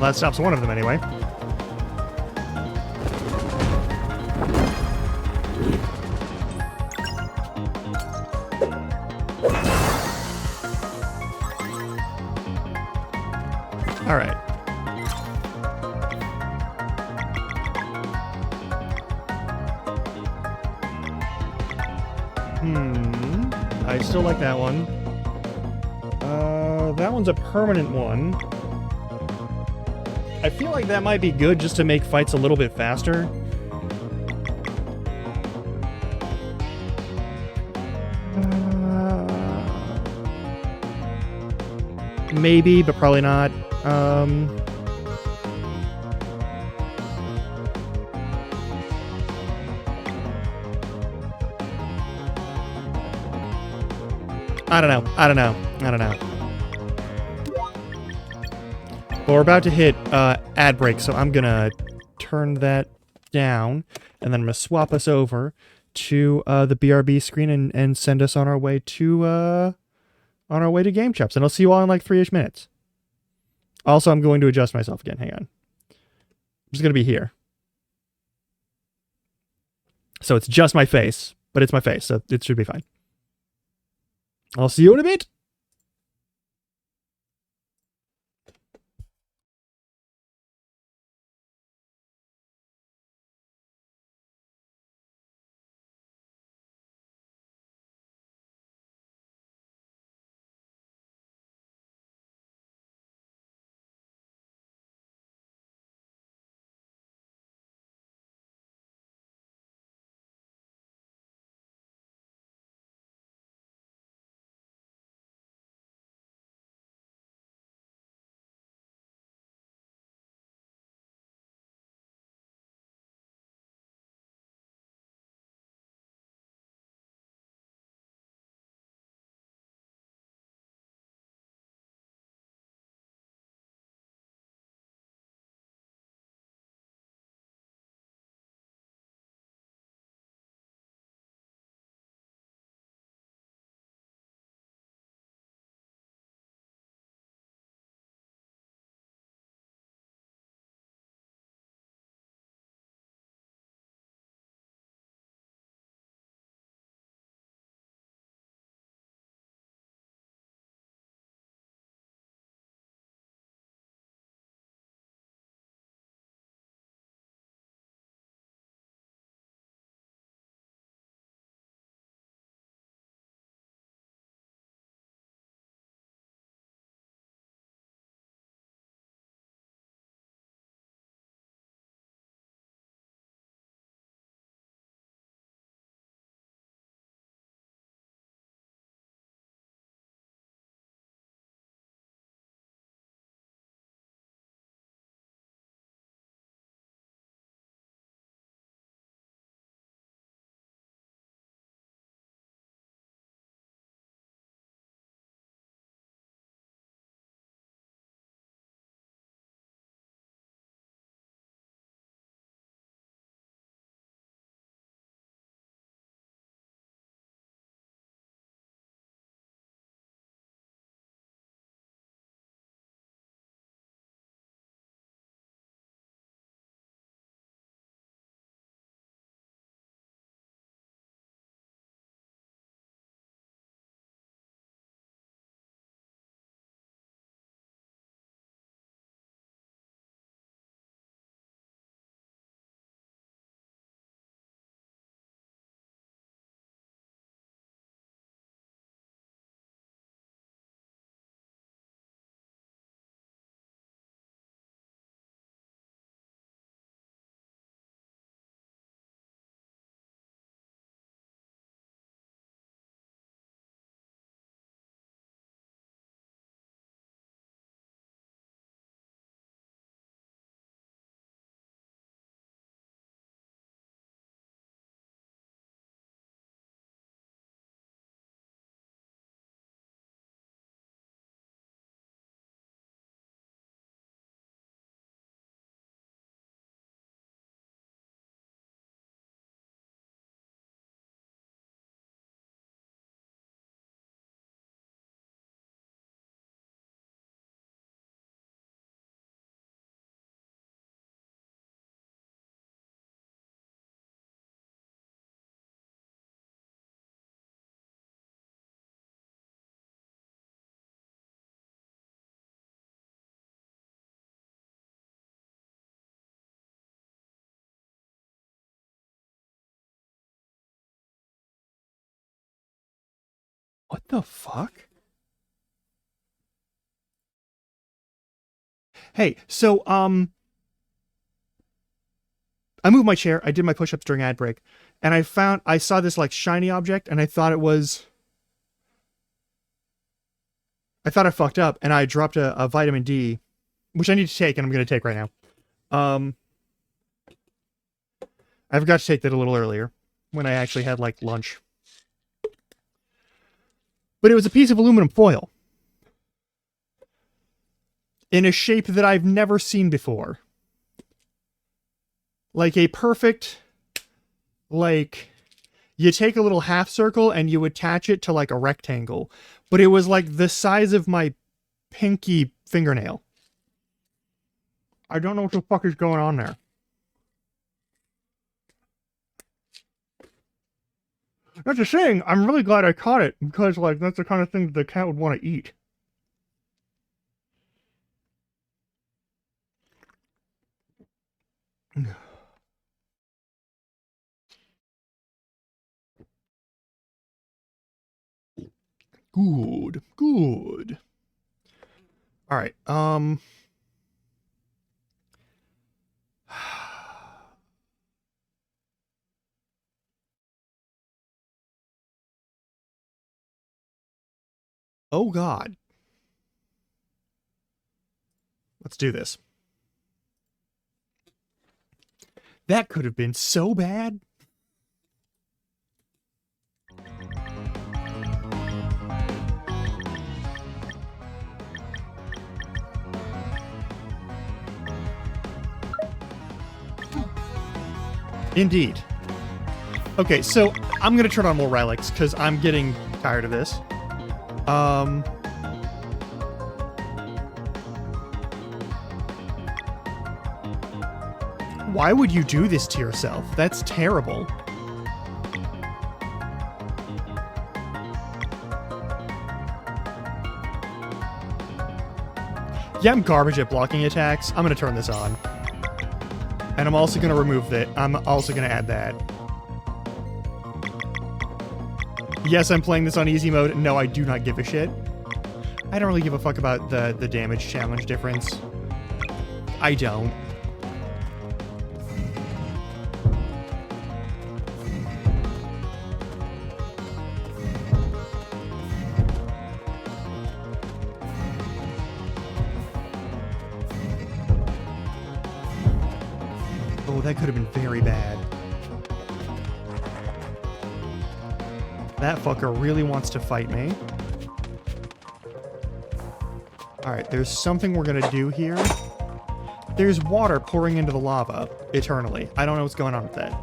that stops one of them anyway. All right. I still like that one. That one's a permanent one. I feel like that might be good just to make fights a little bit faster. Maybe, but probably not. I don't know. Well, we're about to hit ad break, so I'm gonna turn that down, and then I'm gonna swap us over to the BRB screen and send us on our way to Game Chops, and I'll see you all in like 3-ish minutes. Also, I'm going to adjust myself again. Hang on. I'm just gonna be here, so it's just my face, but it's my face, so it should be fine. I'll see you in a bit. What the fuck? Hey, so, I moved my chair, I did my push-ups during ad break, and I saw this, like, shiny object, and I thought I fucked up, and I dropped a vitamin D, which I need to take, and I'm gonna take right now. I forgot to take that a little earlier, when I actually had, like, lunch. But it was a piece of aluminum foil. In a shape that I've never seen before. Like a perfect, like, you take a little half circle and you attach it to like a rectangle. But it was like the size of my pinky fingernail. I don't know what the fuck is going on there. That's the thing. I'm really glad I caught it because, like, that's the kind of thing that the cat would want to eat. Good, good. All right. Oh God. Let's do this. That could have been so bad. Indeed. Okay, so I'm gonna turn on more relics because I'm getting tired of this. Why would you do this to yourself? That's terrible. Yeah, I'm garbage at blocking attacks. I'm gonna turn this on. And I'm also gonna remove that. I'm also gonna add that. Yes, I'm playing this on easy mode. No, I do not give a shit. I don't really give a fuck about the damage challenge difference. I don't. Oh, that could have been very bad. That fucker really wants to fight me. Alright, there's something we're gonna do here. There's water pouring into the lava eternally. I don't know what's going on with that.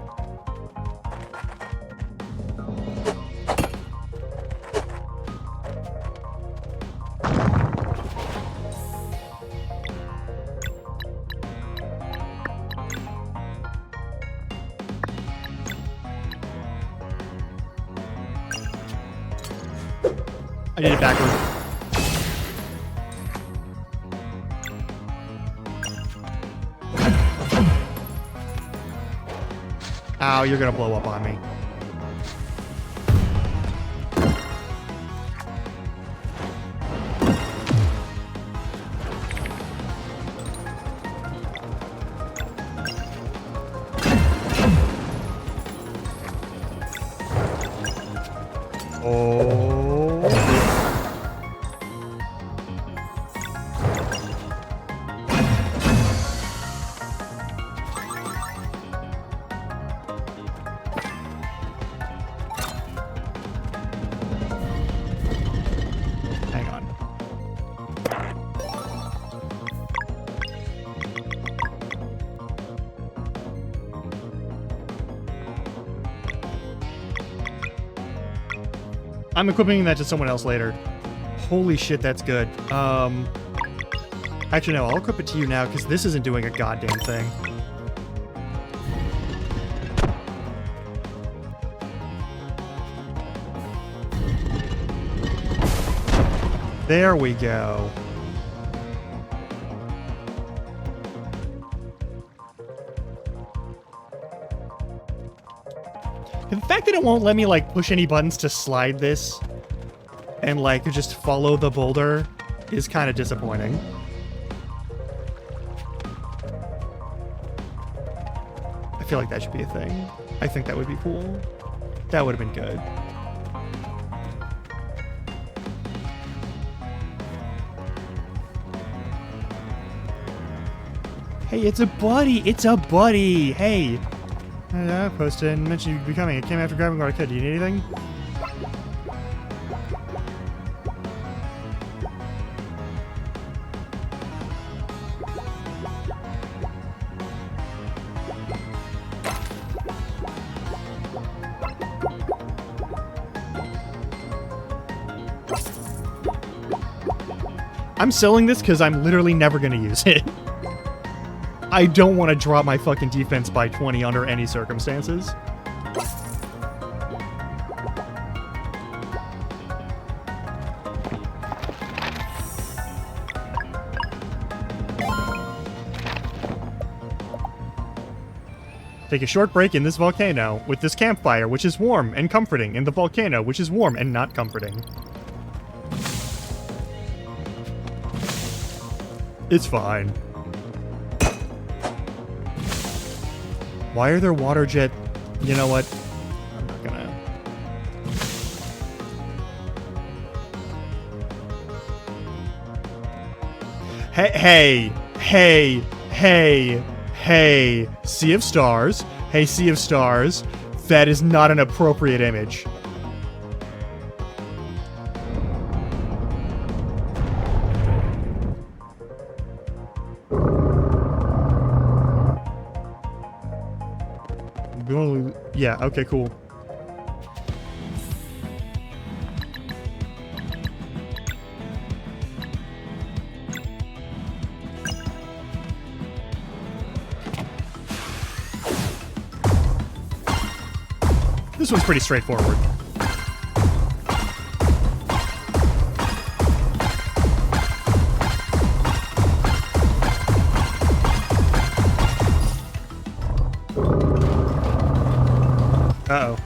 I did it backwards. Ow, you're gonna blow up on me. I'm equipping that to someone else later. Holy shit, that's good. Actually, no, I'll equip it to you now, because this isn't doing a goddamn thing. There we go. The fact that it won't let me, like, push any buttons to slide this and like just follow the boulder is kind of disappointing. I feel like that should be a thing. I think that would be cool. That would have been good. Hey, it's a buddy! It's a buddy! Hey! I posted and mentioned you becoming. It came after grabbing what I could. Do you need anything? I'm selling this because I'm literally never going to use it. I don't want to drop my fucking defense by 20 under any circumstances. Take a short break in this volcano with this campfire, which is warm and comforting, in the volcano, which is warm and not comforting. It's fine. Why are there water jet... You know what? I'm not gonna... Hey, hey, hey, hey, Sea of Stars. Hey, Sea of Stars. That is not an appropriate image. Yeah, okay, cool. This one's pretty straightforward. Uh-oh.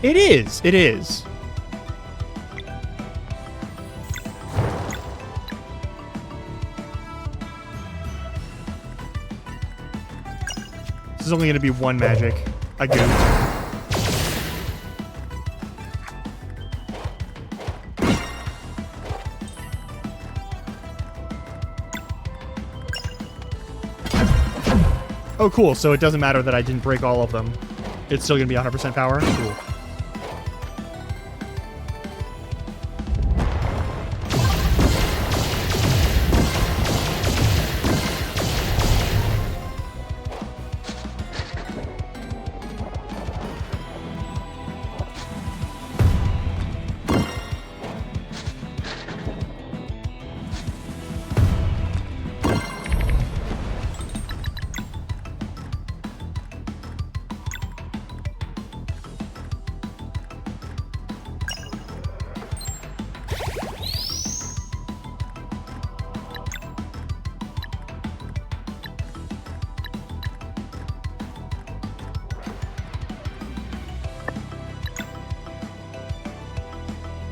It is. It is. This is only going to be one magic. A goon. Oh, cool. So it doesn't matter that I didn't break all of them. It's still going to be 100% power? Cool.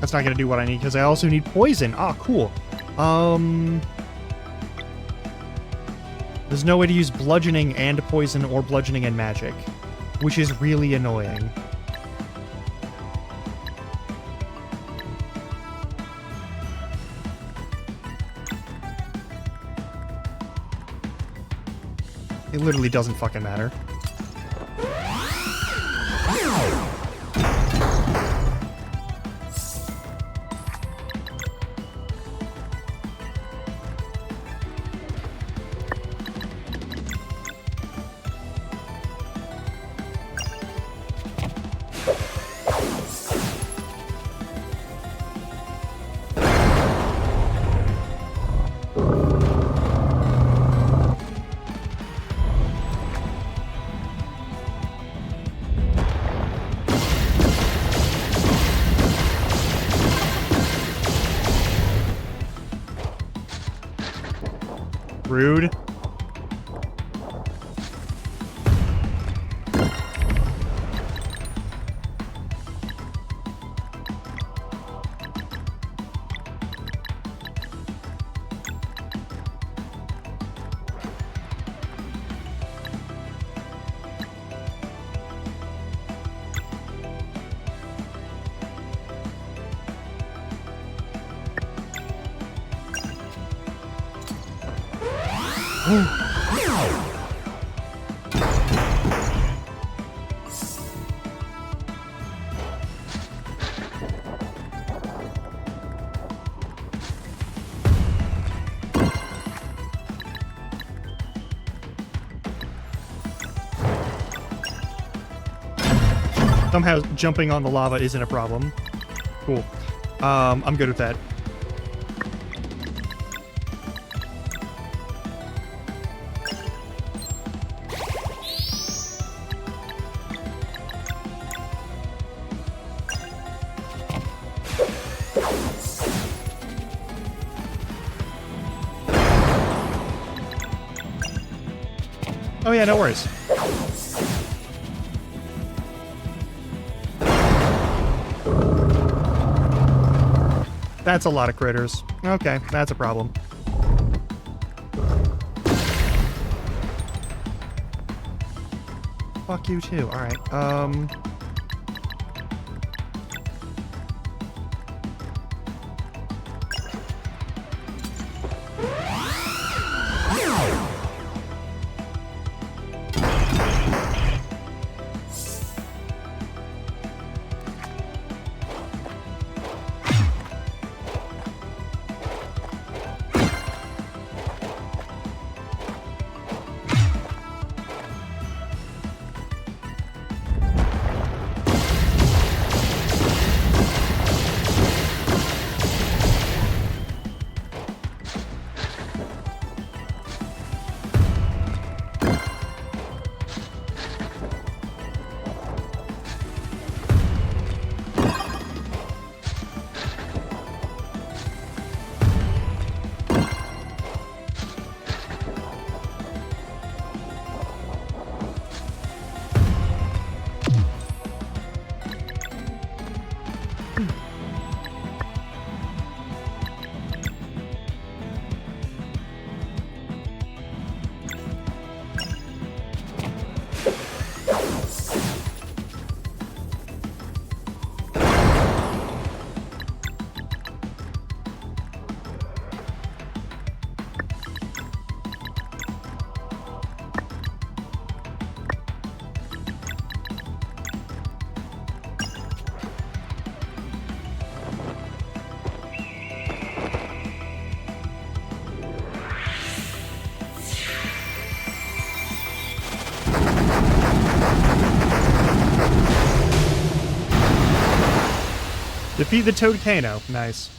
That's not going to do what I need, because I also need poison. Ah, cool. There's no way to use bludgeoning and poison or bludgeoning and magic, which is really annoying. It literally doesn't fucking matter. Rude. Somehow jumping on the lava isn't a problem. Cool. I'm good with that. Oh yeah, no worries. That's a lot of critters. Okay, that's a problem. Fuck you too. Alright, defeat the Toadcano. Nice.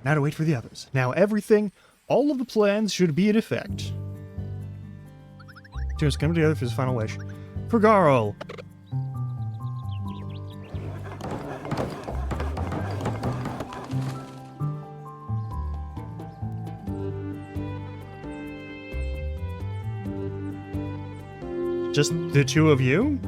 Now to wait for the others. Now everything, all of the plans should be in effect. Teams come together for his final wish. For Garl! Just the two of you?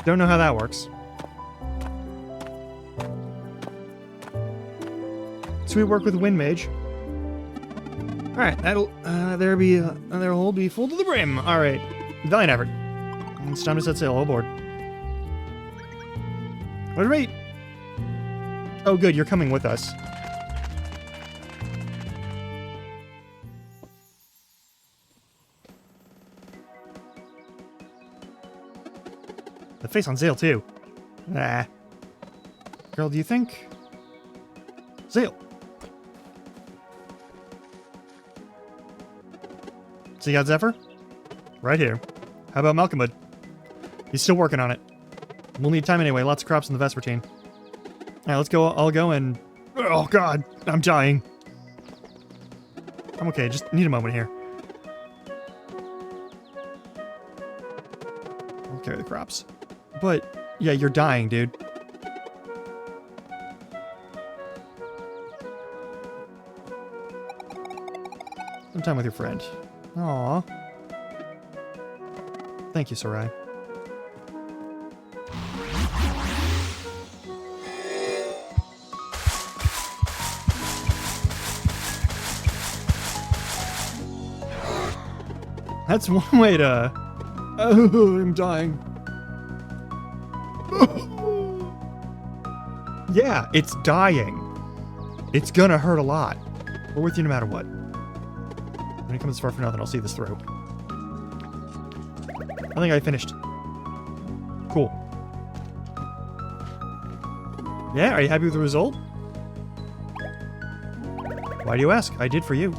Don't know how that works. So we work with Wind Mage. Alright, that'll their hole be full to the brim. Alright. Valiant effort. It's time to set sail. All aboard. What wait? Oh good, you're coming with us. The face on Zale too. Nah. Girl, do you think? Zale. So you got Zephyr? Right here. How about Malcolmwood? He's still working on it. We'll need time anyway. Lots of crops in the Vespertine. Alright, let's go. I'll go and... Oh, God. I'm dying. I'm okay. Just need a moment here. I'll carry the crops. But, yeah, you're dying, dude. Some time with your friend. Aww. Thank you, Sarai. That's one way to... Oh, I'm dying. Yeah, it's dying. It's gonna hurt a lot. We're with you no matter what. When it comes this far for nothing, I'll see this through. I think I finished. Cool. Yeah, are you happy with the result? Why do you ask? I did for you.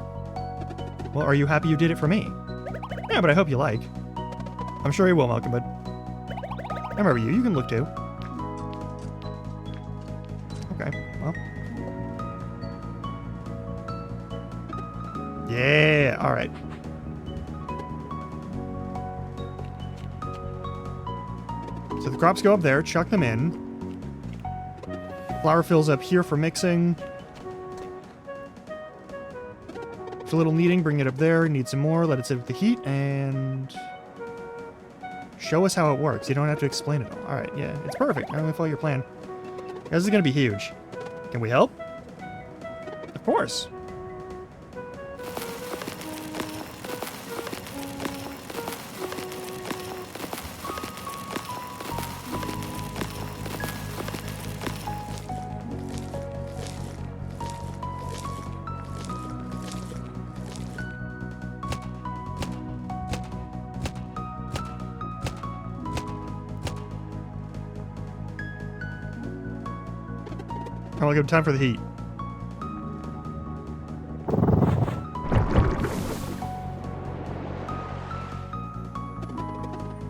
Well, are you happy you did it for me? Yeah, but I hope you like. I'm sure you will, Malcolm, but... I remember you. You can look too. Okay, well... Yeah, alright. So the crops go up there, chuck them in. Flour fills up here for mixing. For a little kneading, bring it up there, need some more, let it sit with the heat, and... show us how it works. You don't have to explain it all. Alright, yeah, it's perfect. I'm gonna follow your plan. This is gonna be huge. Can we help? Of course. I'll give time for the heat.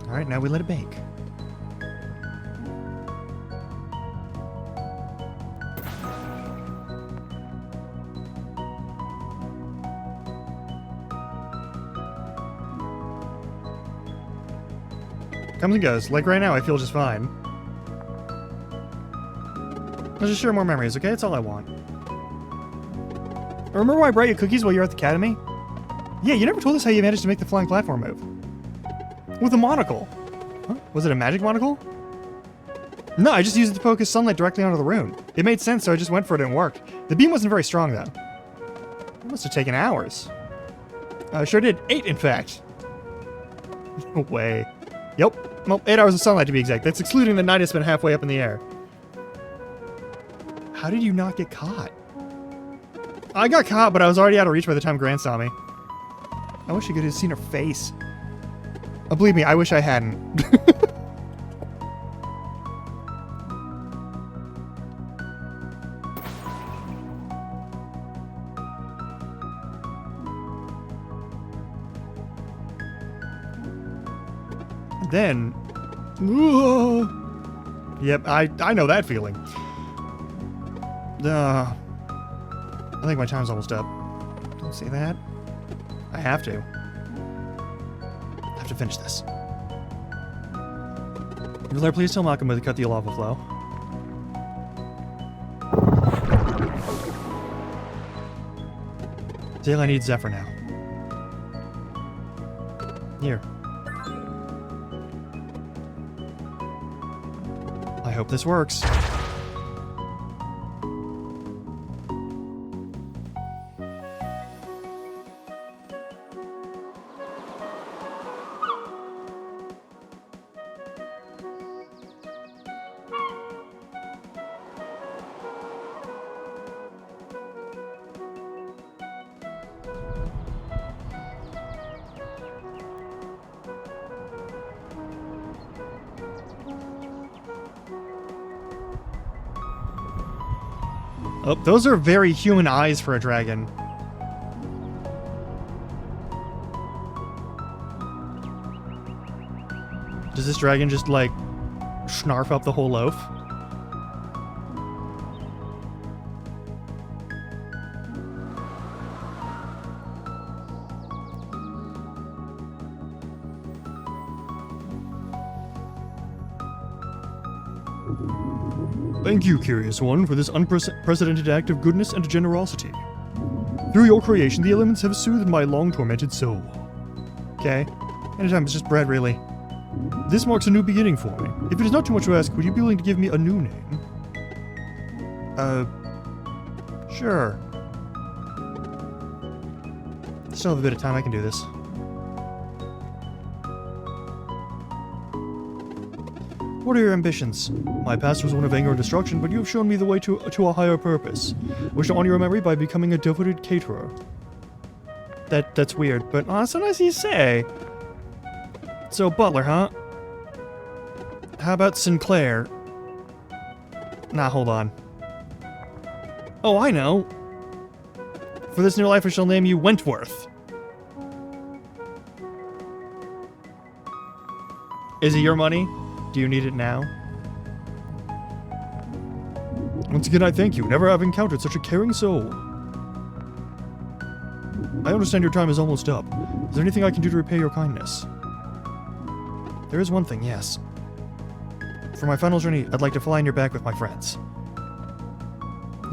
Alright, now we let it bake. Comes and goes. Like right now, I feel just fine. Let's just share more memories, okay? That's all I want. Remember why I brought you cookies while you were at the academy? Yeah, you never told us how you managed to make the flying platform move. With a monocle. Huh? Was it a magic monocle? No, I just used it to focus sunlight directly onto the rune. It made sense, so I just went for it and it worked. The beam wasn't very strong, though. It must have taken hours. Sure did. 8, in fact. No way. Yep. Well, 8 hours of sunlight to be exact. That's excluding the night I spent halfway up in the air. How did you not get caught? I got caught, but I was already out of reach by the time Grant saw me. I wish you could have seen her face. Oh, believe me, I wish I hadn't. Then... Yep, I know that feeling. I think my time's almost up. Don't say that. I have to. I have to finish this. Will there please tell Malcolm to cut the lava flow? Still, I need Zephyr now. Here. I hope this works. Oh, those are very human eyes for a dragon. Does this dragon just, like, snarf up the whole loaf? Thank you, Curious One, for this unprecedented act of goodness and generosity. Through your creation, the elements have soothed my long-tormented soul. Okay. Anytime, it's just bread, really. This marks a new beginning for me. If it is not too much to ask, would you be willing to give me a new name? Sure. Still have a bit of time, I can do this. What are your ambitions? My past was one of anger and destruction, but you have shown me the way to a higher purpose. I wish to honor your memory by becoming a devoted caterer. That's weird, but that's so nice you say. So, butler, huh? How about Sinclair? Nah, hold on. Oh, I know. For this new life, I shall name you Wentworth. Is it your money? Do you need it now? Once again, I thank you. Never have encountered such a caring soul. I understand your time is almost up. Is there anything I can do to repay your kindness? There is one thing, yes. For my final journey, I'd like to fly on your back with my friends.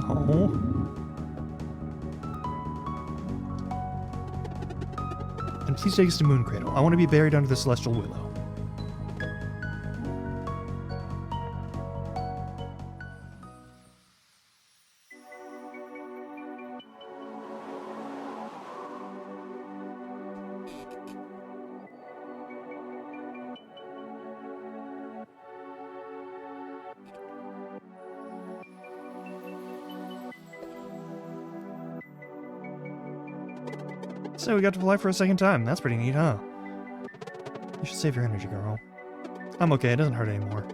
Oh. And please take us to Mooncradle. I want to be buried under the Celestial Willow. So we got to fly for a second time. That's pretty neat, huh? You should save your energy, girl. I'm okay, it doesn't hurt anymore.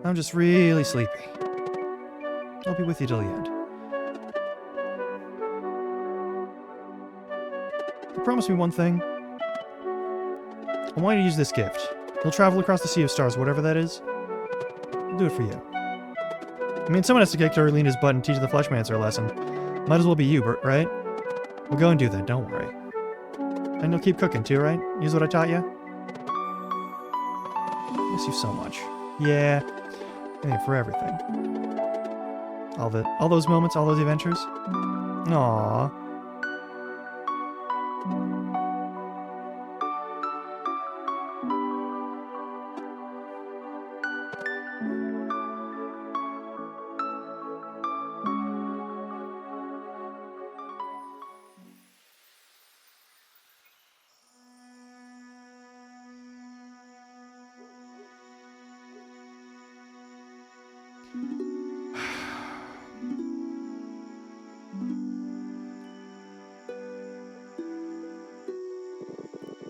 I'm just really sleepy. I'll be with you till the end. You promise me one thing? I want you to use this gift. You'll travel across the Sea of Stars, whatever that is. I'll do it for you. I mean, someone has to kick Darlena's butt and teach the Fleshmancer a lesson. Might as well be you, right? We'll go and do that, don't worry. And you'll keep cooking too, right? Use what I taught you? Miss you so much. Yeah. Hey, for everything. All those moments, all those adventures. Aww.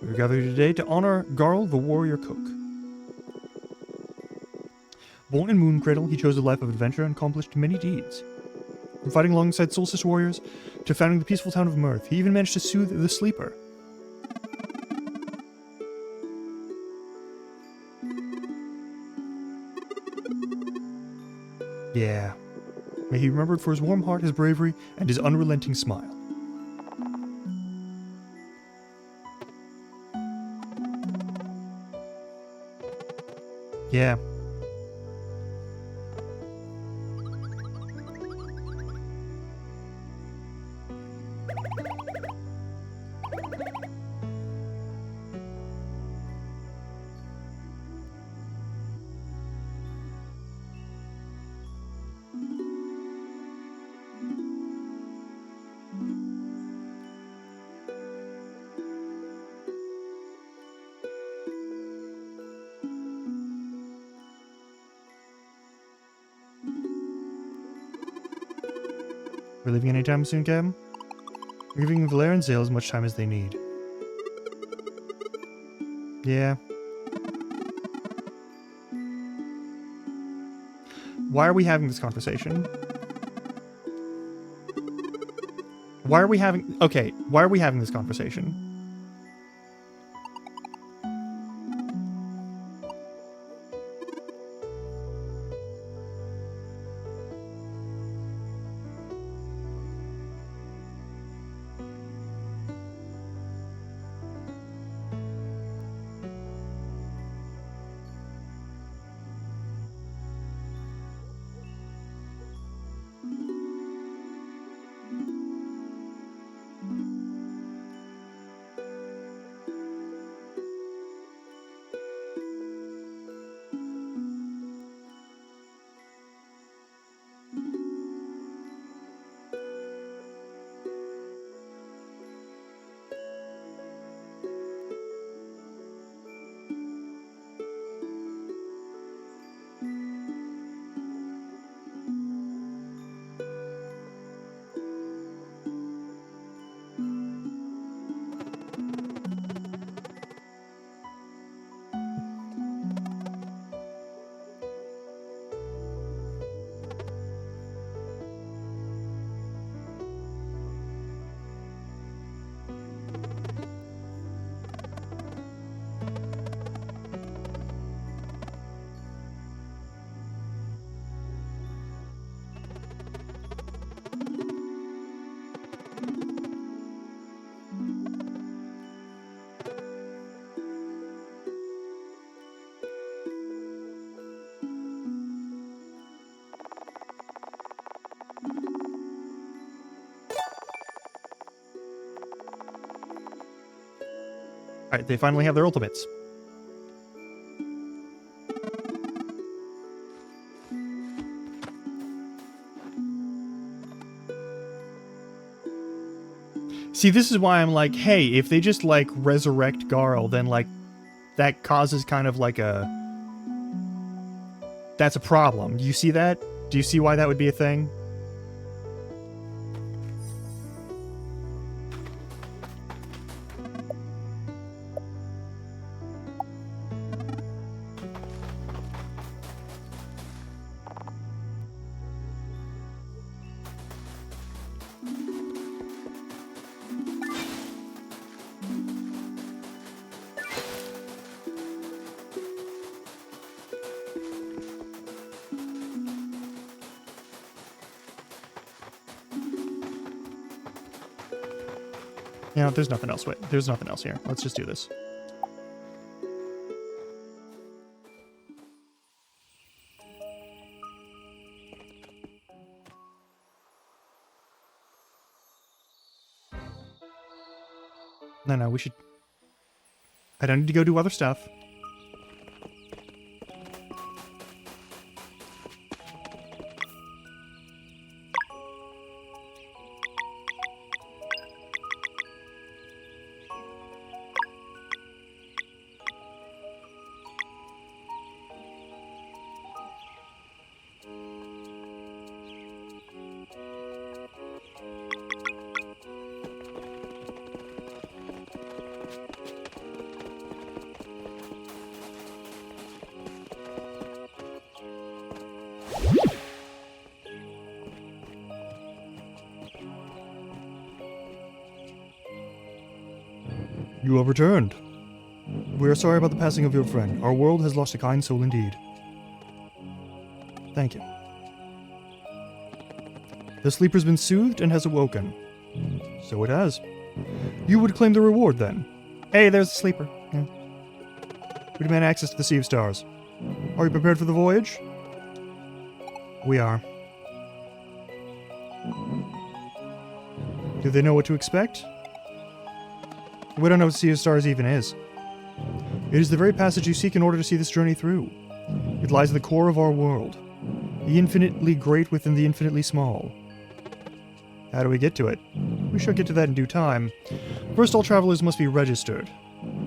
We're gathered today to honor Garl, the warrior cook. Born in Mooncradle, he chose a life of adventure and accomplished many deeds. From fighting alongside Solstice warriors to founding the peaceful town of Mirth, he even managed to soothe the sleeper. Yeah. May he be remembered for his warm heart, his bravery, and his unrelenting smile. Yeah. We're leaving anytime soon, Captain? We're giving Valere and Zale as much time as they need. Yeah. Why are we having this conversation? Why are we having this conversation? Alright, they finally have their ultimates. See, this is why I'm like, hey, if they just, like, resurrect Garl, then, like, that causes kind of, like, a... That's a problem. Do you see that? Do you see why that would be a thing? You know, there's nothing else. Wait, there's nothing else here. Let's just do this. No, we should... I don't need to go do other stuff. You have returned. We are sorry about the passing of your friend. Our world has lost a kind soul indeed. Thank you. The sleeper's been soothed and has awoken. So it has. You would claim the reward, then. Hey, there's the sleeper. Yeah. We demand access to the Sea of Stars. Are you prepared for the voyage? We are. Do they know what to expect? We don't know what Sea of Stars even is. It is the very passage you seek in order to see this journey through. It lies at the core of our world. The infinitely great within the infinitely small. How do we get to it? We shall get to that in due time. First, all travelers must be registered.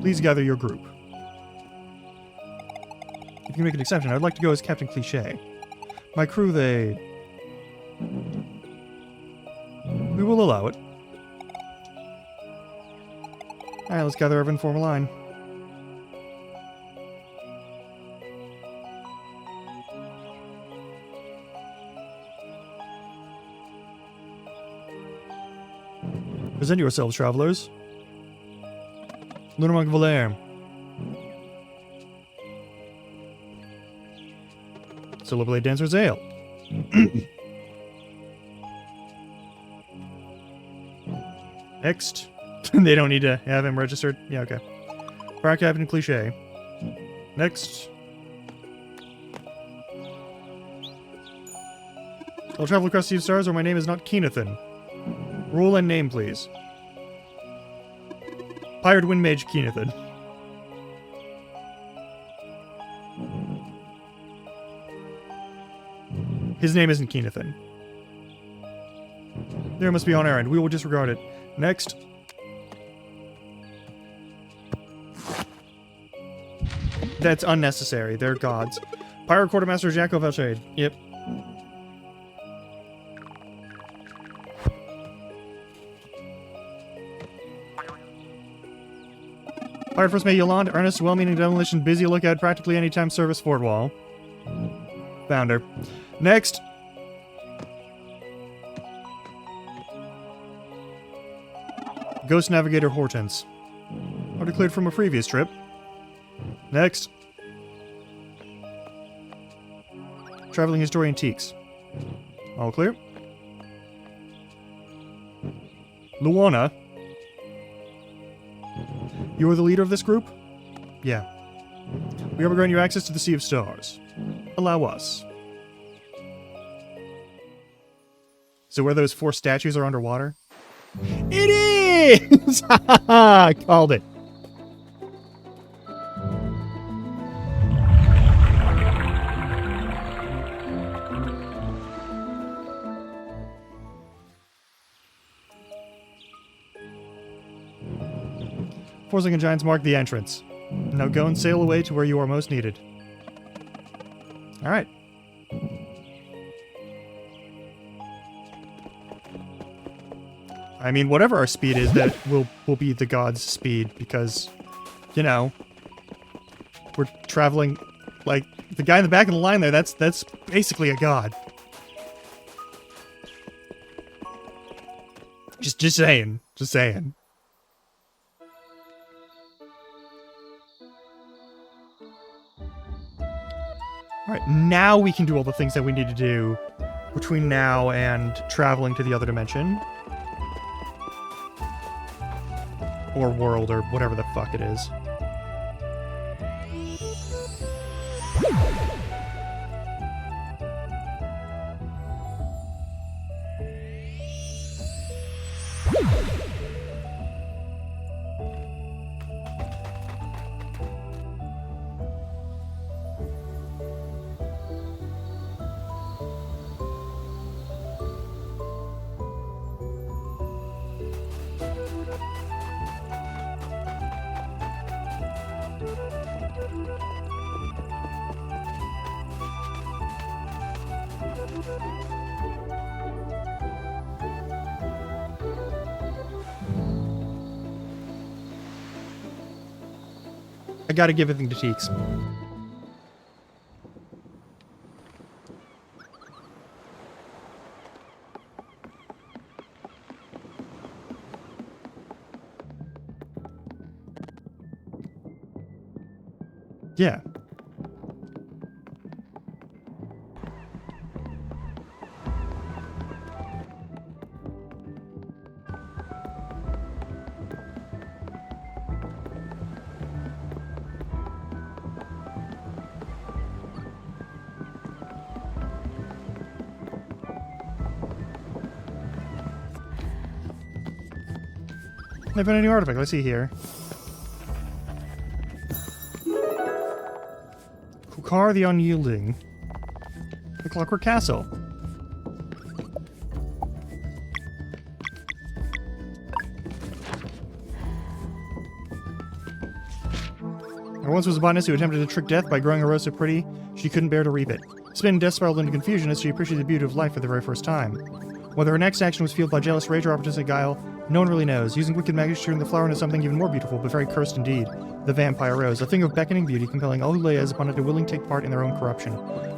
Please gather your group. If you can make an exception, I'd like to go as Captain Cliché. My crew, they... We will allow it. Alright, let's gather everyone and form a line. Present yourselves, travelers. Lunarmonk Valere. Silverblade Dancer Zale. Next. They don't need to have him registered? Yeah, okay. Fire Captain Cliché. Next. I'll travel across the Sea of Stars, or my name is not Keenathan. Role and name, please. Pirate Wind Mage Keenathan. His name isn't Keenathan. There must be on errand. We will disregard it. Next. That's unnecessary. They're gods. Pirate Quartermaster Jaco Valshade. Yep. Pirate First Mate Yolande, earnest, well-meaning demolition, busy lookout, practically anytime service, fort wall. Found her. Next. Ghost Navigator Hortense. Are declared from a previous trip. Next. Traveling Historian Teeks. All clear. Luana. You are the leader of this group? Yeah. We are granting you access to the Sea of Stars. Allow us. So where those 4 statues are underwater? It is! Called it. Forsaken Giants mark the entrance. Now go and sail away to where you are most needed. Alright. I mean, whatever our speed is, that will be the god's speed, because, you know, we're traveling, like, the guy in the back of the line there, that's basically a god. Just saying. Just saying. Alright, now we can do all the things that we need to do between now and traveling to the other dimension. Or world, or whatever the fuck it is. I gotta give everything to Teeks. Yeah. They found a new artifact. Let's see here. Kukar the Unyielding. The Clockwork Castle. There once was a botanist who attempted to trick death by growing a rose so pretty she couldn't bear to reap it. Spin death spiraled into confusion as she appreciated the beauty of life for the very first time. Whether her next action was fueled by jealous rage or opportunistic guile, no one really knows. Using wicked magic, she turned the flower into something even more beautiful, but very cursed indeed. The Vampire Rose, a thing of beckoning beauty, compelling all who lay eyes upon it to willing take part in their own corruption.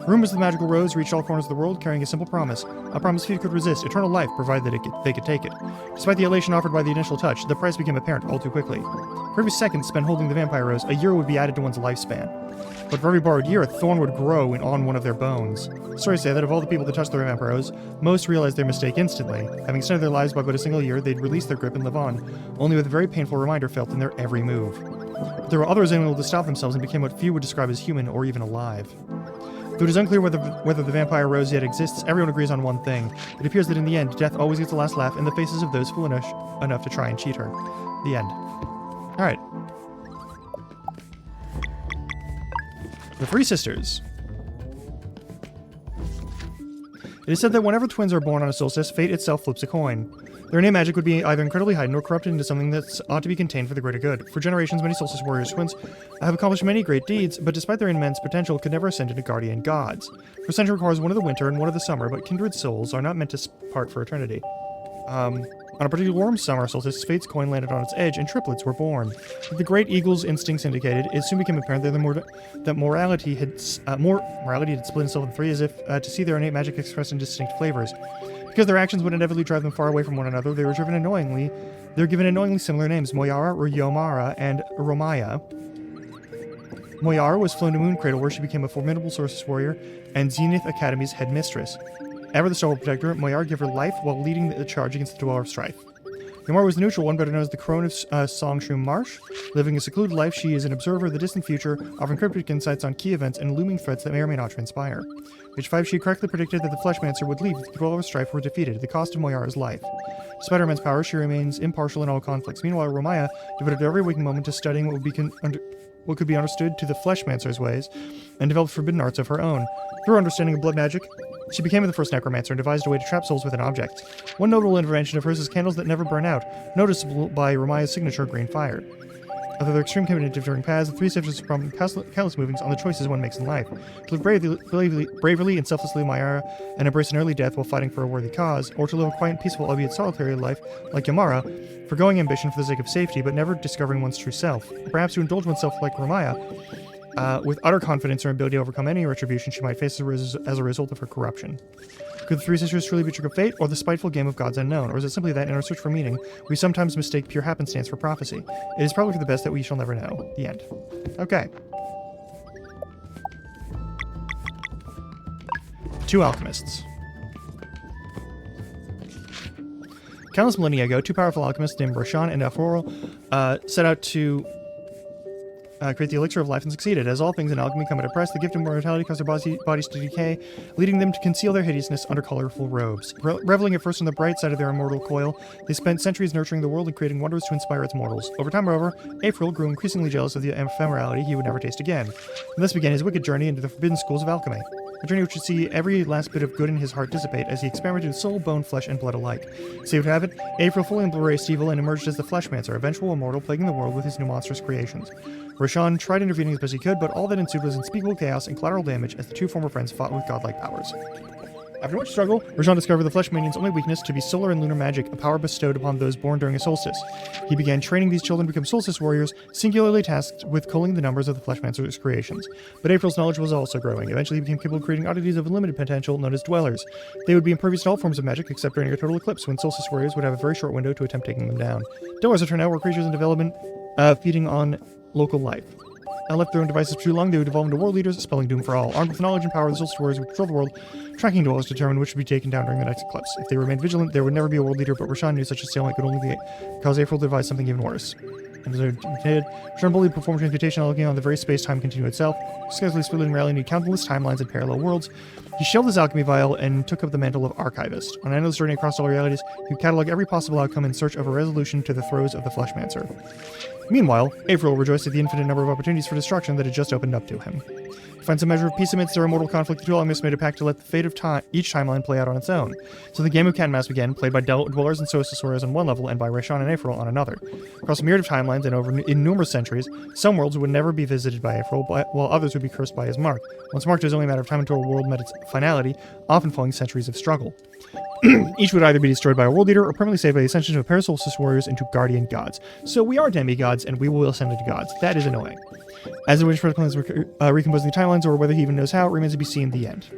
Rumors of the magical rose reached all corners of the world, carrying a simple promise. A promise few could resist, eternal life, provided they could take it. Despite the elation offered by the initial touch, the price became apparent all too quickly. For every second spent holding the Vampire Rose, a year would be added to one's lifespan. But for every borrowed year, a thorn would grow on one of their bones. Stories say that of all the people that touched the Vampire Rose, most realized their mistake instantly. Having extended their lives by but a single year, they'd release their grip and live on, only with a very painful reminder felt in their every move. But there were others unable to stop themselves and became what few would describe as human or even alive. Though it is unclear whether the Vampire Rose yet exists, everyone agrees on one thing. It appears that in the end, death always gets the last laugh in the faces of those foolish enough to try and cheat her. The end. Alright. The Three Sisters. It is said that whenever twins are born on a solstice, fate itself flips a coin. Their innate magic would be either incredibly heightened or corrupted into something that ought to be contained for the greater good. For generations, many solstice warriors twins have accomplished many great deeds, but despite their immense potential, could never ascend into guardian gods. For ascension requires one of the winter and one of the summer, but kindred souls are not meant to part for eternity. On a particularly warm summer solstice, fate's coin landed on its edge, and triplets were born. With the great eagle's instincts indicated, it soon became apparent that morality had split itself in three, as if to see their innate magic expressed in distinct flavors. Because their actions would inevitably drive them far away from one another, they were given annoyingly similar names: Moyara, Ryomara, and Romaya. Moyara was flown to Mooncradle, where she became a formidable solstice warrior and Zenith Academy's headmistress. Ever the Star Protector, Moyar gave her life while leading the charge against the Dweller of Strife. Yomar was the neutral one, better known as the Crone of Songshroom Marsh. Living a secluded life, she is an observer of the distant future, offering cryptic insights on key events and looming threats that may or may not transpire. Age 5, she correctly predicted that the Fleshmancer would leave if the Dweller of Strife were defeated at the cost of Moyara's life. Despite her immense power, she remains impartial in all conflicts. Meanwhile, Romaya devoted every waking moment to studying what could be understood to the Fleshmancer's ways, and developed forbidden arts of her own. Through her understanding of blood magic, she became the first necromancer and devised a way to trap souls with an object. One notable invention of hers is candles that never burn out, noticeable by Romaya's signature green fire. Although their extreme commitment to differing paths, the three sisters prompt countless movings on the choices one makes in life. To live bravely and selflessly Mayara and embrace an early death while fighting for a worthy cause, or to live a quiet, peaceful, albeit solitary life like Yamara, forgoing ambition for the sake of safety but never discovering one's true self. Or perhaps to indulge oneself like Ramaya, with utter confidence in her ability to overcome any retribution she might face as a result of her corruption. Could the three sisters truly be a trick of fate, or the spiteful game of gods unknown? Or is it simply that, in our search for meaning, we sometimes mistake pure happenstance for prophecy? It is probably for the best that we shall never know. The end. Okay. Two alchemists. Countless millennia ago, two powerful alchemists named Roshan and Aphoril set out to create the elixir of life and succeeded. As all things in alchemy come at a price, the gift of immortality caused their bodies to decay, leading them to conceal their hideousness under colorful robes. Reveling at first on the bright side of their immortal coil, they spent centuries nurturing the world and creating wonders to inspire its mortals. Over time, however, Aphoril grew increasingly jealous of the ephemerality he would never taste again. And thus began his wicked journey into the forbidden schools of alchemy. A journey which would see every last bit of good in his heart dissipate as he experimented with soul, bone, flesh, and blood alike. So you would have it, Aphoril fully embraced evil and emerged as the Fleshmancer, a vengeful immortal plaguing the world with his new monstrous creations. Roshan tried intervening as best he could, but all that ensued was unspeakable chaos and collateral damage as the two former friends fought with godlike powers. After much struggle, Roshan discovered the Flesh Manian's only weakness to be solar and lunar magic, a power bestowed upon those born during a solstice. He began training these children to become solstice warriors, singularly tasked with culling the numbers of the Fleshmancer's creations. But April's knowledge was also growing. Eventually he became capable of creating oddities of unlimited potential known as Dwellers. They would be impervious to all forms of magic except during a total eclipse, when solstice warriors would have a very short window to attempt taking them down. Dwellers, it turned out, were creatures in development, feeding on local life. Left their own devices for too long, they would evolve into world leaders, spelling doom for all. Armed with knowledge and power, the Solstice Warriors would control the world, tracking Dwellers to determine which would be taken down during the next eclipse. If they remained vigilant, there would never be a world leader, but Roshan knew such a stalemate could only cause Aphoril to devise something even worse. And as Roshan boldly performed transmutation, looking on the very space-time continuum itself, scarcely splitting reality into countless timelines and parallel worlds. He shelved his alchemy vial and took up the mantle of archivist. On an endless journey across all realities, he would catalog every possible outcome in search of a resolution to the throes of the Fleshmancer. Meanwhile, Aphoril rejoiced at the infinite number of opportunities for destruction that had just opened up to him. To find some measure of peace amidst their immortal conflict, the two alchemists made a pact to let the fate of each timeline play out on its own. So the game of cat and mouse began, played by Dwellers and Solstice Warriors on one level and by Roshan and Aphoril on another. Across a myriad of timelines and over in numerous centuries, some worlds would never be visited by Aphoril, while others would be cursed by his mark. Once marked, it was only a matter of time until a world met its finality, often following centuries of struggle. Each would either be destroyed by a world leader or permanently saved by the ascension of a pair of solstice warriors into guardian gods. So we are demigods, and we will ascend into gods. That is annoying. As to which plans recomposing the timelines, or whether he even knows how, remains to be seen. The end.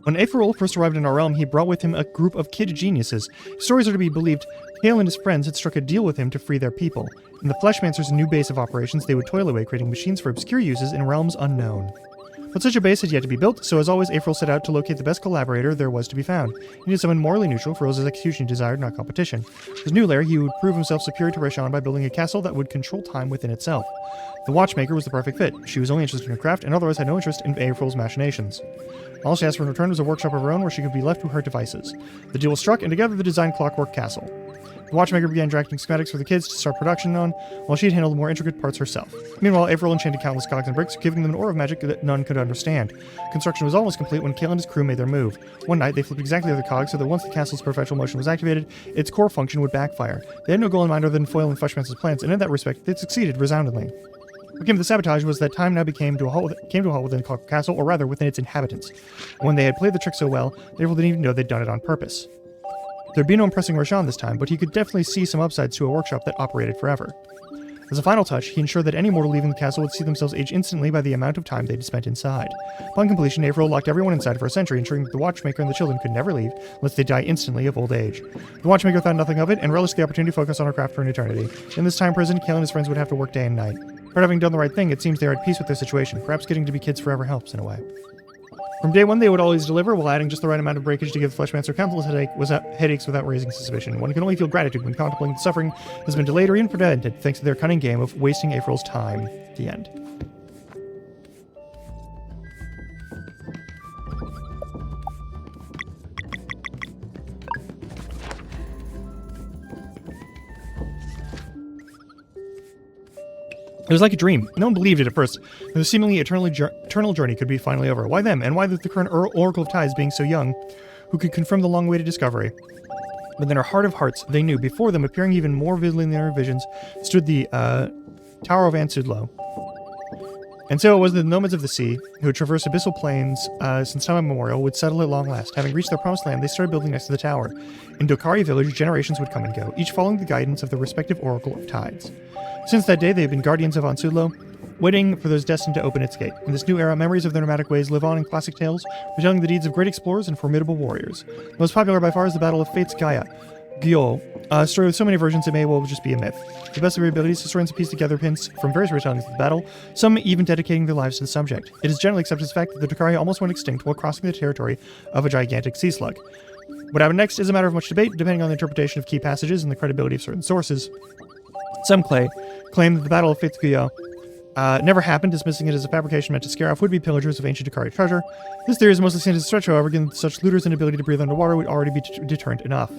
When Aphoril first arrived in our realm, he brought with him a group of kid geniuses. Stories are to be believed, Hale and his friends had struck a deal with him to free their people. In the Fleshmancer's new base of operations, they would toil away creating machines for obscure uses in realms unknown. But such a base had yet to be built, so as always, Aphoril set out to locate the best collaborator there was to be found. He needed someone morally neutral for Rose's execution he desired, not competition. For his new lair, he would prove himself superior to Roshan by building a castle that would control time within itself. The watchmaker was the perfect fit. She was only interested in her craft, and otherwise had no interest in April's machinations. All she asked for in return was a workshop of her own where she could be left to her devices. The deal was struck, and together they designed Clockwork Castle. The watchmaker began drafting schematics for the kids to start production on, while she had handled the more intricate parts herself. Meanwhile, Aphoril enchanted countless cogs and bricks, giving them an aura of magic that none could understand. Construction was almost complete when Kale and his crew made their move. One night, they flipped exactly the cogs so that once the castle's perpetual motion was activated, its core function would backfire. They had no goal in mind other than foiling Fleshmancer's plans, and in that respect, they succeeded resoundingly. What came to the sabotage was that time now came to a halt within Clockwork Castle, or rather, within its inhabitants. When they had played the trick so well, Aphoril didn't even know they'd done it on purpose. There'd be no impressing Roshan this time, but he could definitely see some upsides to a workshop that operated forever. As a final touch, he ensured that any mortal leaving the castle would see themselves age instantly by the amount of time they'd spent inside. Upon completion, Aphoril locked everyone inside for a century, ensuring that the watchmaker and the children could never leave, unless they die instantly of old age. The watchmaker thought nothing of it, and relished the opportunity to focus on her craft for an eternity. In this time prison, Kale and his friends would have to work day and night. But having done the right thing, it seems they are at peace with their situation. Perhaps getting to be kids forever helps, in a way. From day one, they would always deliver, while adding just the right amount of breakage to give the Fleshmancer countless headaches without raising suspicion. One can only feel gratitude when contemplating the suffering has been delayed or even prevented, thanks to their cunning game of wasting April's time. The end. It was like a dream. No one believed it at first. The seemingly eternal journey could be finally over. Why them? And why the current Oracle of Tides being so young, who could confirm the long-awaited discovery? But in her heart of hearts, they knew. Before them, appearing even more vividly in their visions, stood the Tower of Ansudlo. And so it was that the nomads of the sea, who had traversed abyssal plains since time immemorial, would settle at long last. Having reached their promised land, they started building next to the tower. In Dokari village, generations would come and go, each following the guidance of the respective Oracle of Tides. Since that day, they have been guardians of Ansudlo, waiting for those destined to open its gate. In this new era, memories of their nomadic ways live on in classic tales, retelling the deeds of great explorers and formidable warriors. The most popular by far is the Battle of Fate's Gaia, Gyo, a story with so many versions it may well just be a myth. To the best of their abilities, historians have pieced together hints from various retellings of the battle, some even dedicating their lives to the subject. It is generally accepted as fact that the Dokari almost went extinct while crossing the territory of a gigantic sea slug. What happened next is a matter of much debate, depending on the interpretation of key passages and the credibility of certain sources. Some claim that the Battle of Fate's Gaia never happened, dismissing it as a fabrication meant to scare off would-be pillagers of ancient Dokari treasure. This theory is mostly seen as a stretch, however, given that such looters' inability to breathe underwater would already be deterrent enough.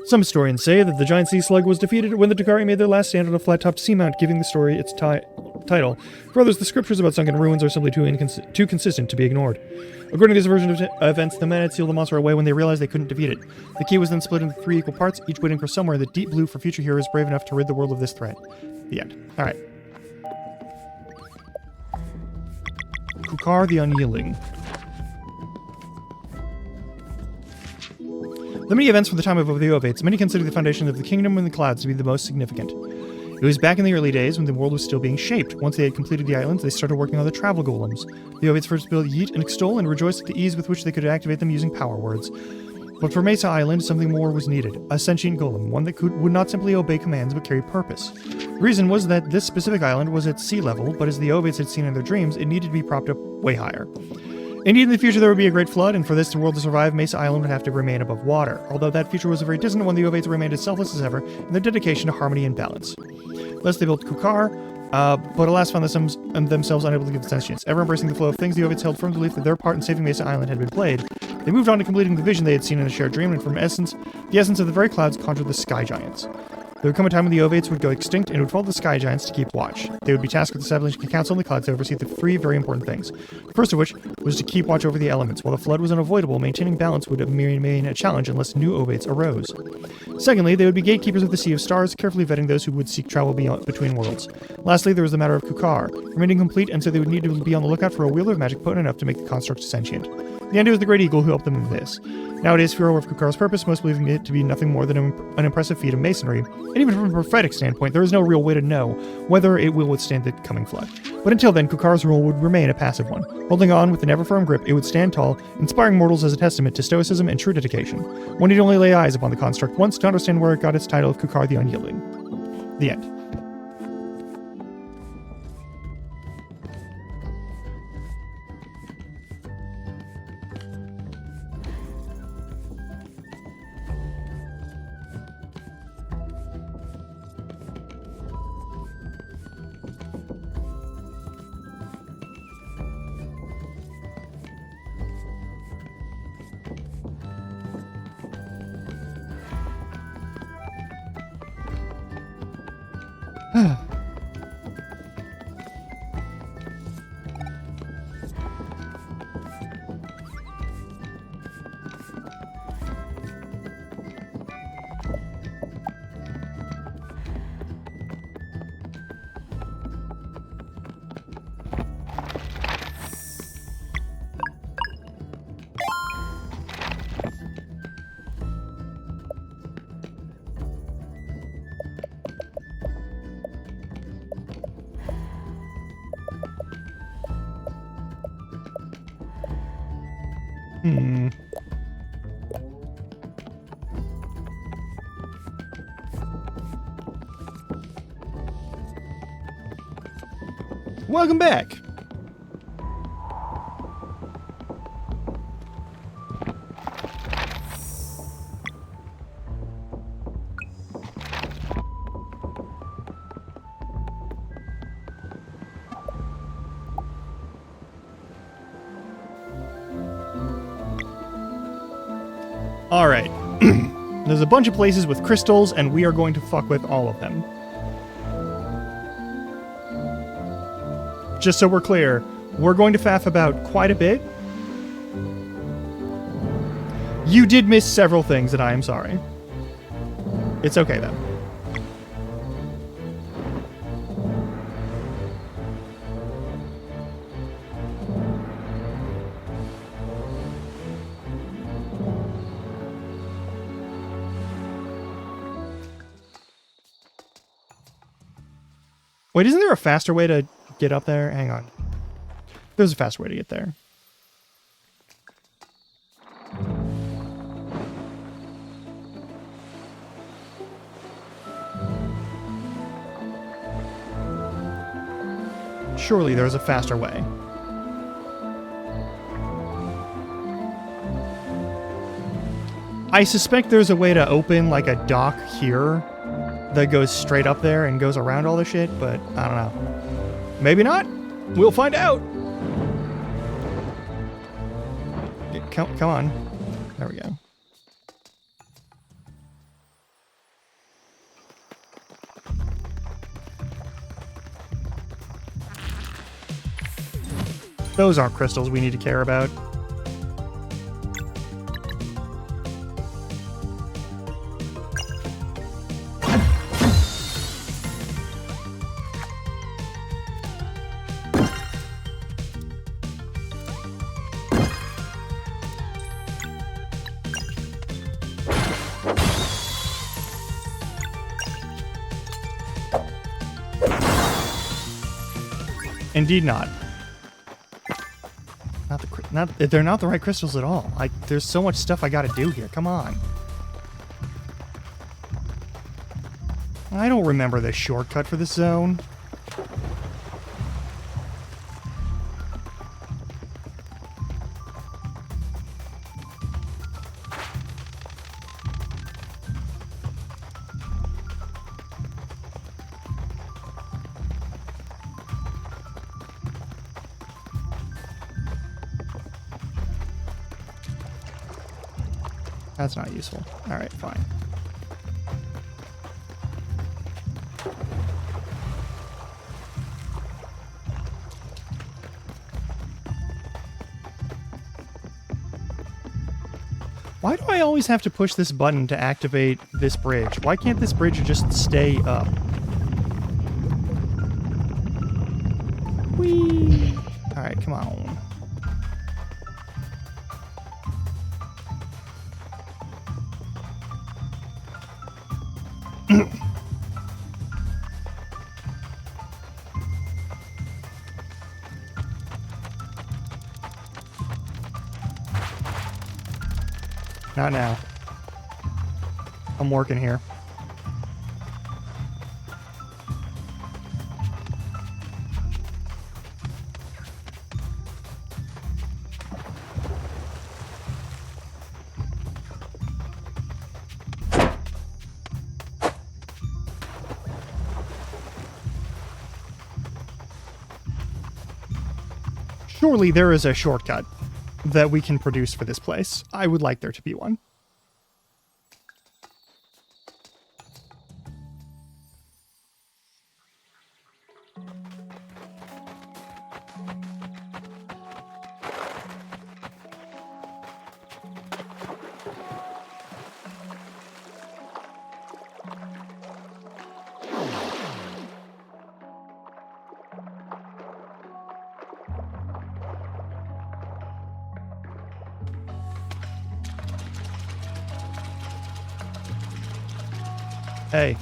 Some historians say that the giant sea slug was defeated when the Dokari made their last stand on a flat-topped seamount, giving the story its title. For others, the scriptures about sunken ruins are simply too consistent to be ignored. According to this version of events, the men had sealed the monster away when they realized they couldn't defeat it. The key was then split into 3 equal parts, each waiting for somewhere in the deep blue for future heroes brave enough to rid the world of this threat. The end. Alright. Kukar the Unyielding. The many events from the time of the Ovates, many consider the foundation of the Kingdom in the Clouds to be the most significant. It was back in the early days when the world was still being shaped. Once they had completed the islands, they started working on the travel golems. The Ovates first built Yeet and Extol and rejoiced at the ease with which they could activate them using power words. But for Mesa Island, something more was needed. A sentient golem, one that would not simply obey commands but carry purpose. The reason was that this specific island was at sea level, but as the Ovates had seen in their dreams, it needed to be propped up way higher. Indeed, in the future there would be a great flood, and for this world to survive, Mesa Island would have to remain above water. Although that future was a very distant one, the Ovates remained as selfless as ever in their dedication to harmony and balance. Thus they built Kukar, but alas found themselves unable to give sentience. Ever embracing the flow of things, the Ovates held firm belief that their part in saving Mesa Island had been played. They moved on to completing the vision they had seen in a shared dream, and from the essence of the very clouds conjured the Sky Giants. There would come a time when the Ovates would go extinct and would follow the Sky Giants to keep watch. They would be tasked with establishing a council in the clouds to oversee the 3 very important things. The first of which was to keep watch over the elements. While the flood was unavoidable, maintaining balance would remain a challenge unless new Ovates arose. Secondly, they would be gatekeepers of the Sea of Stars, carefully vetting those who would seek travel between worlds. Lastly, there was the matter of Kukar, remaining complete, and so they would need to be on the lookout for a wheeler of magic potent enough to make the construct sentient. The end, it was the Great Eagle who helped them in this. Nowadays, if you're aware of Kukar's purpose, most believing it to be nothing more than an impressive feat of masonry, and even from a prophetic standpoint, there is no real way to know whether it will withstand the coming flood. But until then, Kukar's role would remain a passive one. Holding on with an ever-firm grip, it would stand tall, inspiring mortals as a testament to stoicism and true dedication. One need only lay eyes upon the construct once to understand where it got its title of Kukar the Unyielding. The end. Welcome back. All right. There's a bunch of places with crystals, and we are going to fuck with all of them. Just so we're clear, we're going to faff about quite a bit. You did miss several things, and I am sorry. It's okay, though. Wait, isn't there a faster way to get up there? Hang on. There's a faster way to get there. Surely there's a faster way. I suspect there's a way to open like a dock here that goes straight up there and goes around all the shit, but I don't know. Maybe not. We'll find out. Come on. There we go. Those aren't crystals we need to care about. Indeed not. They're not the right crystals at all. There's so much stuff I gotta do here. Come on. I don't remember the shortcut for this zone. That's not useful. All right, fine. Why do I always have to push this button to activate this bridge? Why can't this bridge just stay up? Whee! All right, come on. Not now. I'm working here. Surely there is a shortcut that we can produce for this place. I would like there to be one. Hey.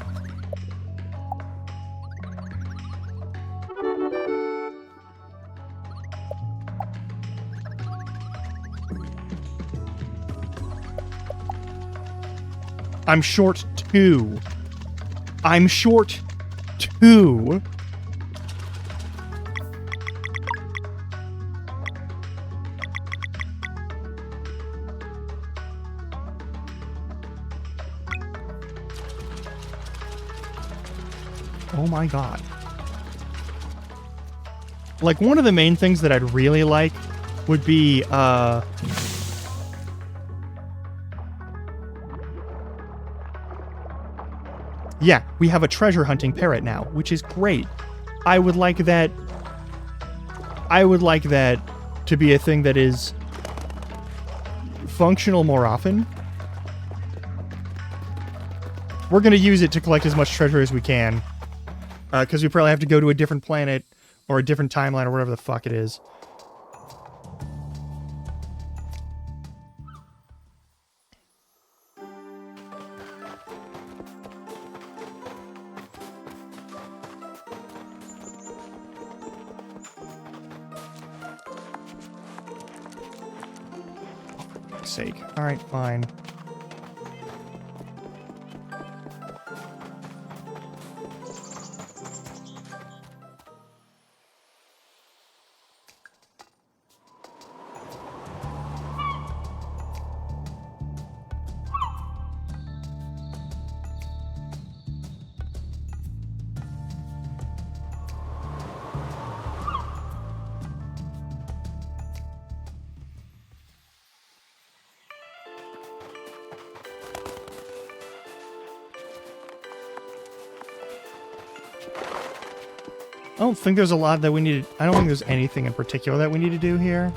I'm short 2. I'm short 2. Oh my god. Like, one of the main things that I'd really like would be, yeah, we have a treasure hunting parrot now, which is great. I would like that I would like that to be a thing that is functional more often. We're going to use it to collect as much treasure as we can. Because we probably have to go to a different planet or a different timeline or whatever the fuck it is. Sake. All right, fine. I don't think there's a lot that we need to, I don't think there's anything in particular that we need to do here.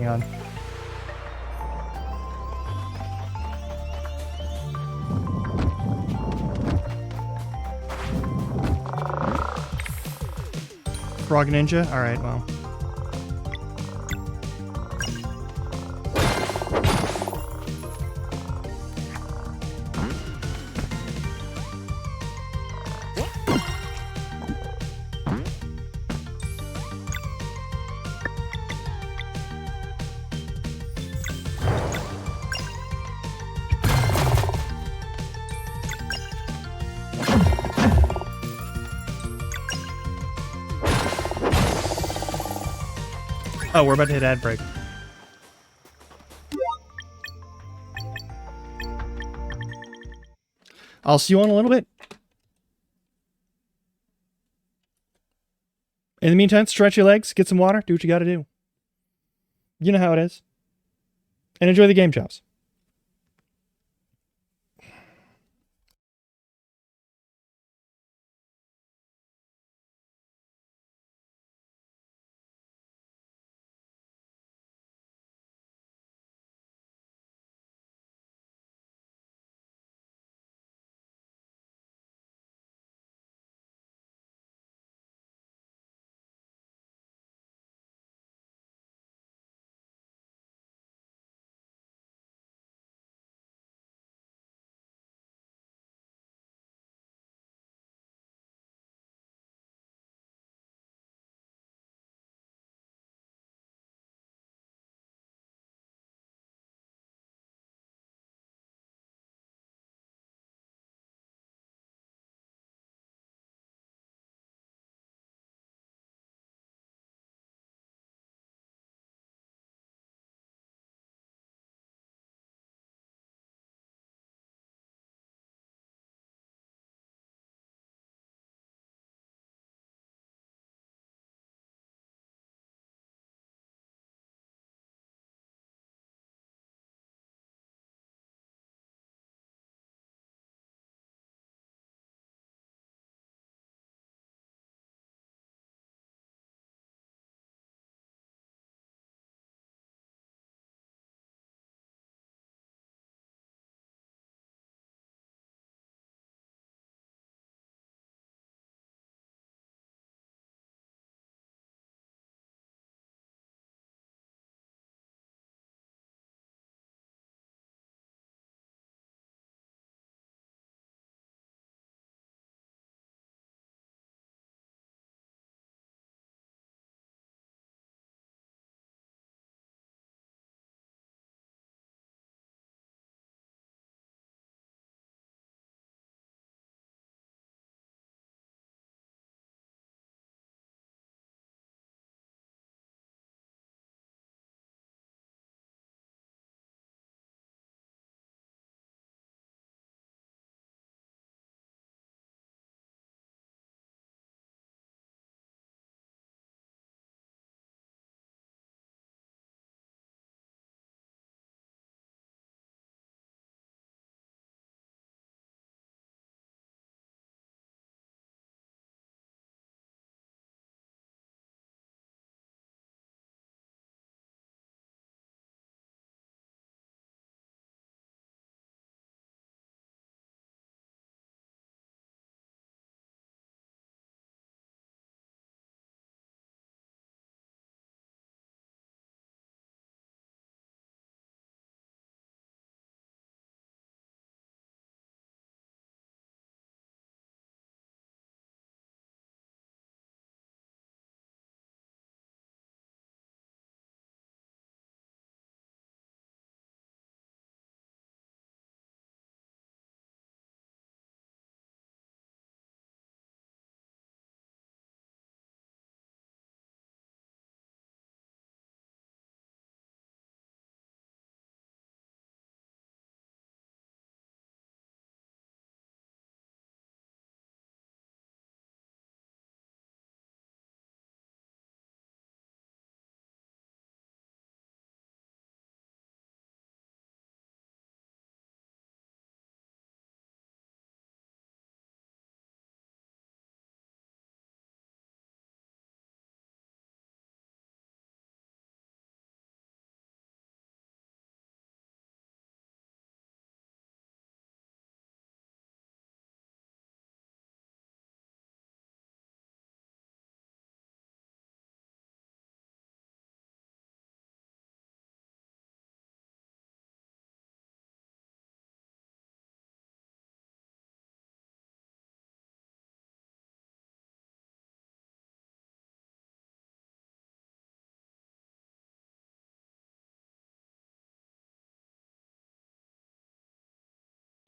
Hang on. Frog Ninja? Alright, well. Oh, we're about to hit ad break. I'll see you in a little bit. In the meantime, stretch your legs, get some water, do what you gotta do. You know how it is. And enjoy the game chops.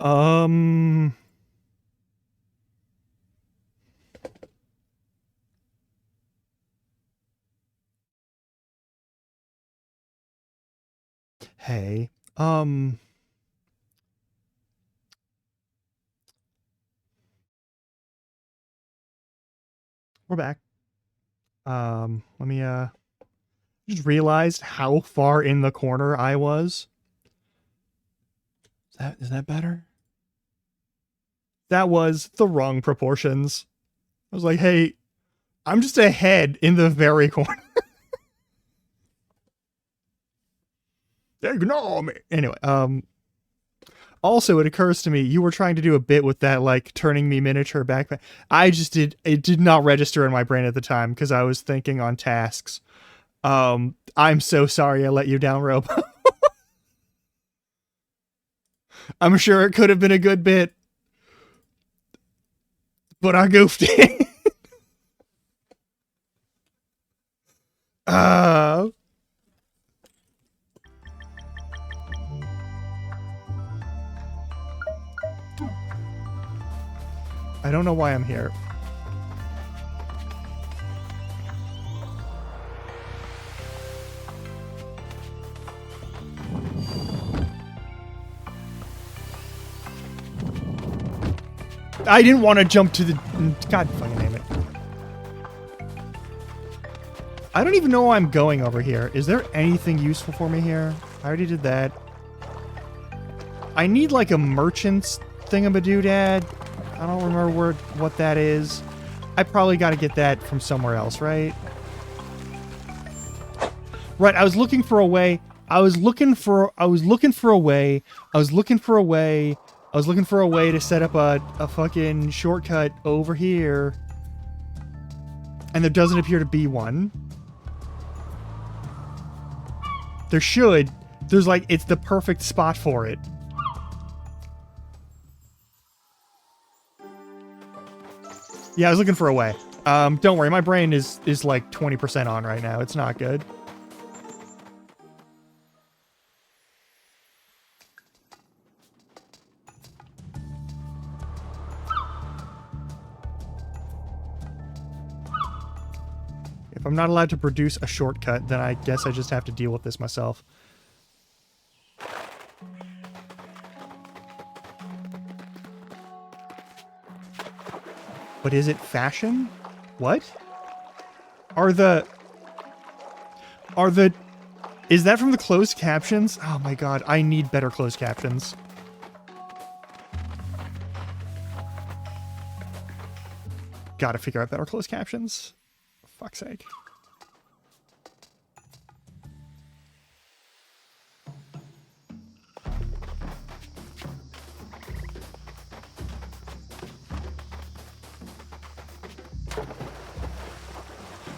Um. Hey. We're back. Let me just realized how far in the corner I was. Is that better? That was the wrong proportions. I was like, hey, I'm just ahead in the very corner. Ignore me. Anyway, also it occurs to me you were trying to do a bit with that like turning me miniature backpack. It did not register in my brain at the time because I was thinking on tasks. I'm so sorry I let you down, Robo. I'm sure it could have been a good bit, but I goofed it. I don't know why I'm here. I didn't want to jump to the... God fucking name it. I don't even know why I'm going over here. Is there anything useful for me here? I already did that. I need like a merchant's thingamadoodad. I don't remember what that is. I probably got to get that from somewhere else, right? Right, I was looking for a way. I was looking for a way to set up a fucking shortcut over here. And there doesn't appear to be one. There should. There's like, it's the perfect spot for it. Yeah, I was looking for a way. Don't worry, my brain is like 20% on right now. It's not good. If I'm not allowed to produce a shortcut, then I guess I just have to deal with this myself. But is it fashion? What? Is that from the closed captions? Oh my god, I need better closed captions. Gotta figure out better closed captions. For fuck's sake.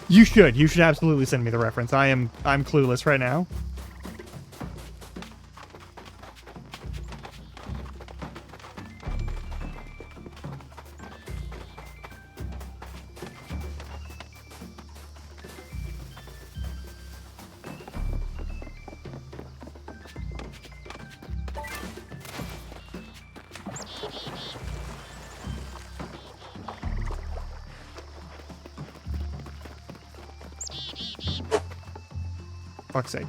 You should. You should absolutely send me the reference. I'm clueless right now. Fuck's sake.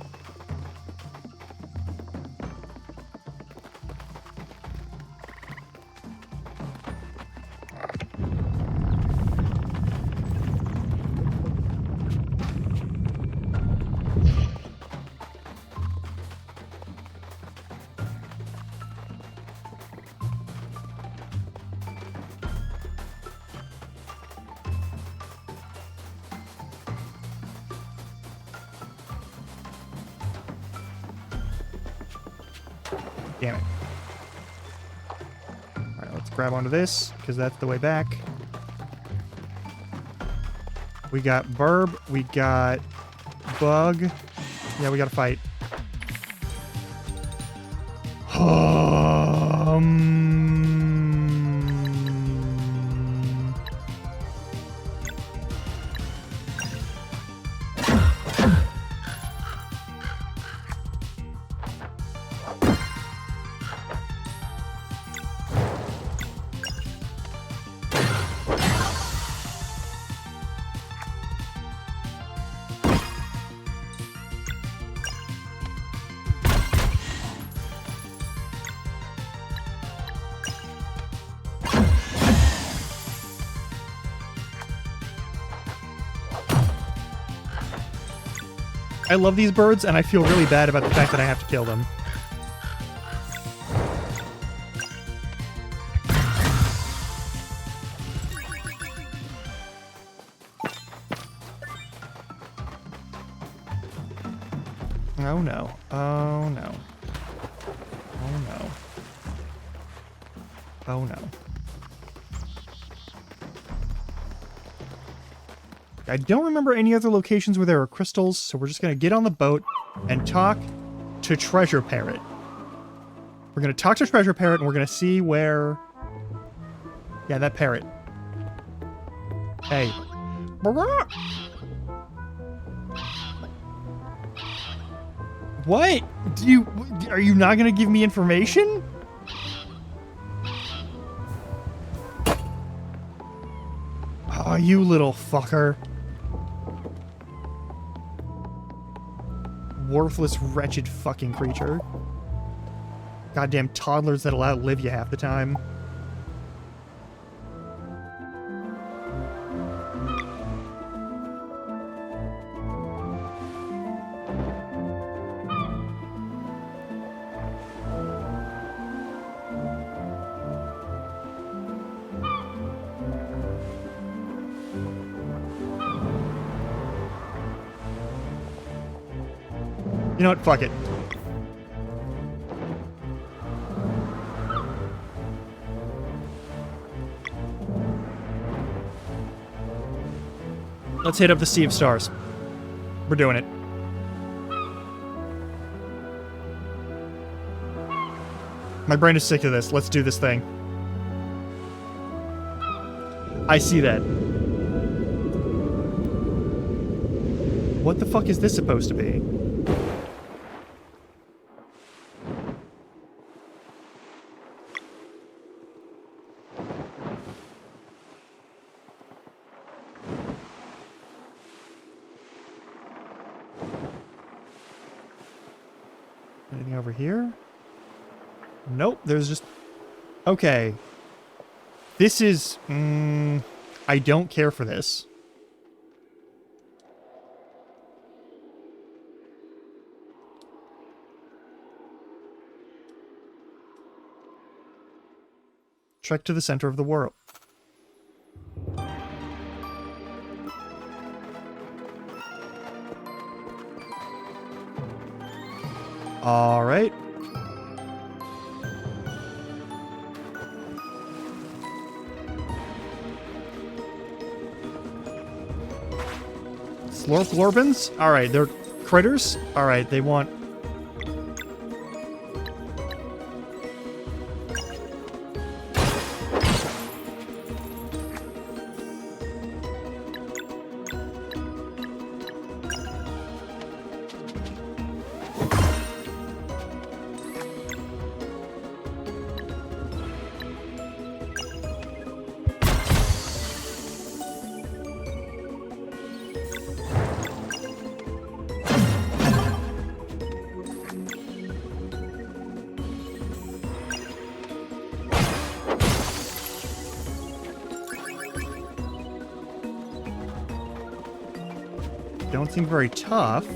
Damn it. Alright, let's grab onto this, because that's the way back. We got Burb, we got Bug. Yeah, we gotta fight. I love these birds, and I feel really bad about the fact that I have to kill them. Oh no. Oh no. Oh no. Oh no. I don't remember any other locations where there are crystals, so we're just gonna get on the boat and talk to Treasure Parrot. We're gonna talk to Treasure Parrot and we're gonna see where... Yeah, that parrot. Hey. What? Are you not gonna give me information? Oh, you little fucker. Worthless, wretched fucking creature. Goddamn toddlers that'll outlive you half the time. You know what? Fuck it. Let's hit up the Sea of Stars. We're doing it. My brain is sick of this. Let's do this thing. I see that. What the fuck is this supposed to be? Anything over here? Nope, there's just... Okay. This is... I don't care for this. Trek to the center of the world. All right. Slorp-lorbins? All right, they're critters. All right, they want... Don't seem very tough.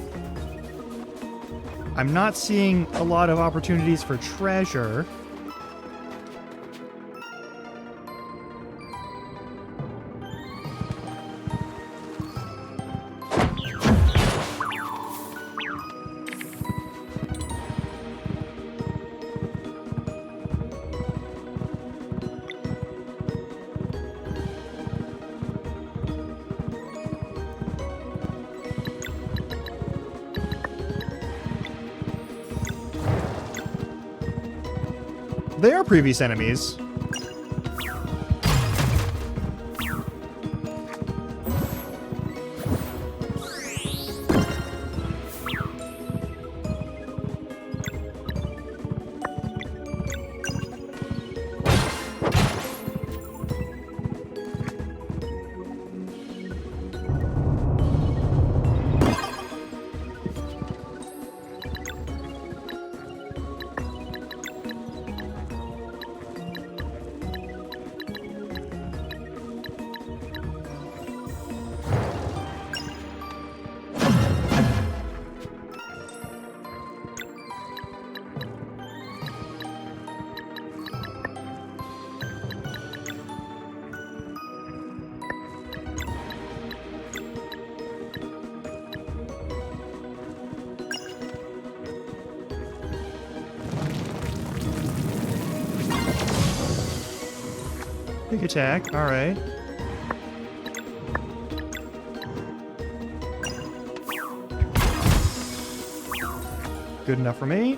I'm not seeing a lot of opportunities for treasure. They are previous enemies. Sneak attack. All right. Good enough for me.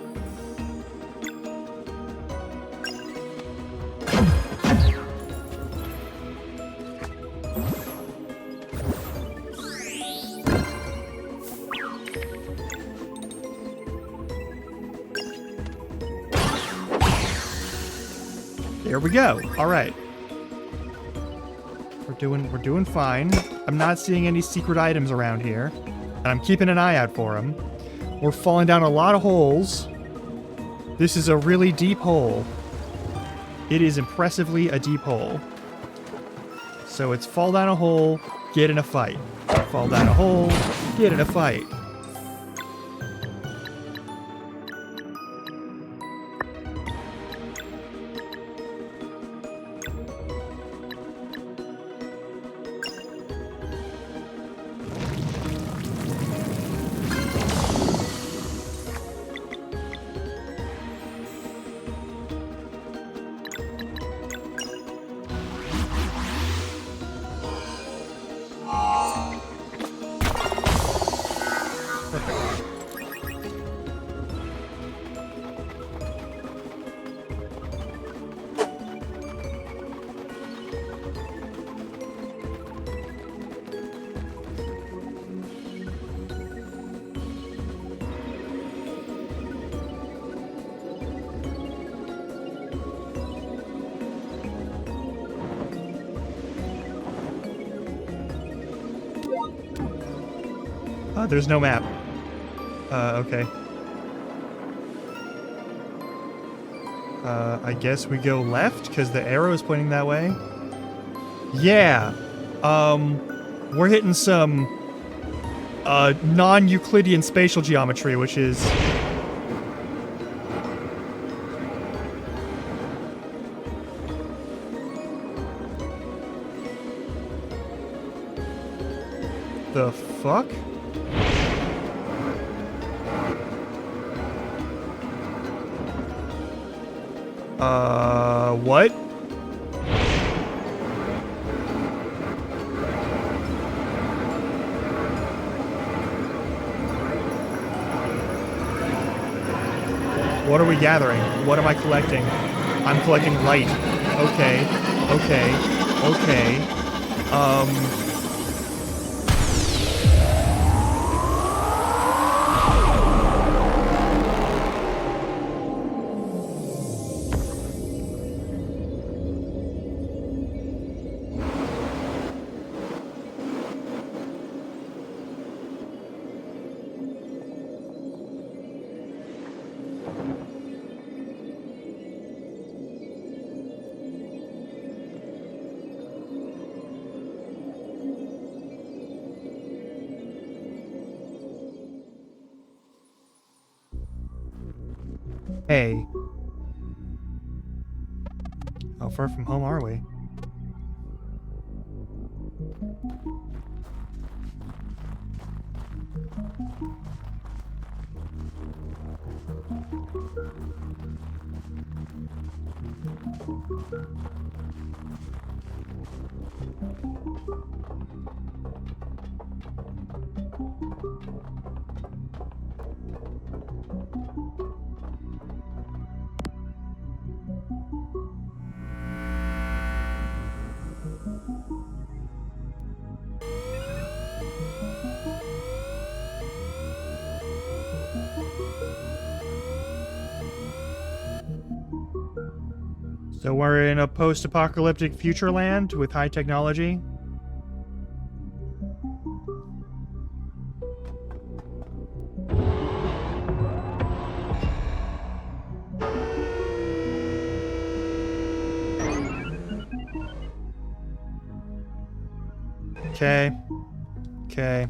There we go. All right. We're doing fine. I'm not seeing any secret items around here, and I'm keeping an eye out for them. We're falling down a lot of holes. This is a really deep hole. It is impressively a deep hole. So it's fall down a hole, get in a fight. Fall down a hole, get in a fight. There's no map. Okay. I guess we go left, because the arrow is pointing that way. Yeah. We're hitting some, non-Euclidean spatial geometry, which is... The fuck? What? What are we gathering? What am I collecting? I'm collecting light. Okay. Okay. Okay. Hey. How far from home are we? So we're in a post-apocalyptic future land with high technology. Okay. Okay.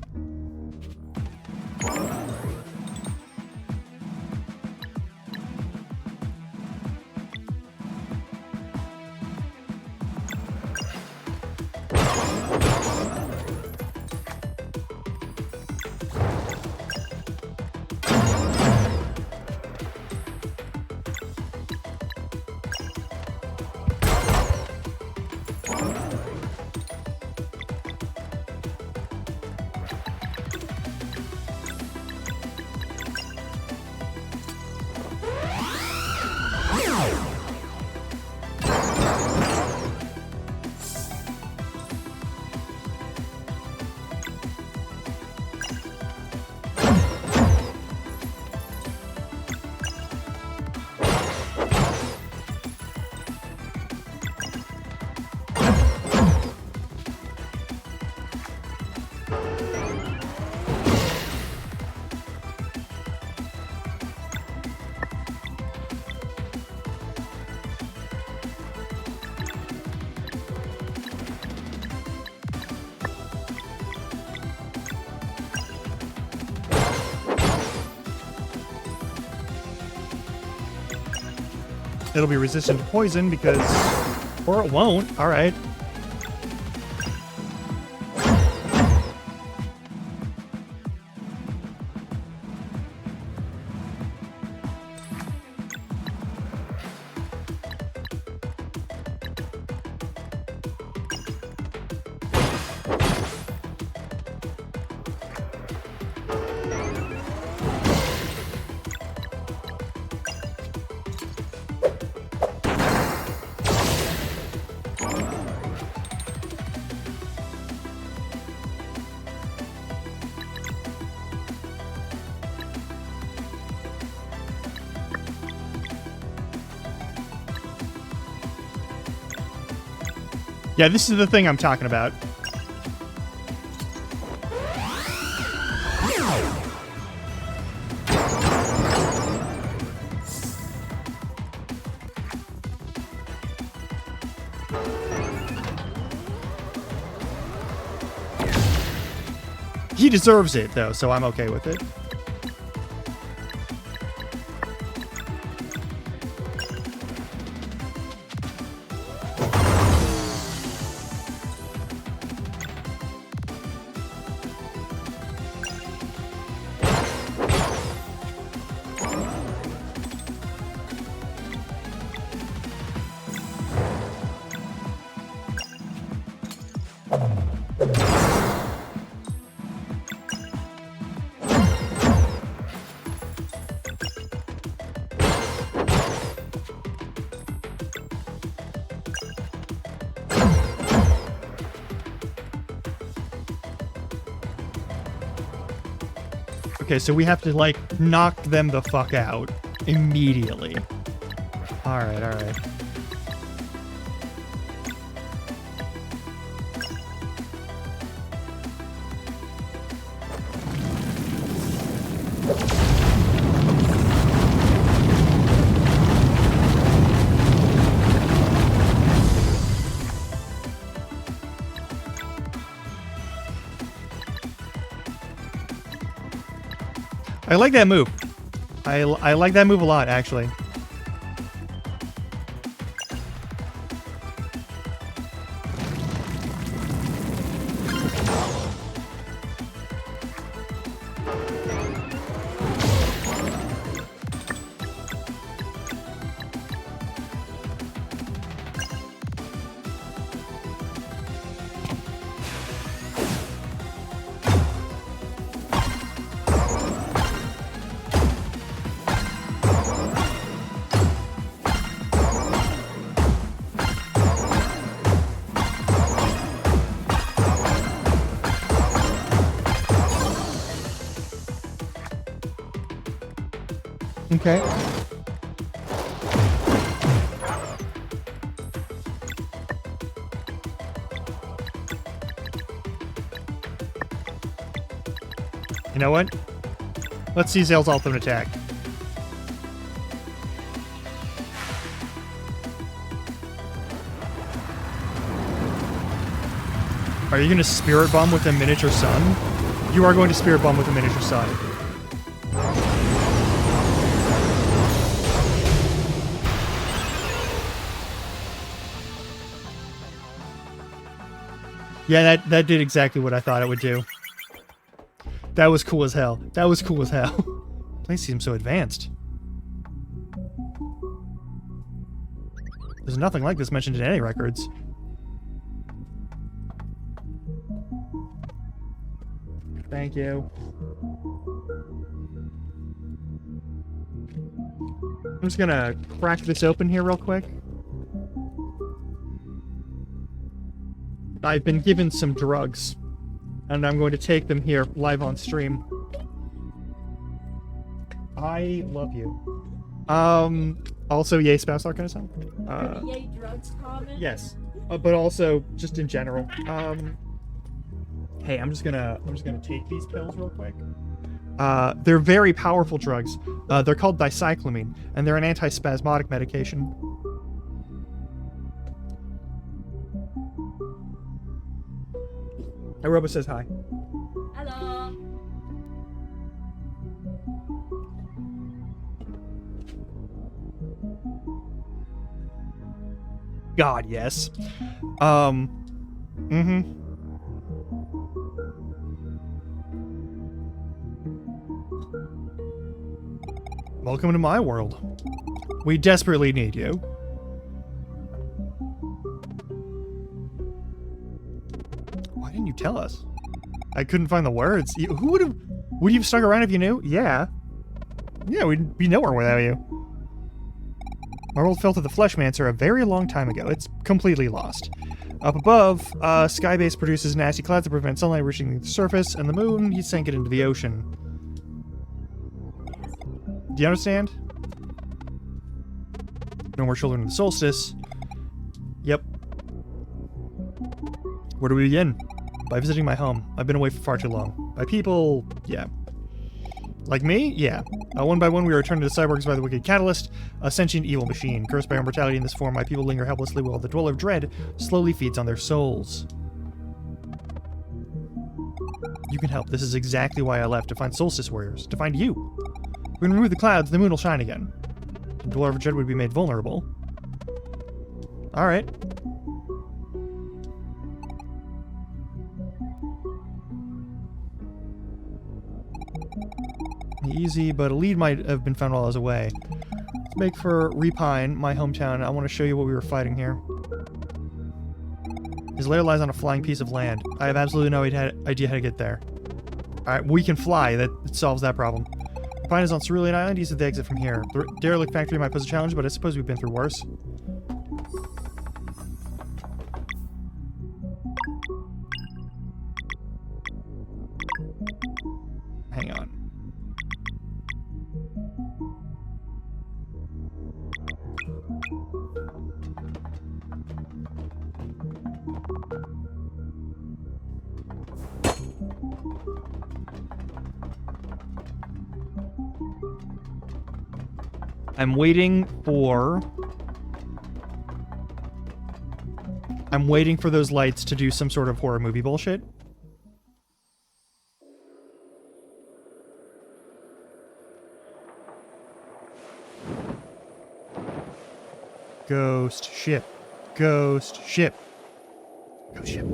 It'll be resistant to poison because... Or it won't. Alright. Yeah, this is the thing I'm talking about. He deserves it, though, so I'm okay with it. Okay, so we have to, like, knock them the fuck out immediately. Alright, alright. I like that move. I like that move a lot, actually. Okay. You know what? Let's see Zale's ultimate attack. Are you going to Spirit Bomb with a miniature sun? You are going to Spirit Bomb with a miniature sun. Yeah, that did exactly what I thought it would do. That was cool as hell. That was cool as hell. Place seems so advanced. There's nothing like this mentioned in any records. Thank you. I'm just gonna crack this open here real quick. I've been given some drugs, and I'm going to take them here live on stream. I love you. Also, yay, Spouse Arcanism. Yay, drugs comment? Yes, but also just in general. Hey, I'm just gonna take these pills real quick. They're very powerful drugs. They're called dicyclamine, and they're an antispasmodic medication. Aroba says hi. Hello. God, yes. Mm-hmm. Welcome to my world. We desperately need you. Why didn't you tell us? I couldn't find the words. Who would have... Would you have stuck around if you knew? Yeah. Yeah, we'd be nowhere without you. My world fell to the Fleshmancer a very long time ago. It's completely lost. Up above, Skybase produces nasty clouds that prevent sunlight reaching the surface, and the moon, he sank it into the ocean. Do you understand? No more children of the solstice. Yep. Where do we begin? By visiting my home. I've been away for far too long. By people, yeah. Like me? Yeah. One by one we were turned into cyborgs by the wicked Catalyst, a sentient evil machine. Cursed by our mortality in this form, my people linger helplessly while the Dweller of Dread slowly feeds on their souls. You can help. This is exactly why I left, to find Solstice Warriors. To find you. When we remove the clouds, the moon will shine again. The Dweller of Dread would be made vulnerable. Alright. Easy, but a lead might have been found while I was away. Let's make for Repine, my hometown. I want to show you what we were fighting here. His lair lies on a flying piece of land. I have absolutely no idea how to get there. Alright, we can fly. That solves that problem. Repine is on Cerulean Island, east of the exit from here. The derelict factory might pose a challenge, but I suppose we've been through worse. Hang on. I'm waiting for those lights to do some sort of horror movie bullshit. Ghost ship. Ghost ship. Ghost ship.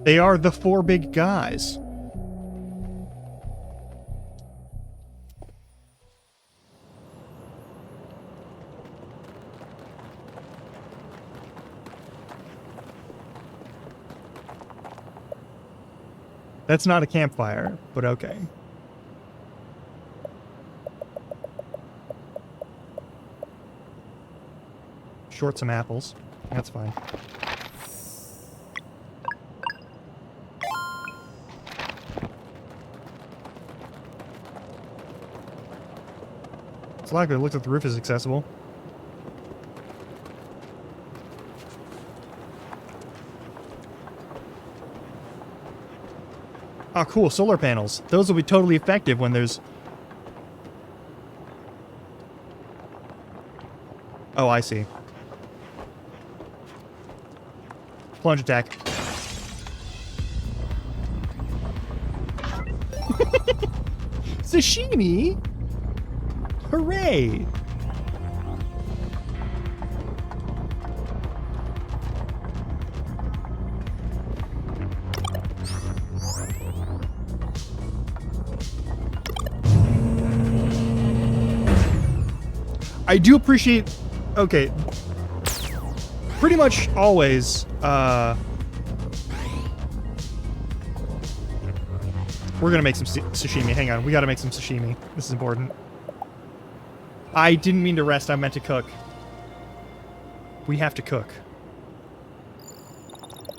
They are the four big guys. That's not a campfire, but okay. Short some apples. That's fine. It's likely it looks like the roof is accessible. Oh, cool. Solar panels. Those will be totally effective when there's... Oh, I see. Plunge attack. Sashimi? Hooray! I do appreciate... Okay. Pretty much always, we're gonna make some sashimi. Hang on, we gotta make some sashimi. This is important. I didn't mean to rest, I meant to cook. We have to cook.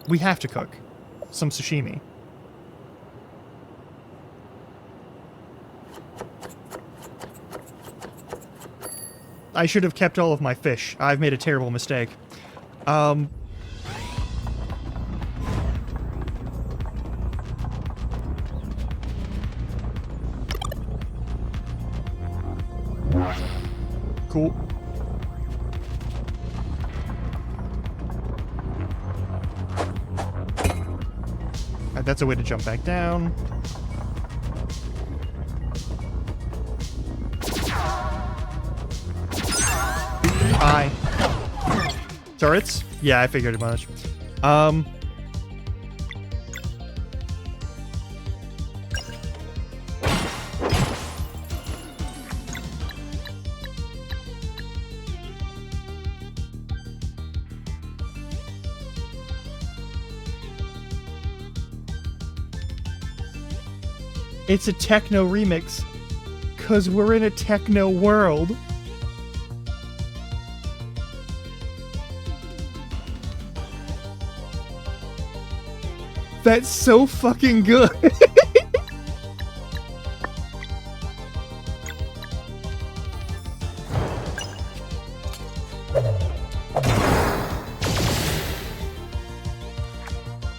We have to cook some sashimi. I should have kept all of my fish. I've made a terrible mistake. Cool. Alright, that's a way to jump back down. Hi. Turrets? Yeah, I figured as much. It's a techno remix, 'cause we're in a techno world. That's so fucking good.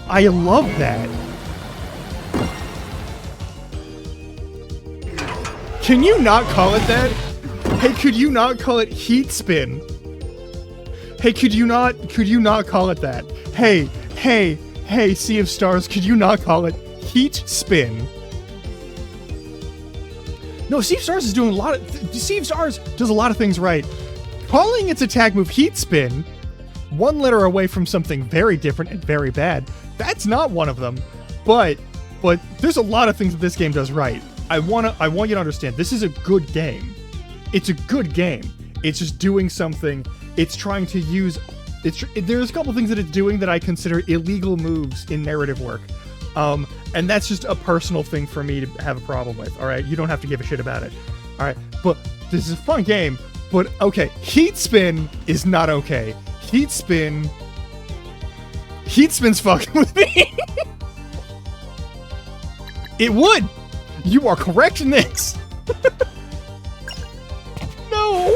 I love that. Can you not call it that? Hey, could you not call it heat spin? Hey, could you not call it that? Hey, Sea of Stars, could you not call it heat spin? No, Sea of Stars is doing a lot of... Sea of Stars does a lot of things right. Calling its attack move heat spin, one letter away from something very different and very bad, that's not one of them. But there's a lot of things that this game does right. I want you to understand, this is a good game. It's a good game. It's just doing something. It's trying to use... there's a couple things that it's doing that I consider illegal moves in narrative work. And that's just a personal thing for me to have a problem with, alright? You don't have to give a shit about it. Alright, but this is a fun game, but okay, heat spin is not okay. Heat spin's fucking with me. It would! You are correct in this! No!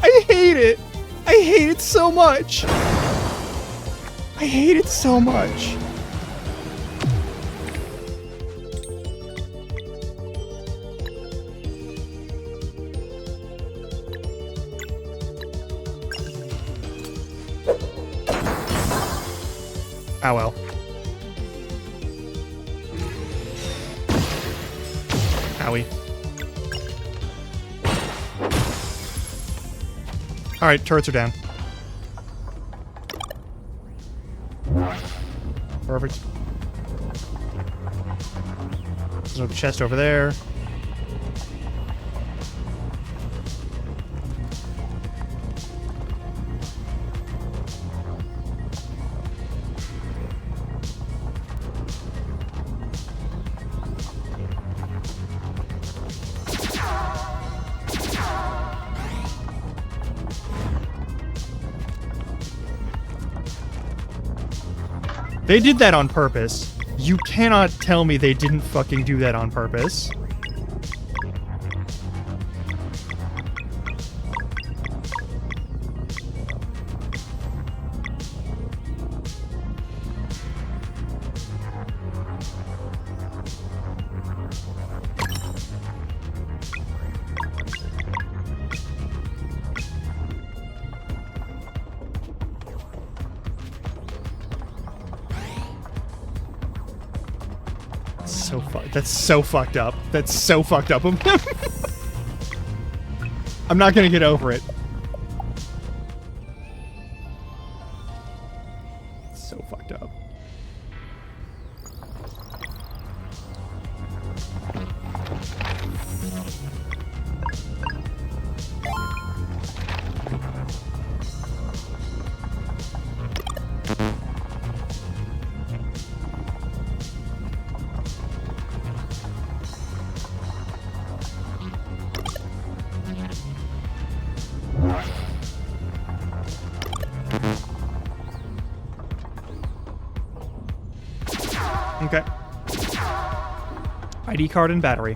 I hate it! I hate it so much! I hate it so much! Oh well. Owie. Alright, turrets are down. Perfect. There's a chest over there. They did that on purpose. You cannot tell me they didn't fucking do that on purpose. That's so fucked up. That's so fucked up. I'm not gonna get over it. So fucked up. Okay. ID card and battery.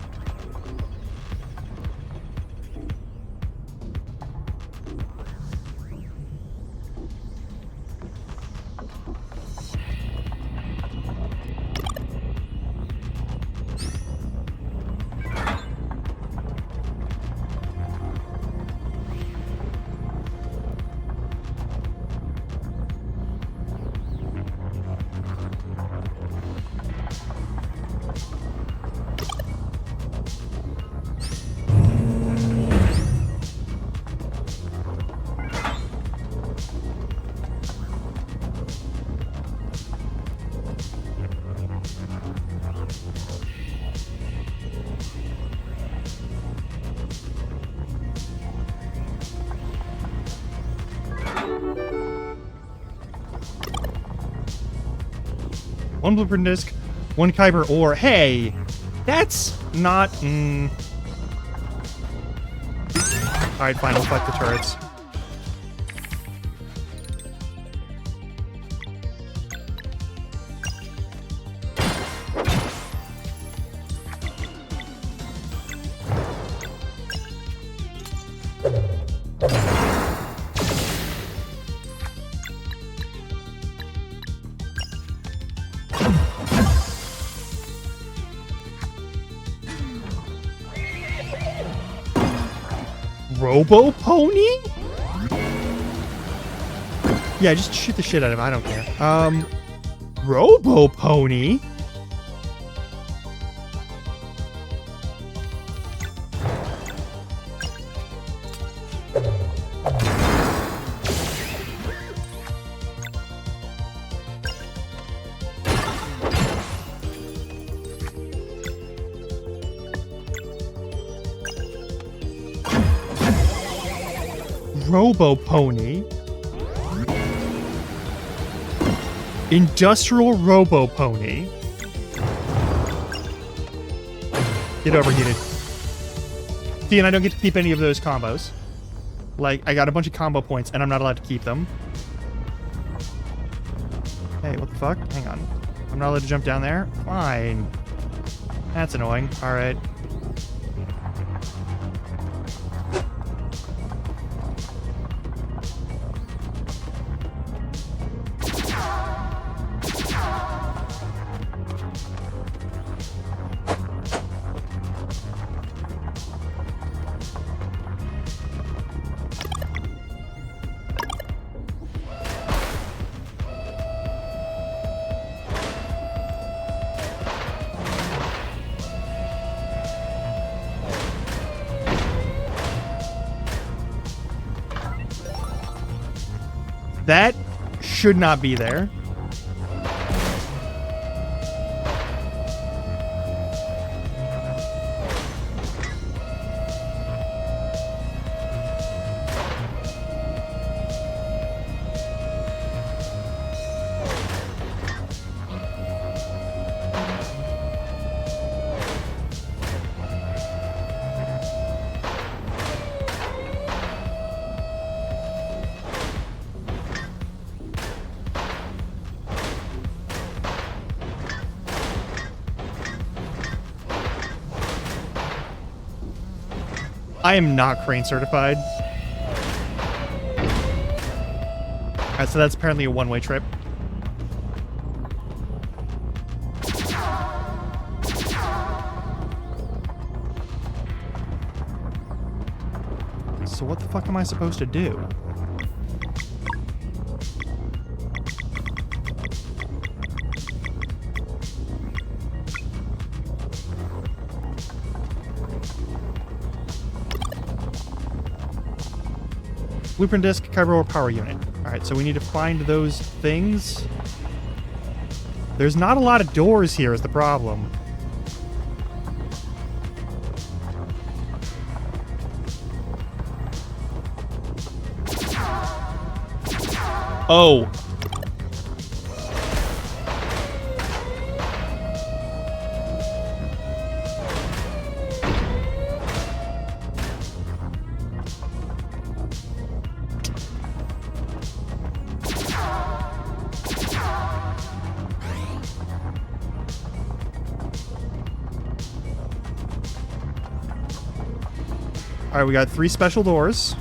1 blueprint disc, 1 Kyber ore. Hey, that's not... Alright, fine, we'll collect the turrets. Robo Pony? Yeah, just shoot the shit out of him. I don't care. Robo Pony? Robo Pony. Industrial Robo Pony. Get overheated. See, and I don't get to keep any of those combos. Like, I got a bunch of combo points, and I'm not allowed to keep them. Hey, what the fuck? Hang on. I'm not allowed to jump down there? Fine. That's annoying. Alright. That should not be there. I am not crane certified. Alright, so that's apparently a one-way trip. So what the fuck am I supposed to do? Blueprint disc, Kyber ore, power unit. Alright, so we need to find those things. There's not a lot of doors here is the problem. Oh. Alright, we got 3 special doors.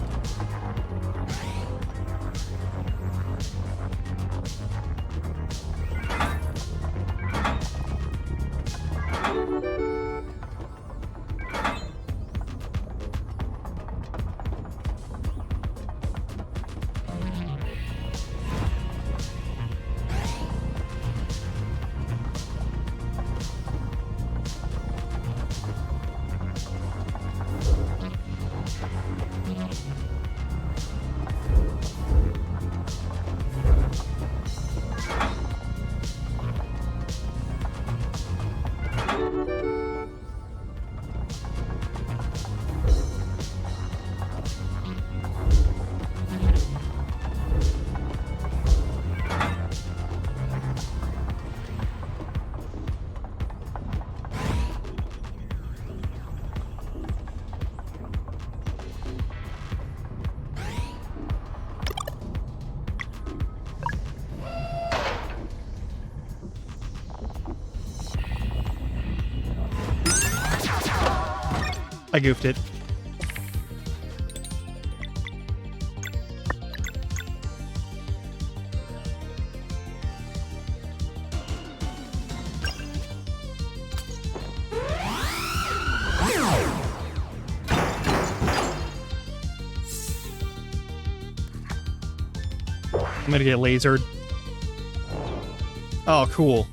I goofed it. I'm gonna get lasered. Oh, cool.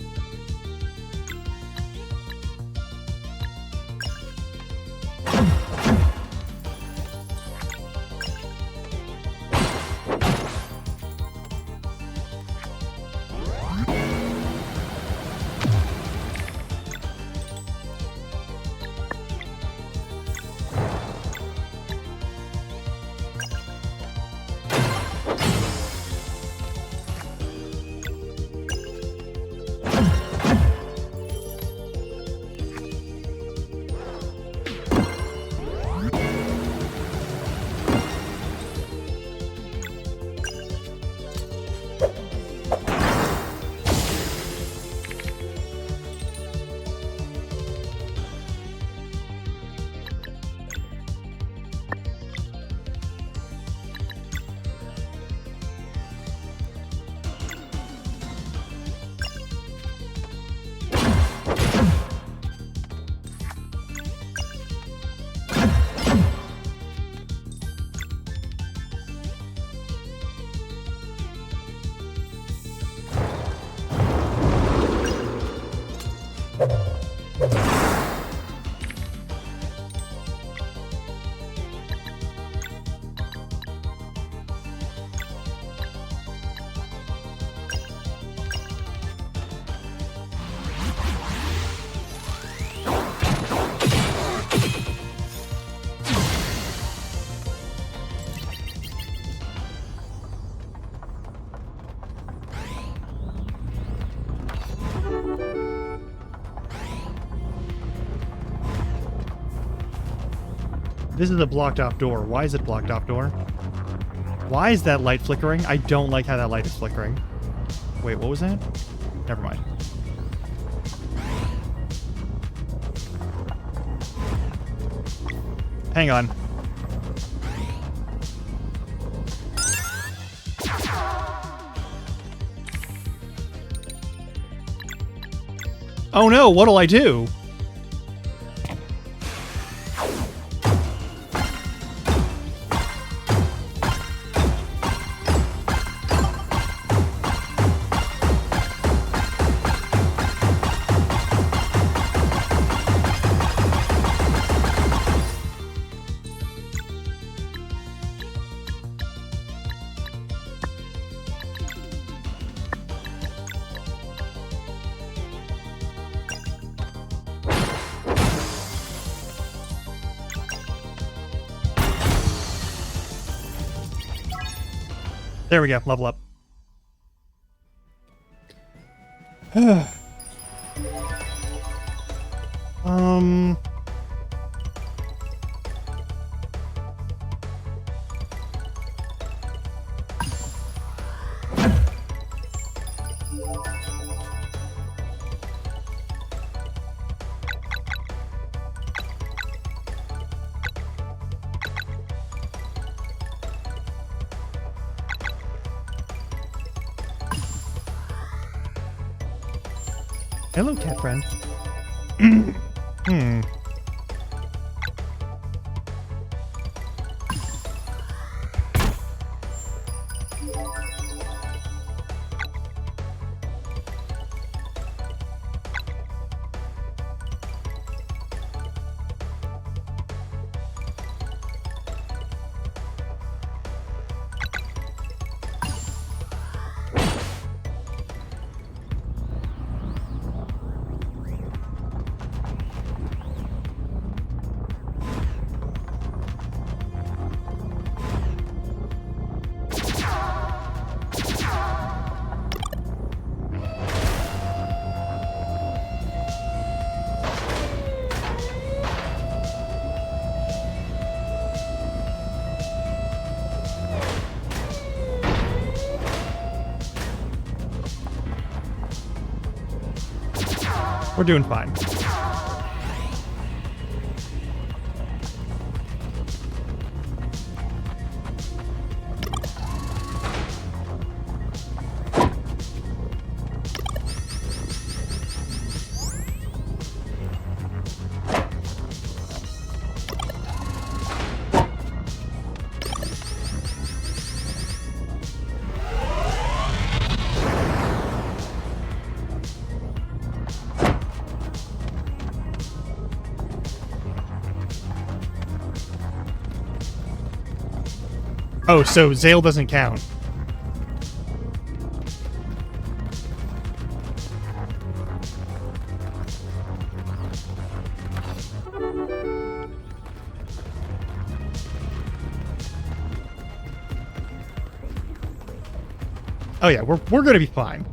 This is a blocked off door. Why is it blocked off door? Why is that light flickering? I don't like how that light is flickering. Wait, what was that? Never mind. Hang on. Oh no, what'll I do? There we go, level up. Hello, cat friend. We're doing fine. Oh, so Zale doesn't count. Oh yeah, we're gonna be fine.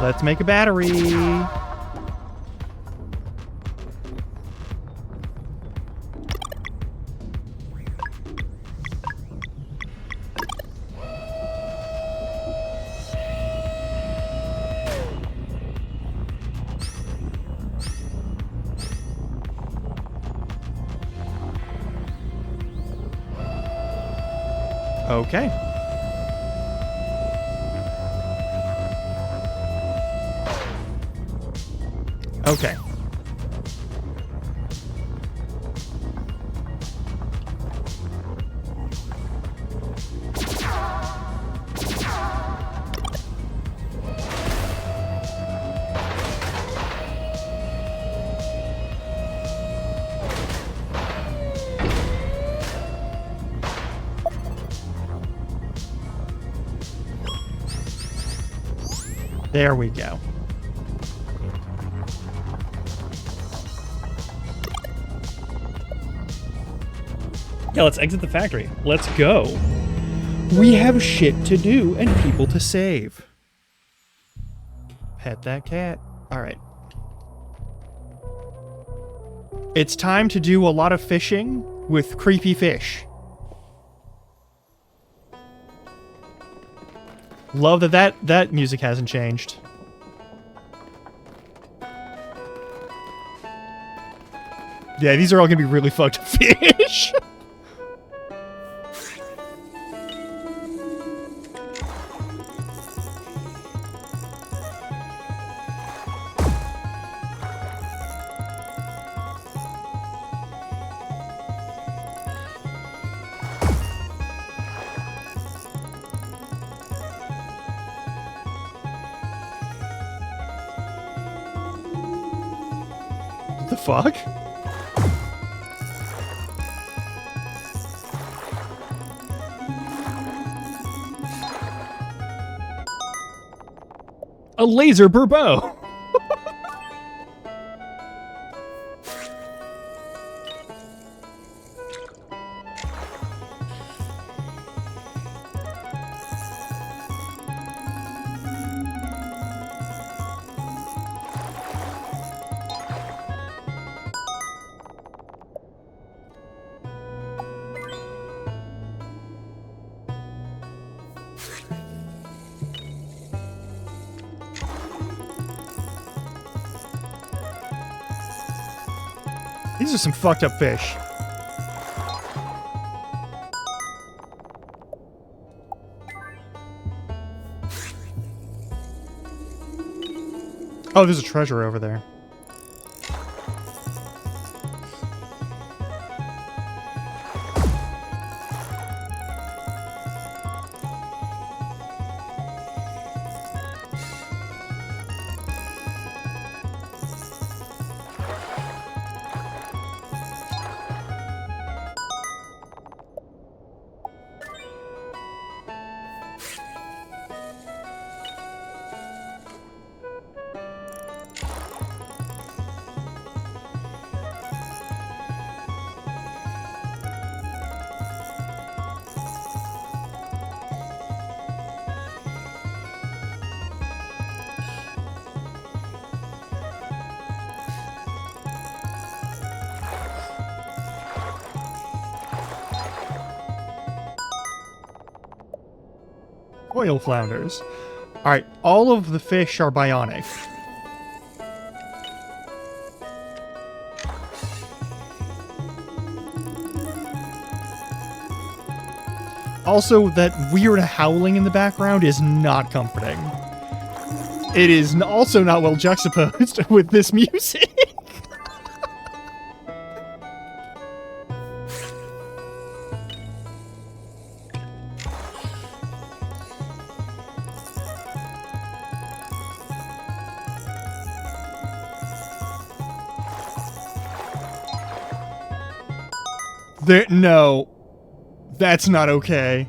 Let's make a battery. Okay. Okay. There we go. Yeah, let's exit the factory. Let's go. We have shit to do and people to save. Pet that cat. All right. It's time to do a lot of fishing with creepy fish. Love that music hasn't changed. Yeah, these are all gonna be really fucked up fish. What the fuck? A laser burbo. These are some fucked up fish. Oh, there's a treasure over there. Oil flounders. Alright, all of the fish are bionic. Also, that weird howling in the background is not comforting. It is also not well juxtaposed with this music. No. That's not okay.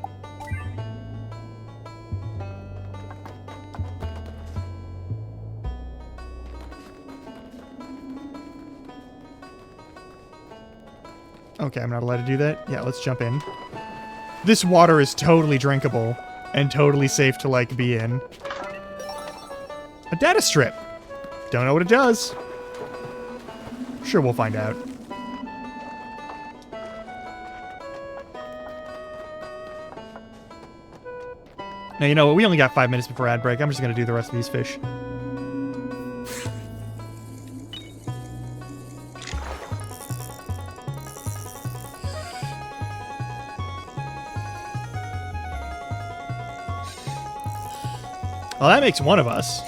Okay, I'm not allowed to do that. Yeah, let's jump in. This water is totally drinkable and totally safe to, like, be in. A data strip. Don't know what it does. Sure, we'll find out. Now, you know what? We only got 5 minutes before ad break. I'm just going to do the rest of these fish. Well, that makes one of us.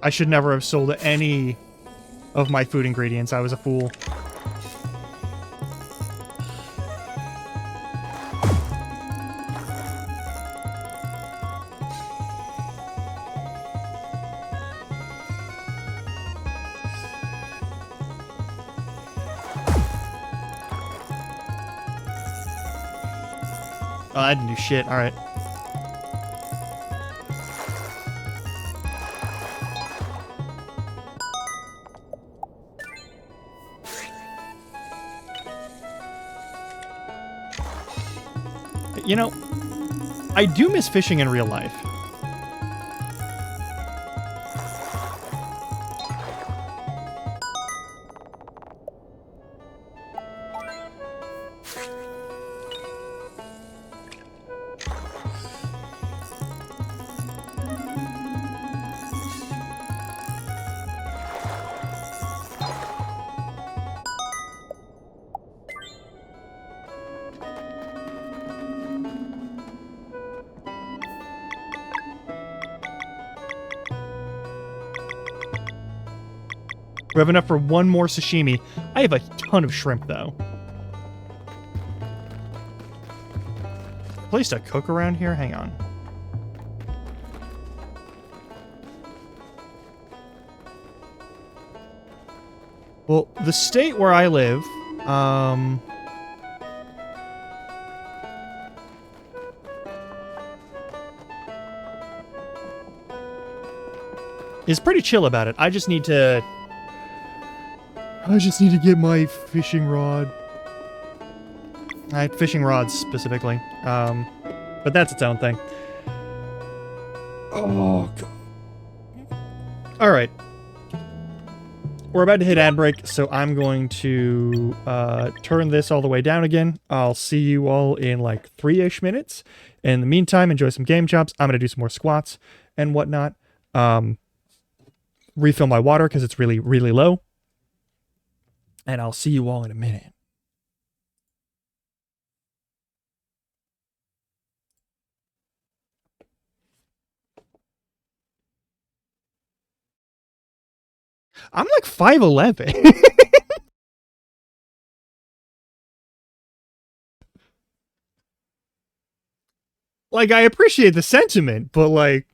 I should never have sold any of my food ingredients. I was a fool. Oh, I didn't do shit. All right. You know, I do miss fishing in real life. We have enough for one more sashimi. I have a ton of shrimp, though. Place to cook around here? Hang on. Well, the state where I live, is pretty chill about it. I just need to get my fishing rod. Fishing rods, specifically. But that's its own thing. Oh, God. Alright. We're about to hit ad break, so I'm going to turn this all the way down again. I'll see you all in like 3-ish minutes. In the meantime, enjoy some game chops. I'm going to do some more squats and whatnot. Refill my water because it's really, really low. And I'll see you all in a minute. I'm like 5'11". Like, I appreciate the sentiment, but like,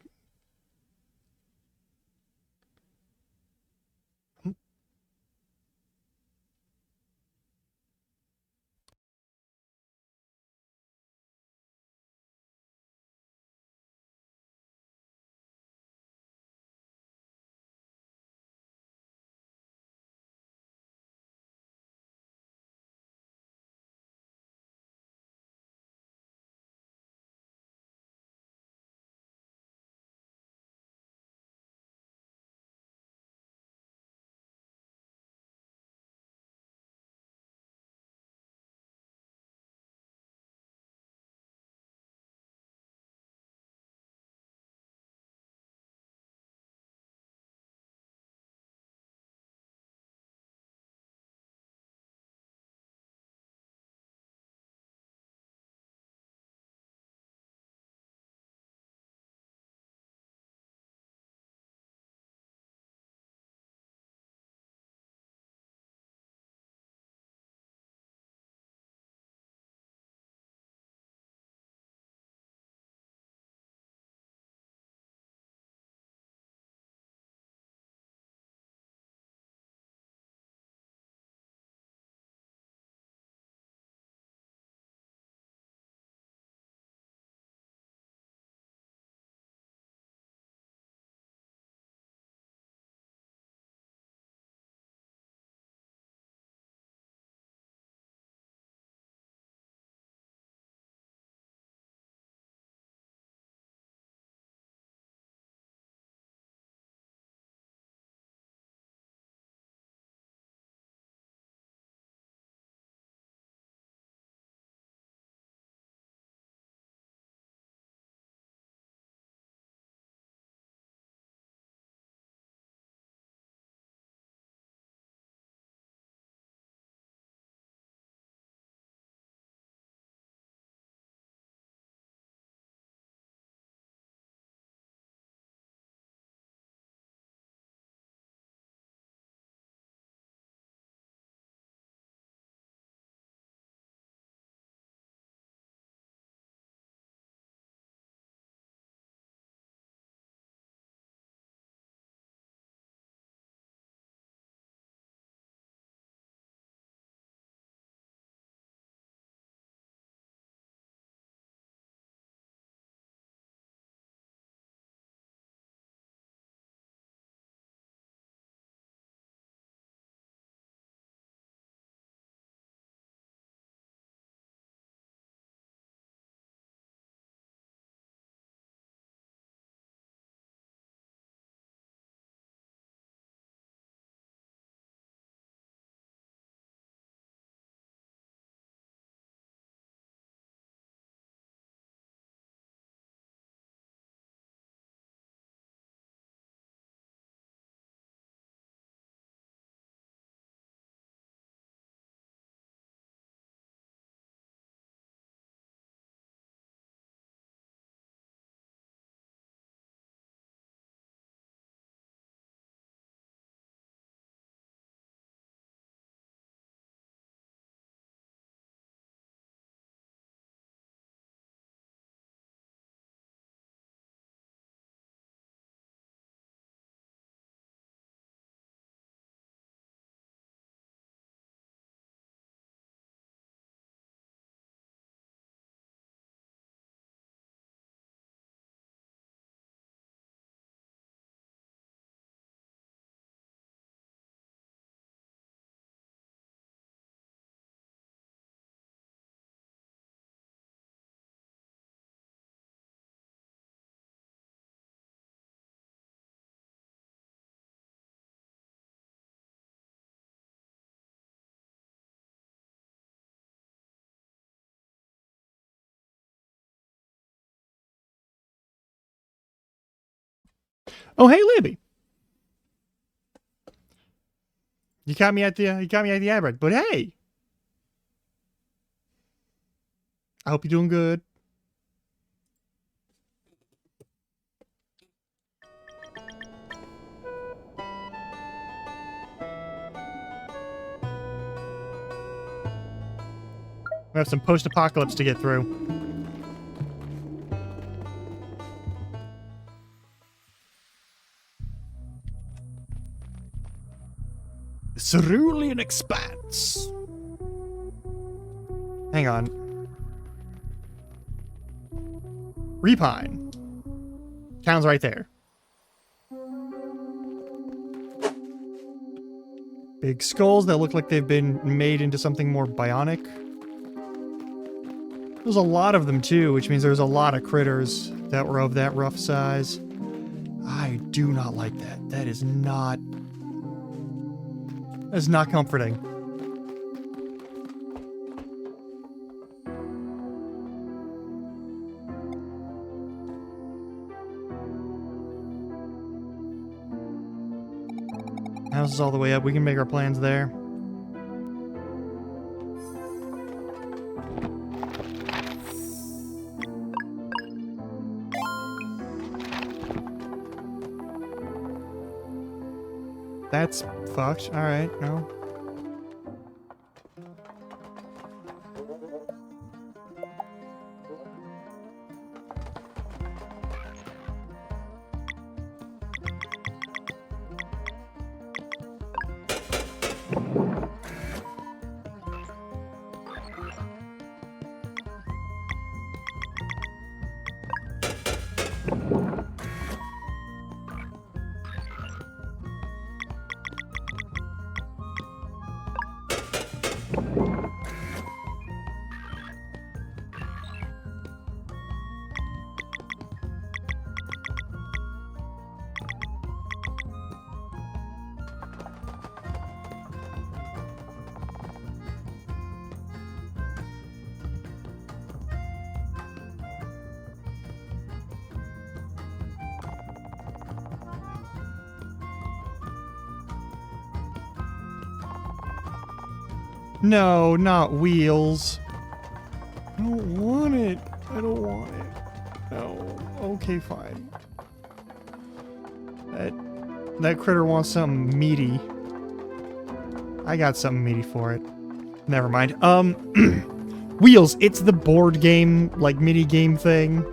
oh hey Libby, you got me at the ad break, but hey, I hope you're doing good. We have some post-apocalypse to get through. Cerulean Expanse. Hang on. Repine. Town's right there. Big skulls that look like they've been made into something more bionic. There's a lot of them too, which means there's a lot of critters that were of that rough size. I do not like that. That is not comforting. House is all the way up. We can make our plans there. That's fucked. Alright, no. No, not wheels. I don't want it. I don't want it. No. Okay, fine. That critter wants something meaty. I got something meaty for it. Never mind. Wheels, it's the board game, like, mini game thing.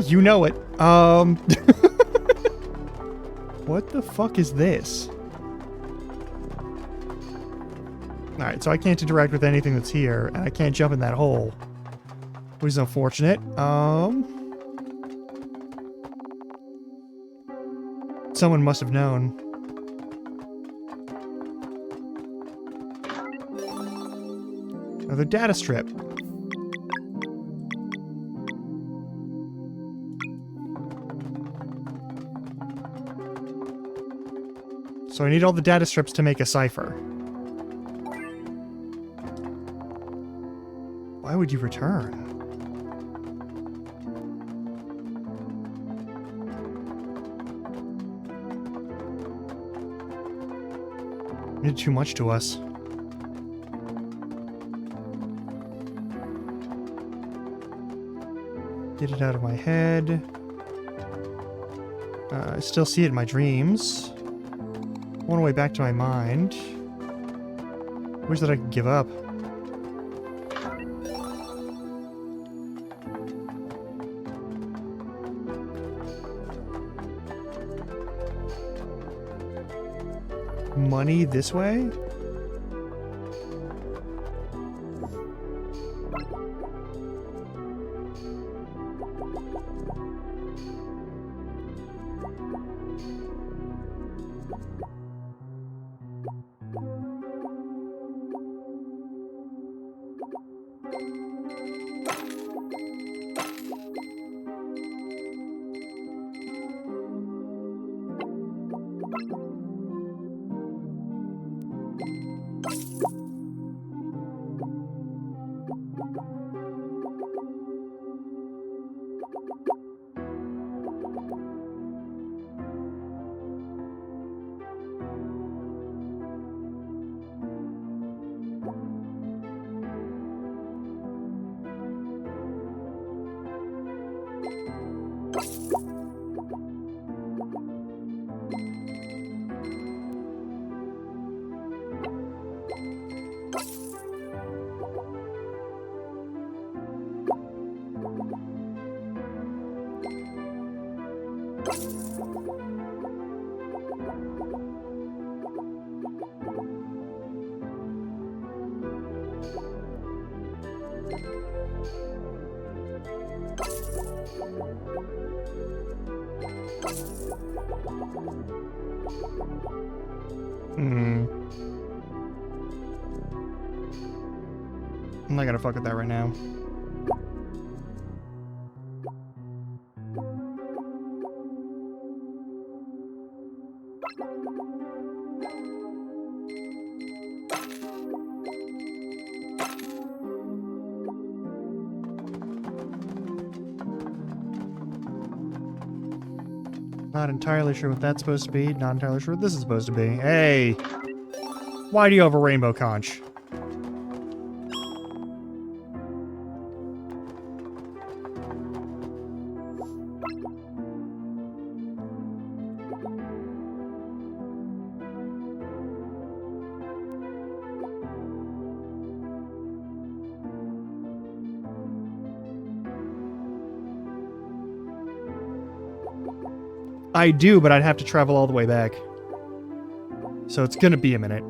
You know it. What the fuck is this? Alright, so I can't interact with anything that's here, and I can't jump in that hole. Which is unfortunate. Someone must have known. Another data strip. So I need all the data strips to make a cipher. Why would you return? You did too much to us. Get it out of my head. I still see it in my dreams. One way back to my mind. Wish that I could give up. Money this way? Hmm. I'm not gonna fuck with that right now. Not entirely sure what that's supposed to be. Not entirely sure what this is supposed to be. Hey! Why do you have a rainbow conch? I do, but I'd have to travel all the way back. So it's gonna be a minute.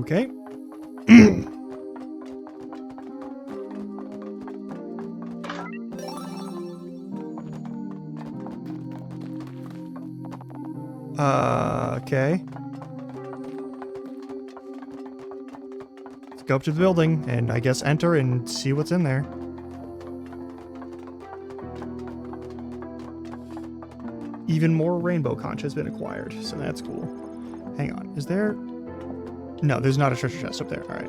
Okay. Okay. Let's go up to the building and I guess enter and see what's in there. Even more rainbow conch has been acquired, so that's cool. Hang on, is there... No, there's not a treasure chest up there. All right.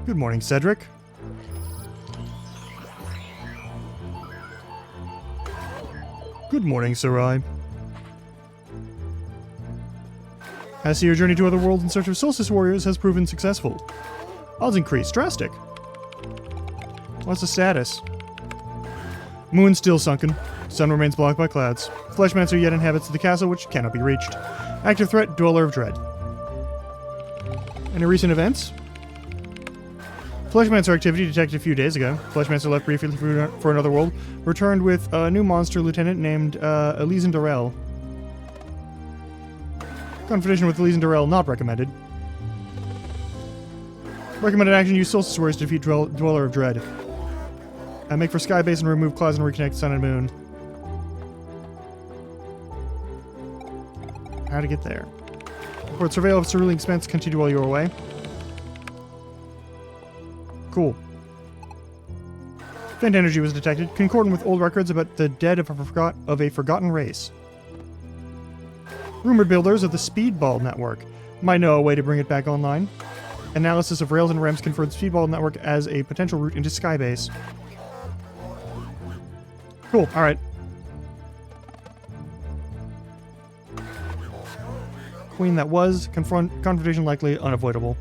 Good morning, Cedric. Good morning, Sarai. I see your journey to other worlds in search of Solstice Warriors has proven successful. Odds increased. Drastic. What's the status? Moon still sunken. Sun remains blocked by clouds. Fleshmancer yet inhabits the castle which cannot be reached. Active threat, Dweller of Dread. Any recent events? Fleshmancer activity detected a few days ago. Fleshmancer left briefly for another world. Returned with a new monster lieutenant named Elysian Darrell. Confrontation with Elysian Darrell not recommended. Recommended action, use Solstice Warriors to defeat Dweller of Dread. Make for Skybase and remove clouds and reconnect Sun and Moon. How to get there. Report surveil of cerulean expense continue while you're away. Cool. Faint energy was detected, concordant with old records about the dead of a forgotten race. Rumored builders of the Speedball Network. Might know a way to bring it back online. Analysis of Rails and REMs confirms Speedball Network as a potential route into Skybase. Cool. All right. Queen that was. Confrontation likely. Unavoidable.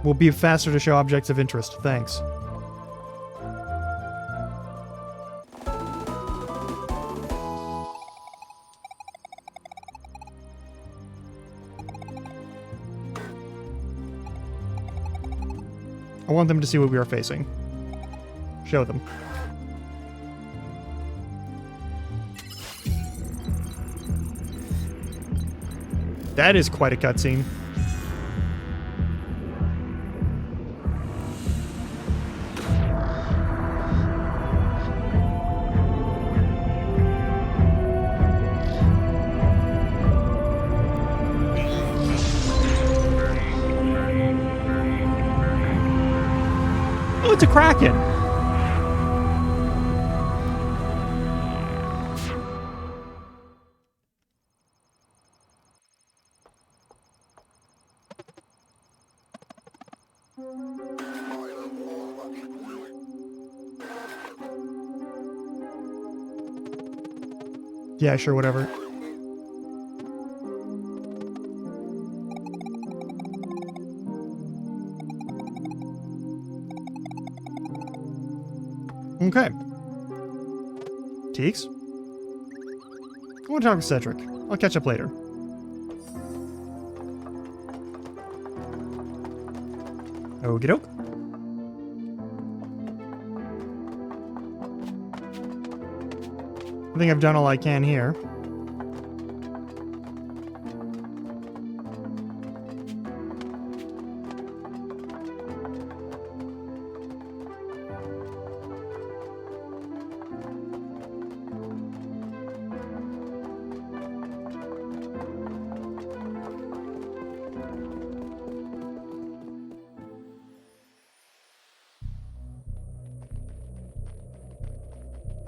Will be faster to show objects of interest. Thanks. I want them to see what we are facing. Show them. That is quite a cutscene. Oh, it's a Kraken! Yeah, sure, whatever. Okay. Teeks? I want to talk with Cedric. I'll catch up later. Okie doke. I think I've done all I can here.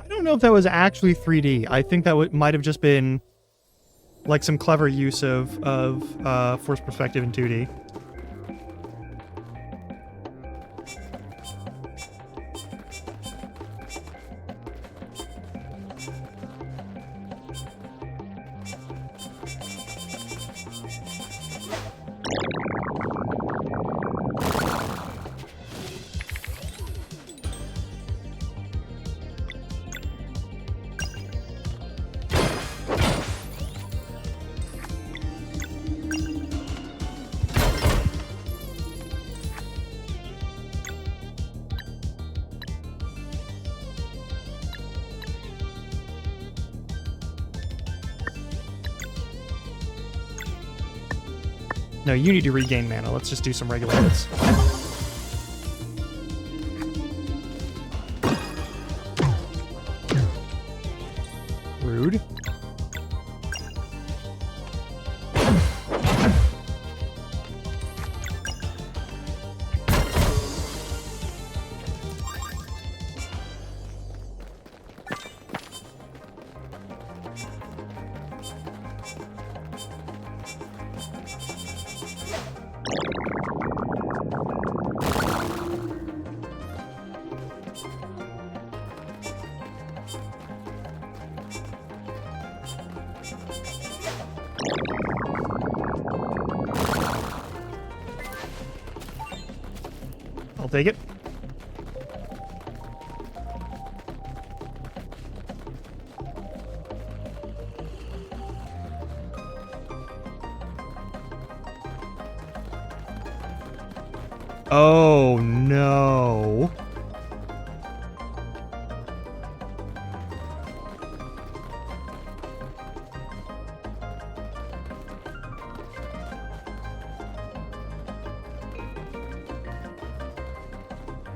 I don't know if that was actually 3D. I think that might have just been like some clever use of forced perspective in 2D. No, you need to regain mana. Let's just do some regular hits. Rude. I'll take it. Oh no.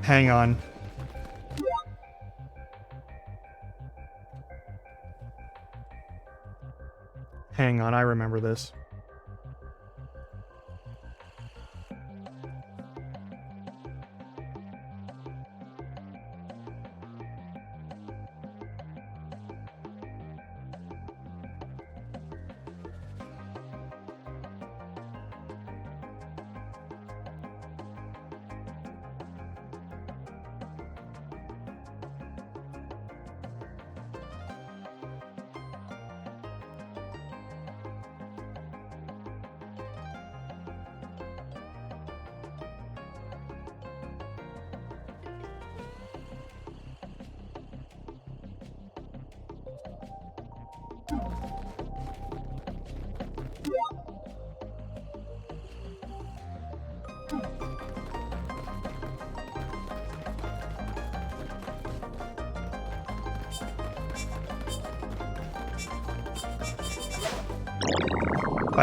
Hang on. Hang on, I remember this.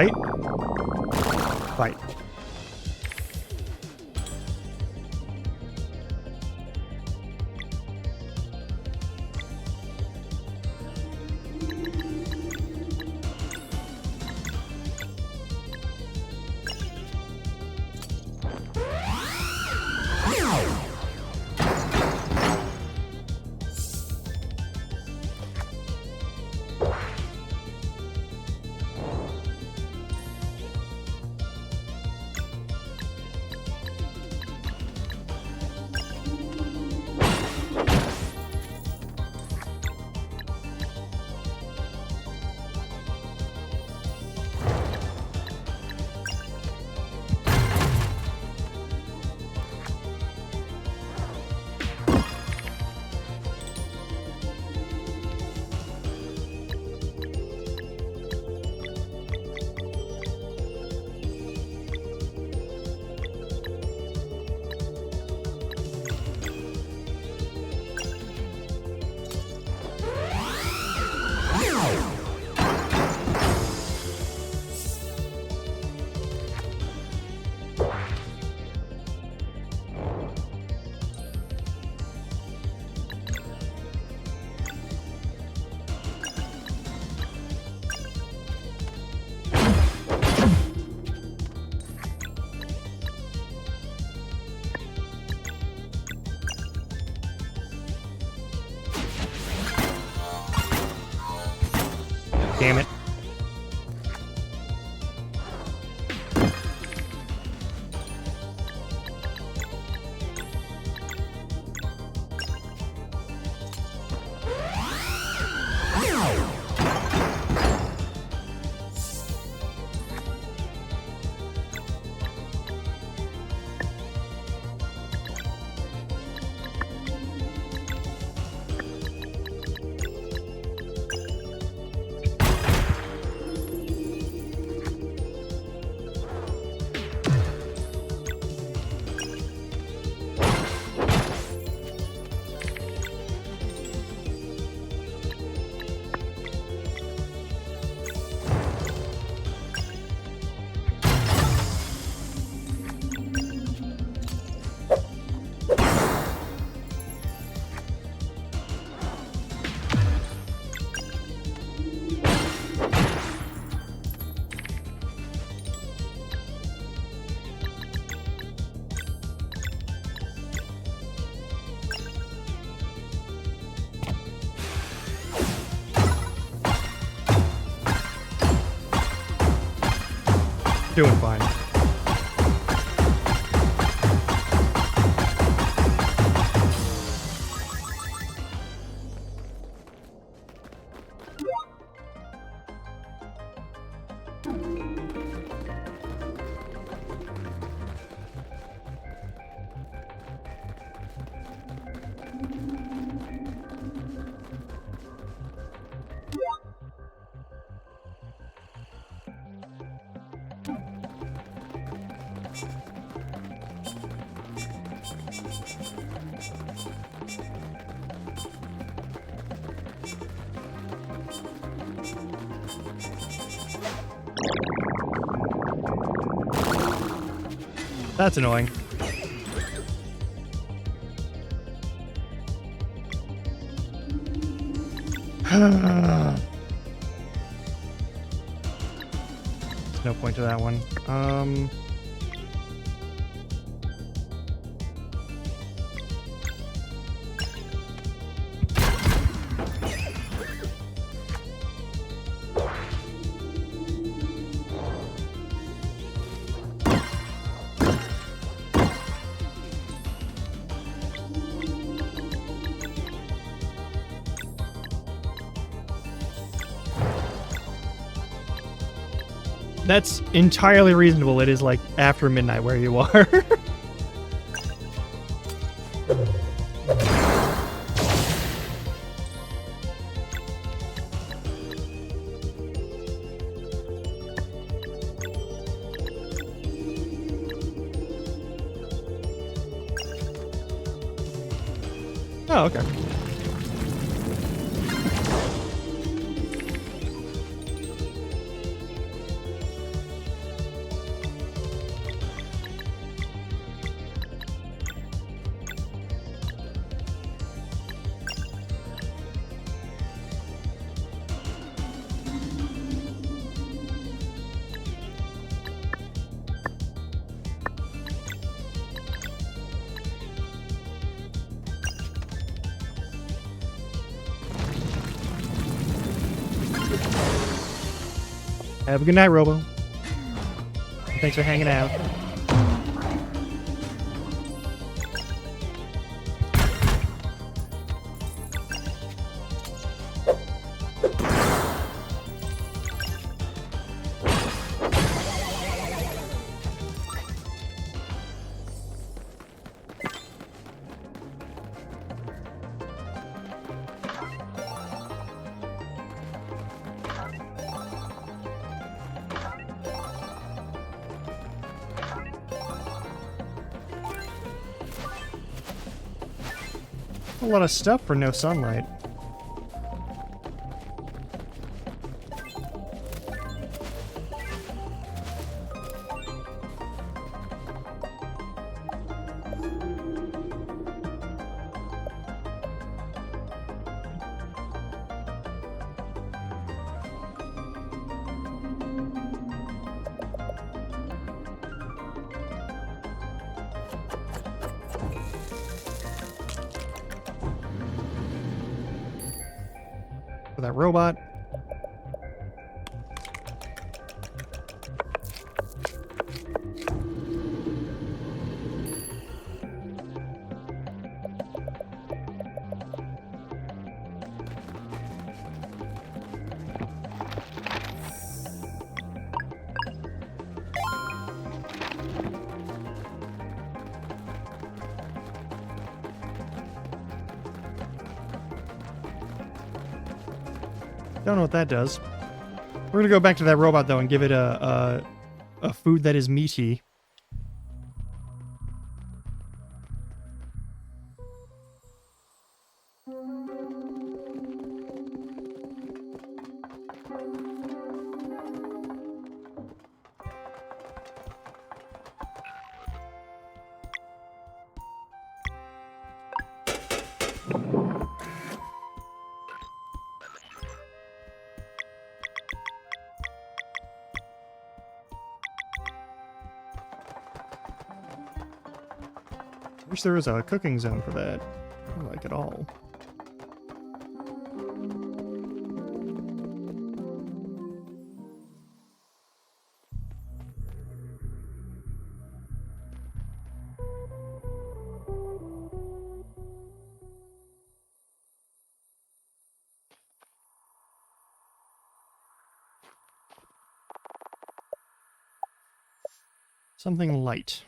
Fight. Fight. Damn it. Doing fine. That's annoying. There's no point to that one. That's entirely reasonable. It is like after midnight where you are. Oh, okay. Have a good night, Robo. Thanks for hanging out. A lot of stuff for no sunlight. For that robot. Don't know what that does. We're gonna go back to that robot though and give it a food that is meaty. Wish there was a cooking zone for that. I don't like it all. Something light.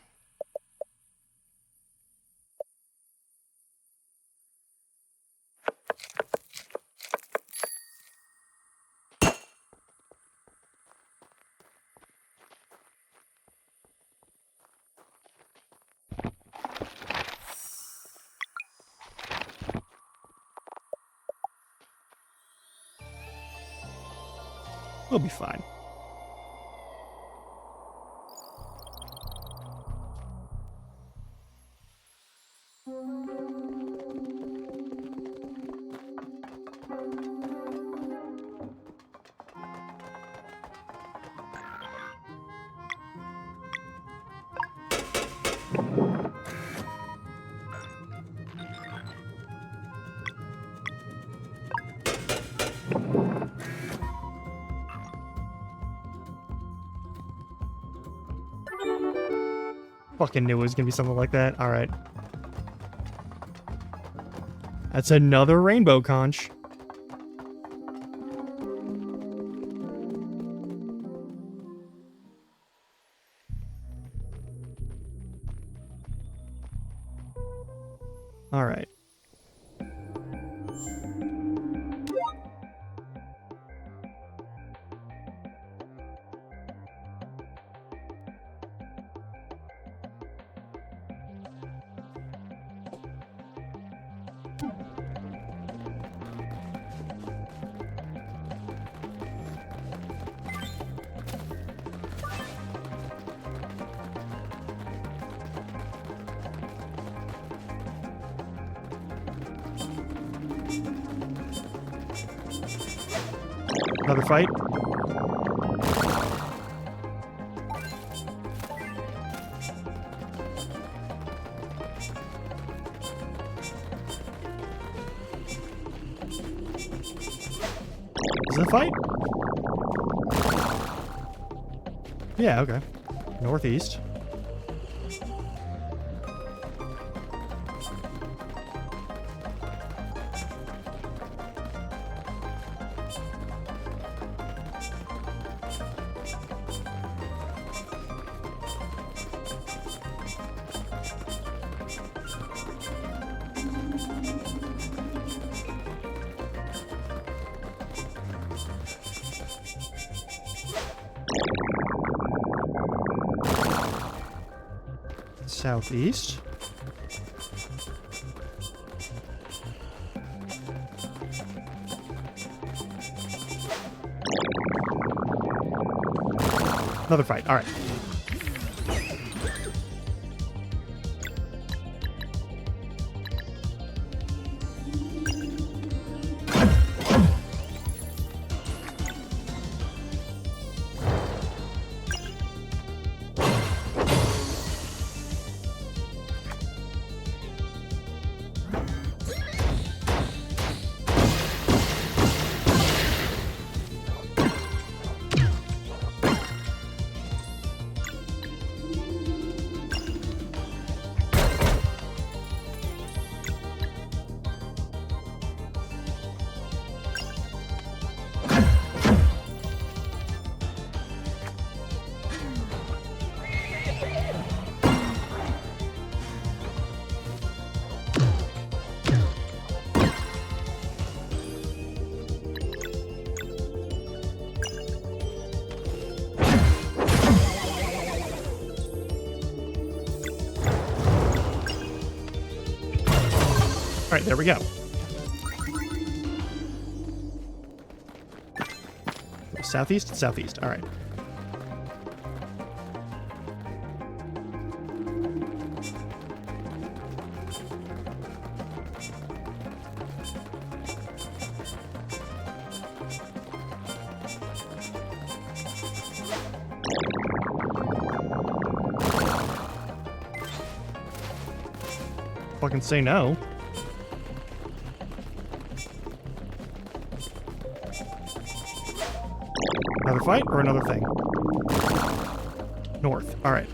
We'll be fine. Fucking knew it was gonna be something like that. Alright. That's another rainbow conch. Alright. Another fight. Is it a fight? Yeah, okay. Northeast. Southeast. Another fight. All right. All right, there we go. Southeast, southeast. All right. Fucking say no. Another fight or another thing? North. All right.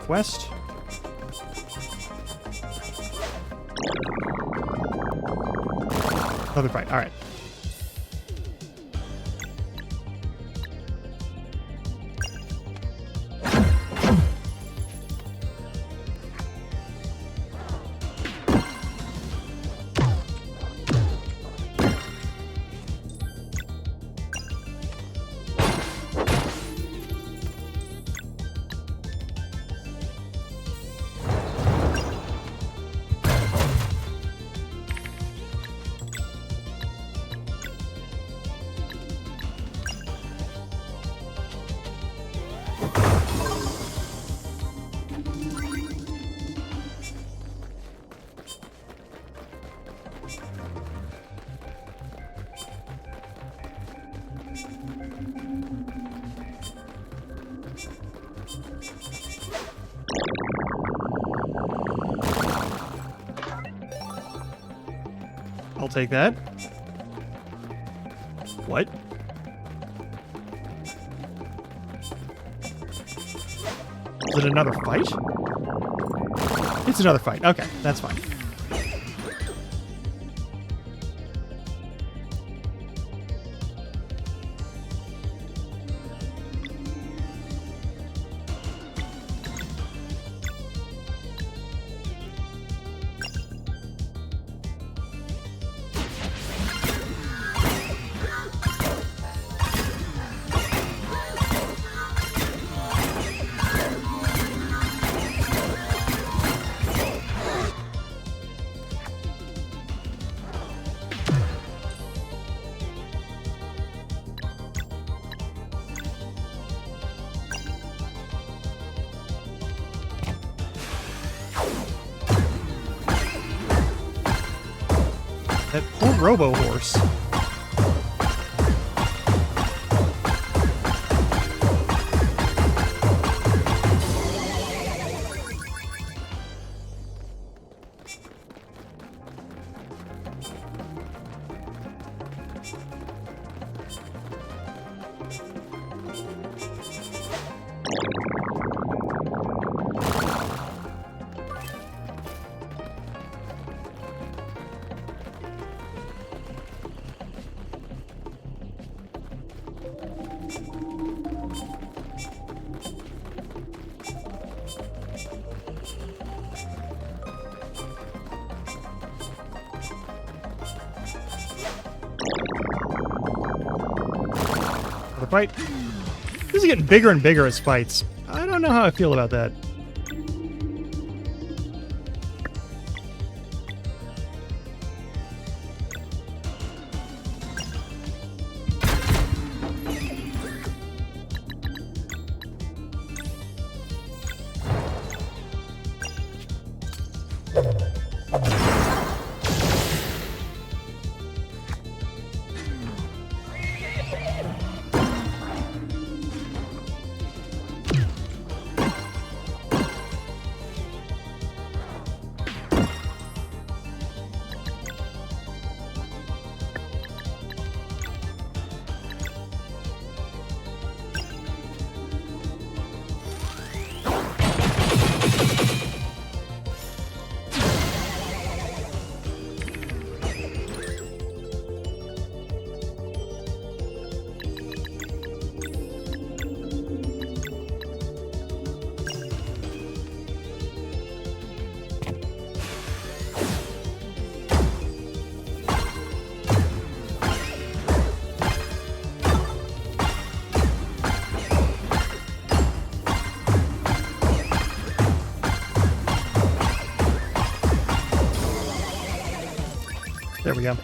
West. Another fight. All right. I'll take that. What? Is it another fight? It's another fight. Okay, that's fine. That poor Robo Horse. The fight. This is getting bigger and bigger as fights. I don't know how I feel about that. There we go.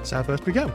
Southwest we go.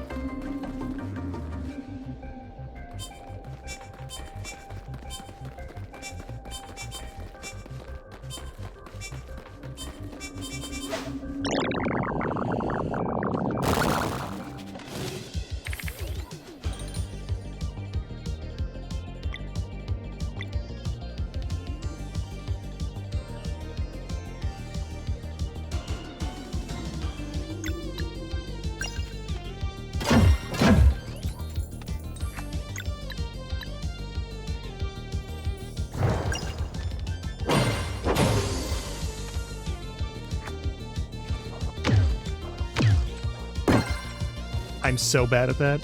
I'm so bad at that.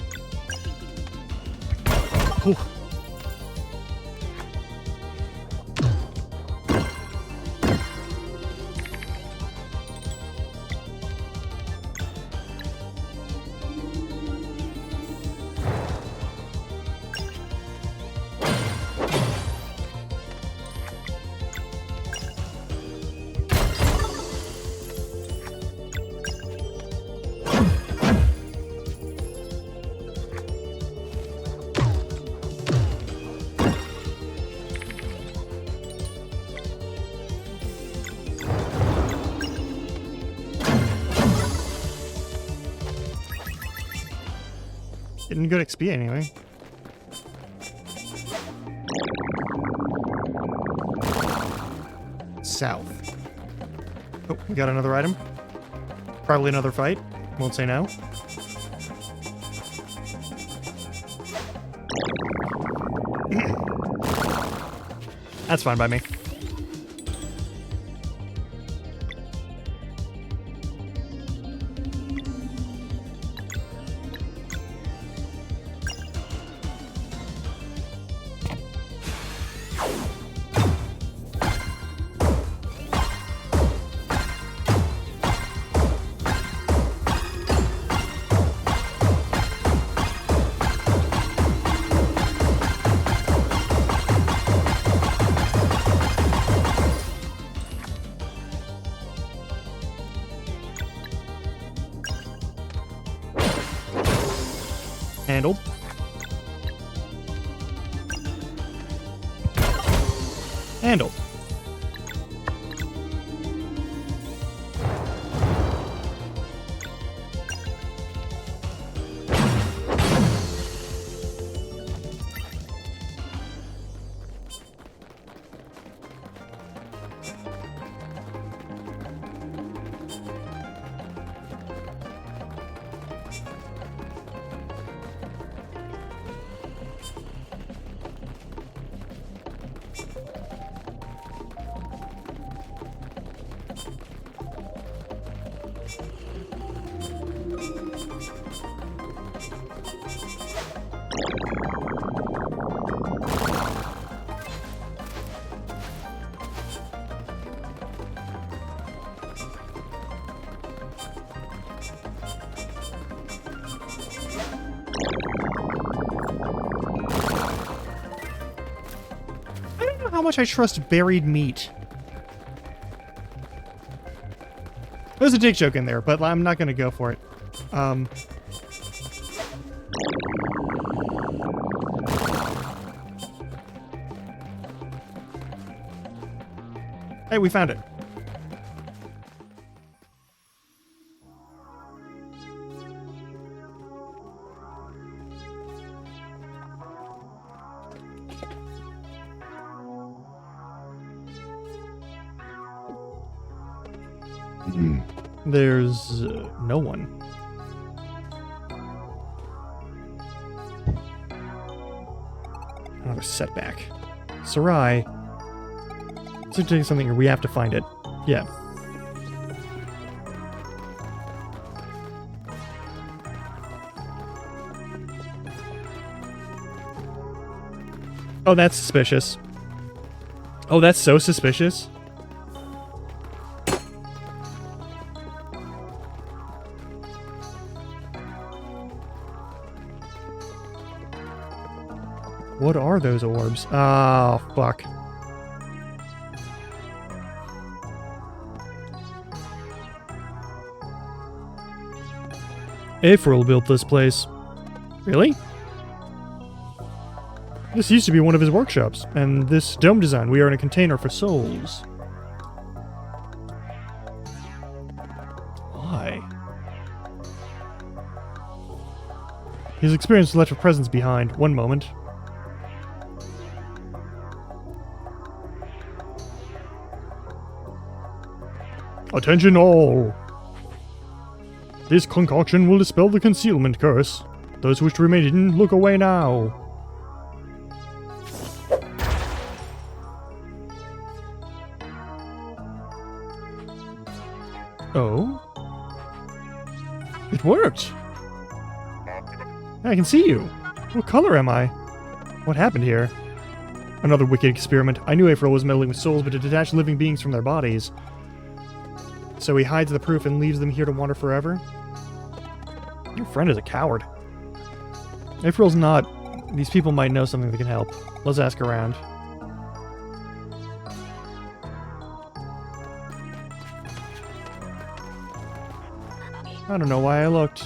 Whew. Getting good XP anyway. South. Oh, we got another item. Probably another fight. Won't say no. That's fine by me. Handled. Handled. I don't know how much I trust buried meat. There's a dick joke in there, but I'm not gonna go for it. Hey, we found it. There's no one. Another setback. Sarai. So doing something here. We have to find it. Yeah. Oh, that's suspicious. Oh, that's so suspicious. What are those orbs? Oh, fuck. April built this place. Really? This used to be one of his workshops, and this dome design, we are in a container for souls. Why? His experience left a presence behind. One moment. Attention all! This concoction will dispel the concealment curse. Those who wish to remain hidden, look away now. Oh? It worked! I can see you! What color am I? What happened here? Another wicked experiment. I knew April was meddling with souls, but to detach living beings from their bodies. So he hides the proof and leaves them here to wander forever? Your friend is a coward. April's not. These people might know something that can help. Let's ask around. I don't know why I looked.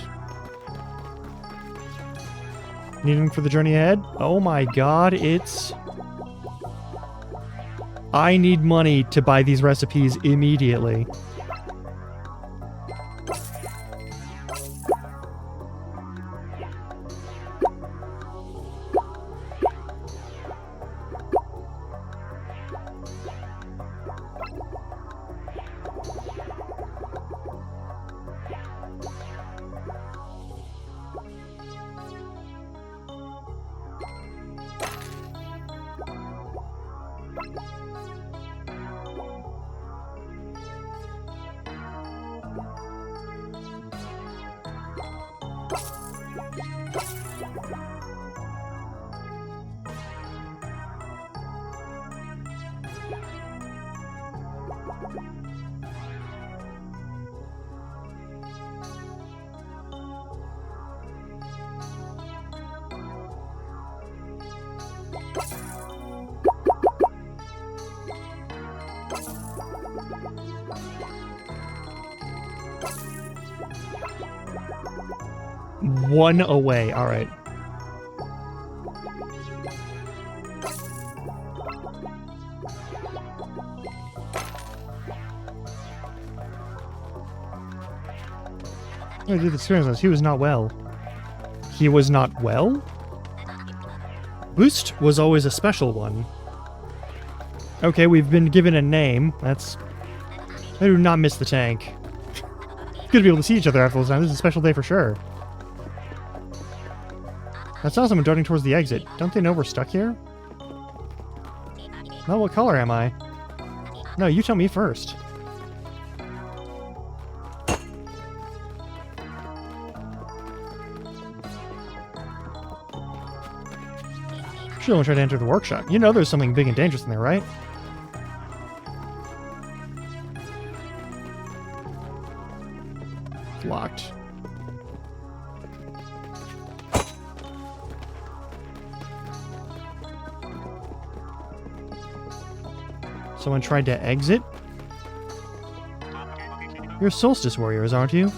Needing for the journey ahead? Oh my god, it's... I need money to buy these recipes immediately. One away. All right. I did experience this. He was not well. He was not well? Boost was always a special one. Okay, we've been given a name. That's... I do not miss the tank. Good to be able to see each other after this time. This is a special day for sure. I saw someone darting towards the exit. Don't they know we're stuck here? No, what color am I? No, you tell me first. Should only try to enter the workshop. You know there's something big and dangerous in there, right? It's locked. Someone tried to exit? You're Solstice Warriors, aren't you?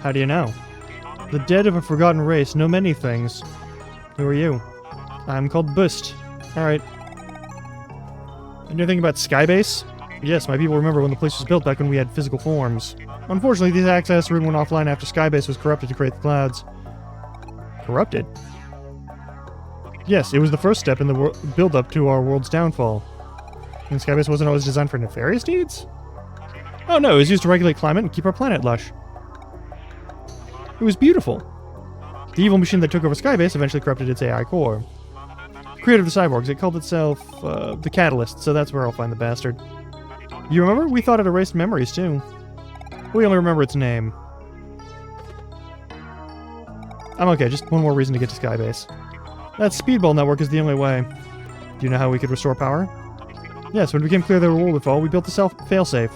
How do you know? The dead of a forgotten race know many things. Who are you? I'm called Bust. Alright. Anything about Skybase? Yes, my people remember when the place was built back when we had physical forms. Unfortunately, the access route went offline after Skybase was corrupted to create the clouds. Corrupted? Yes, it was the first step in the build-up to our world's downfall. And Skybase wasn't always designed for nefarious needs? Oh no, it was used to regulate climate and keep our planet lush. It was beautiful. The evil machine that took over Skybase eventually corrupted its AI core. Creator of the cyborgs, it called itself, the Catalyst, so that's where I'll find the bastard. You remember? We thought it erased memories, too. We only remember its name. I'm okay, just one more reason to get to Skybase. That speedball network is the only way. Do you know how we could restore power? Yes, when it became clear that the world would fall, we built a failsafe.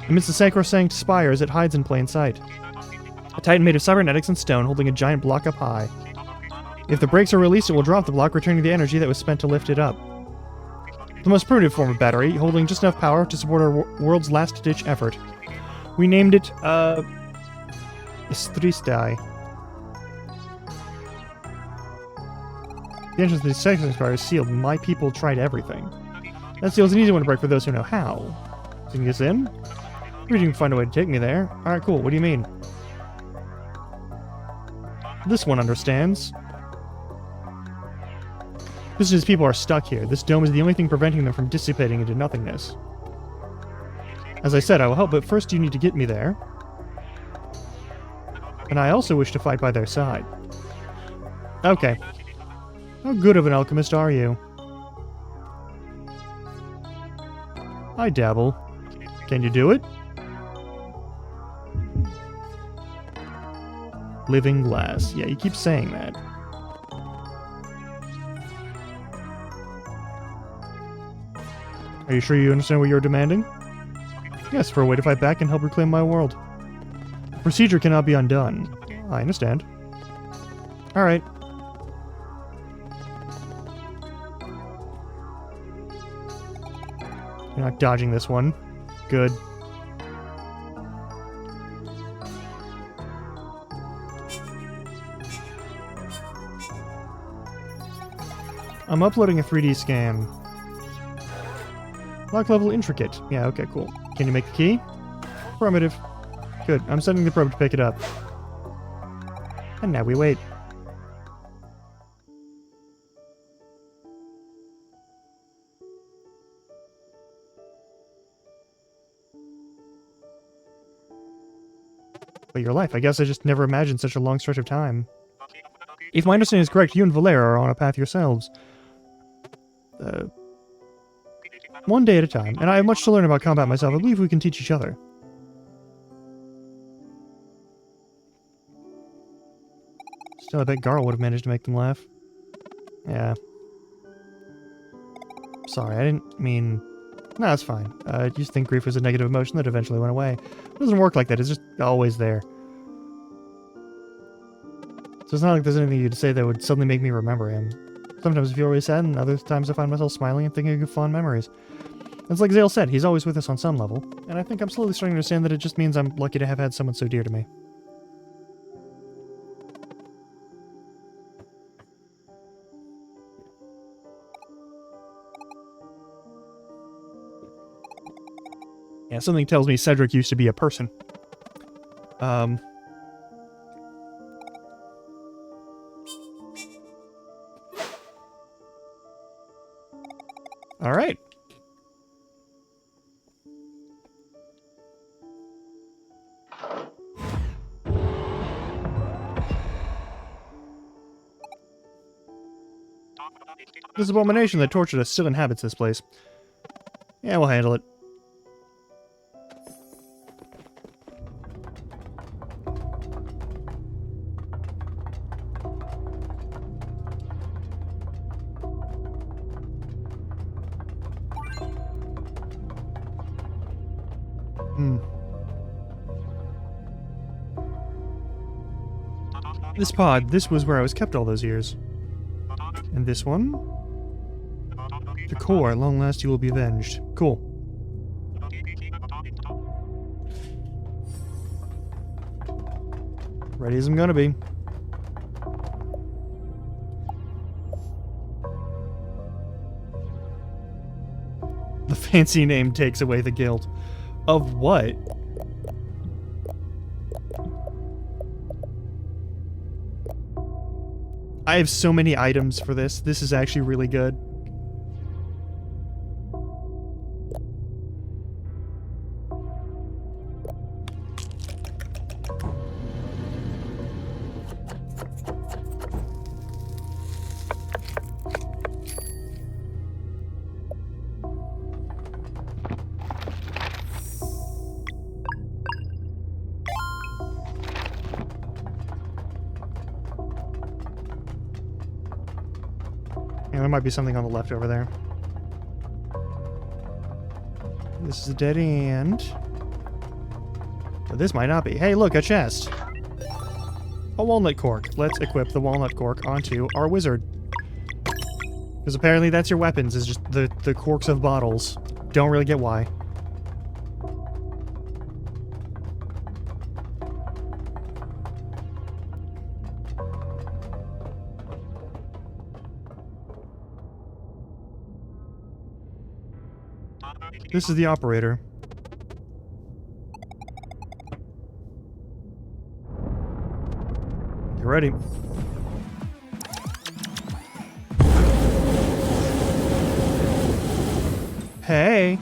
Amidst the sacrosanct spires, it hides in plain sight. A titan made of cybernetics and stone holding a giant block up high. If the brakes are released, it will drop the block, returning the energy that was spent to lift it up. The most primitive form of battery, holding just enough power to support our world's last-ditch effort. We named it, Istristai. The entrance to the second spire is sealed, and my people tried everything. That seal is an easy one to break for those who know how. So you can get in? You can find a way to take me there. Alright, cool. What do you mean? This one understands. His people are stuck here. This dome is the only thing preventing them from dissipating into nothingness. As I said, I will help, but first you need to get me there. And I also wish to fight by their side. Okay. How good of an alchemist are you? I dabble. Can you do it? Living glass. Yeah, you keep saying that. Are you sure you understand what you're demanding? Yes, for a way to fight back and help reclaim my world. The procedure cannot be undone. I understand. Alright. You're not dodging this one. Good. I'm uploading a 3D scan. Lock level intricate. Yeah, okay, cool. Can you make the key? Affirmative. Good. I'm sending the probe to pick it up. And now we wait. But your life, I guess I just never imagined such a long stretch of time. If my understanding is correct, you and Valera are on a path yourselves. One day at a time, and I have much to learn about combat myself. I believe we can teach each other. Still, I bet Garl would have managed to make them laugh. Yeah. Sorry, I didn't mean... No, it's fine. I just think grief was a negative emotion that eventually went away. It doesn't work like that, it's just always there. So it's not like there's anything you could say that would suddenly make me remember him. Sometimes I feel really sad, and other times I find myself smiling and thinking of fond memories. It's like Zale said, he's always with us on some level, and I think I'm slowly starting to understand that it just means I'm lucky to have had someone so dear to me. Yeah, something tells me Cedric used to be a person. Alright. This abomination that tortured us still inhabits this place. Yeah, we'll handle it. This pod, this was where I was kept all those years. And this one? The core, at long last you will be avenged. Cool. Ready as I'm gonna be. The fancy name takes away the guilt. Of what? I have so many items for this. This is actually really good. Yeah, there might be something on the left over there. This is a dead end. But this might not be. Hey, look, a chest. A walnut cork. Let's equip the walnut cork onto our wizard. Because apparently that's your weapons, is just the corks of bottles. Don't really get why. This is the operator. Get ready. Hey.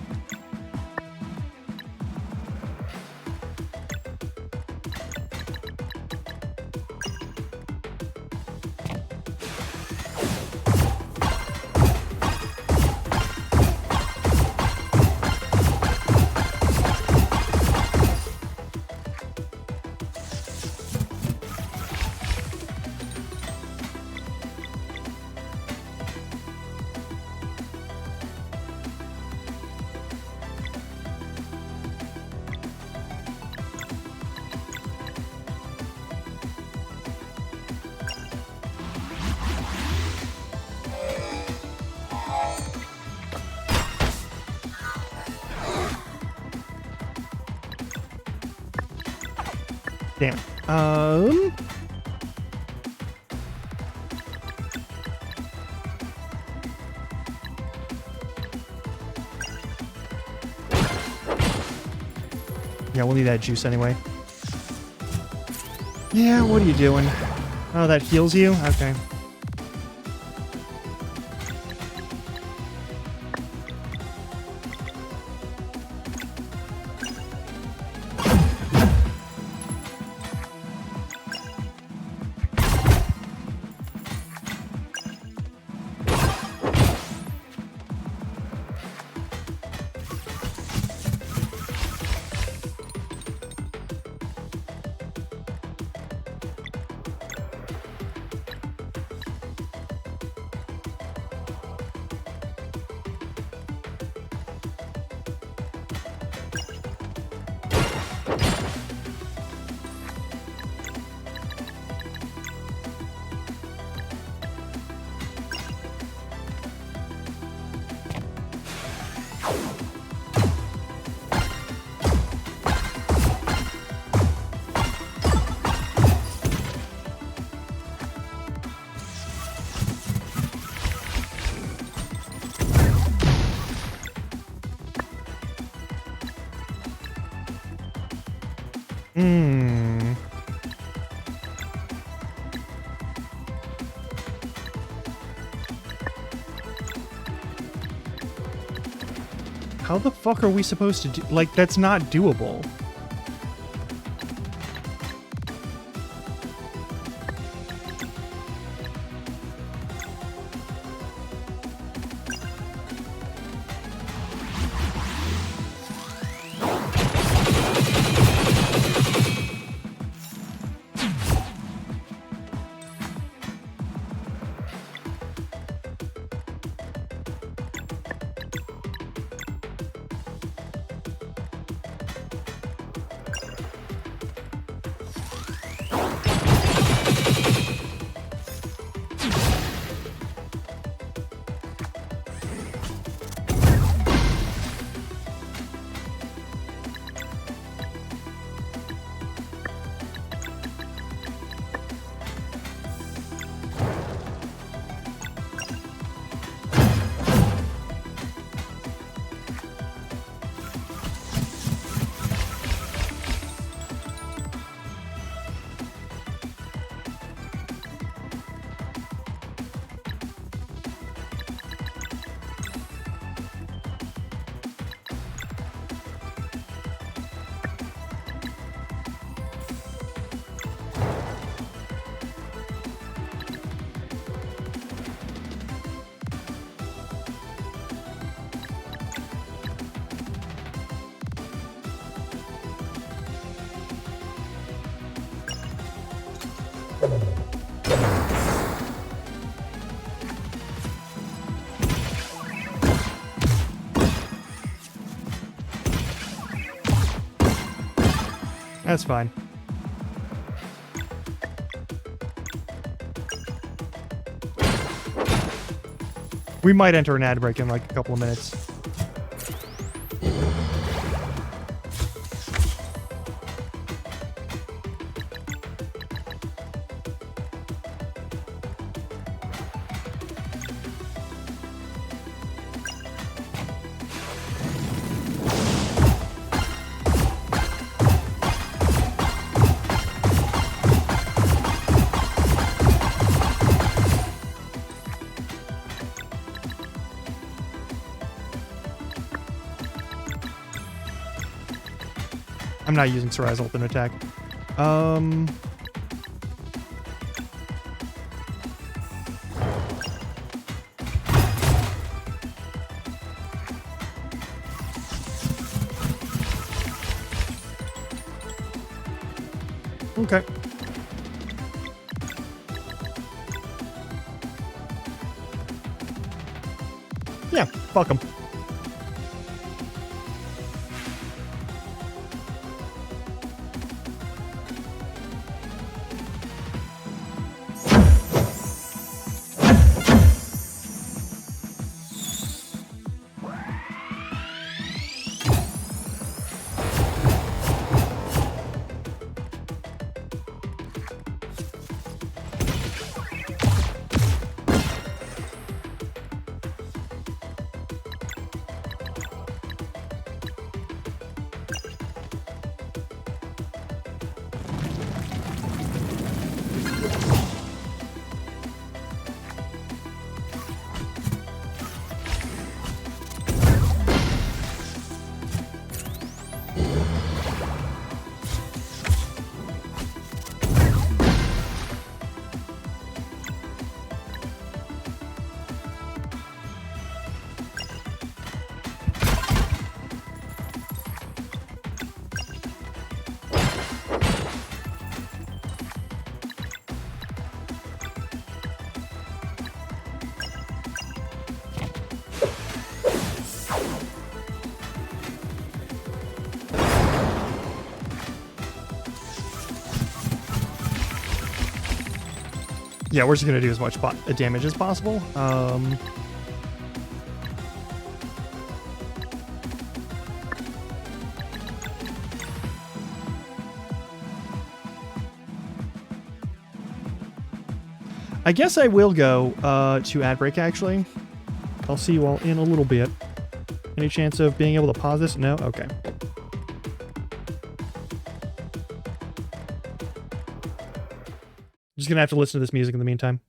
Damn. Yeah, we'll need that juice anyway. Yeah, what are you doing? Oh, that heals you? Okay. How the fuck are we supposed to do? Like, that's not doable. That's fine. We might enter an ad break in like a couple of minutes. I'm not using Sarai's ultimate attack. Okay. Yeah, fuck him. Yeah, we're just gonna do as much damage as possible. I guess I will go to ad break, actually. I'll see you all in a little bit. Any chance of being able to pause this? No? Okay. Just gonna have to listen to this music in the meantime.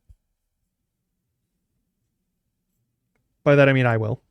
By that I mean I will.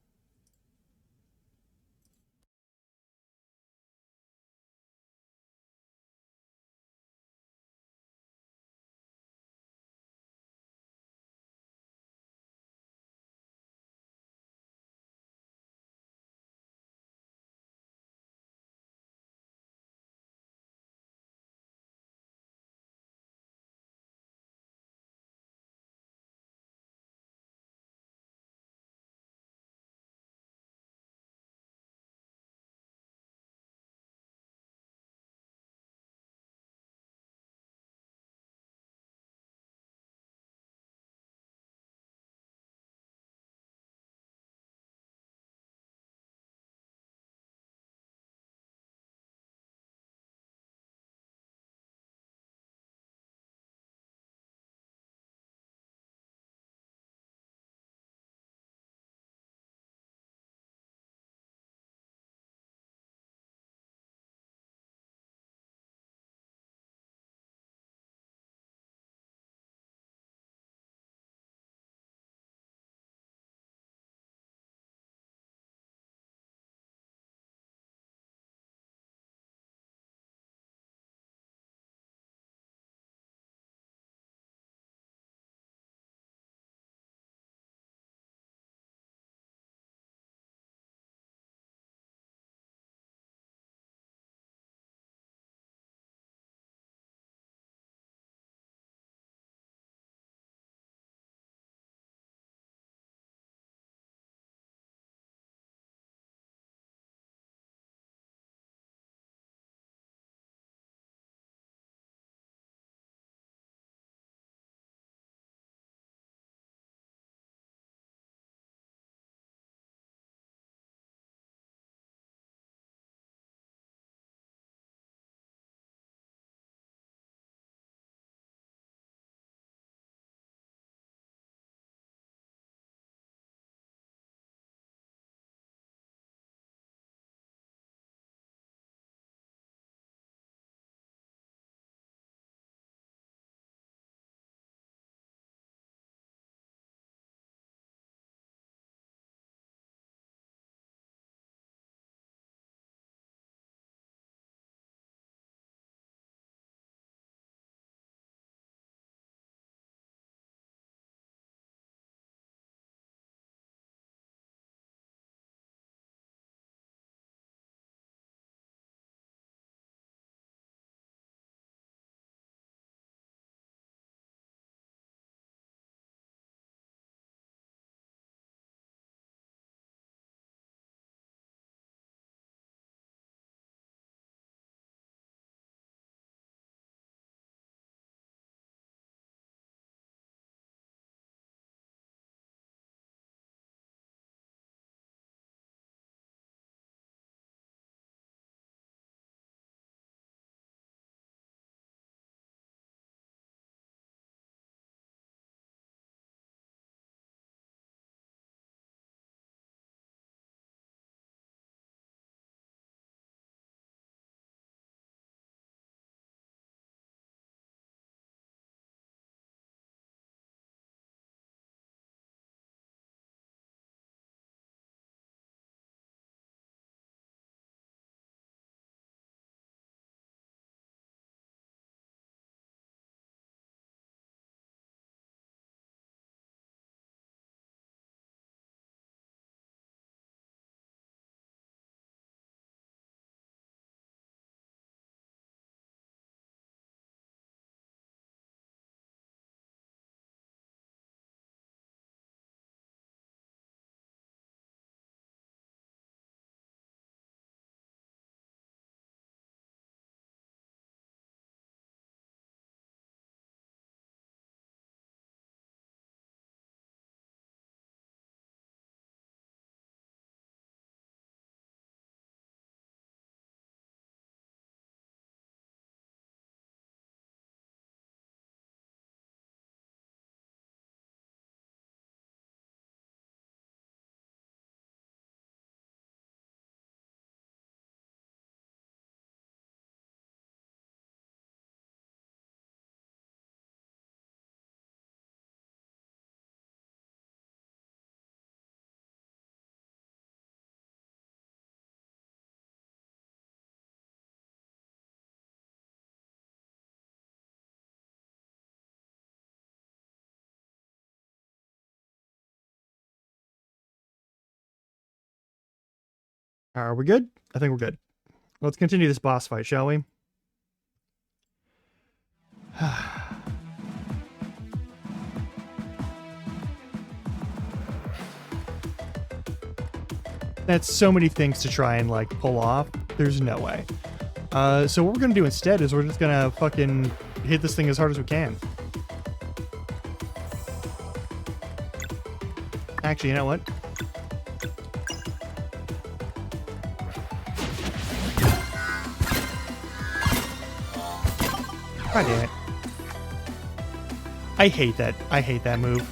Are we good? I think we're good. Let's continue this boss fight, shall we? That's so many things to try and, like, pull off. There's no way. So what we're gonna do instead is we're just gonna fucking hit this thing as hard as we can. Actually, you know what? God damn it. I hate that. I hate that move.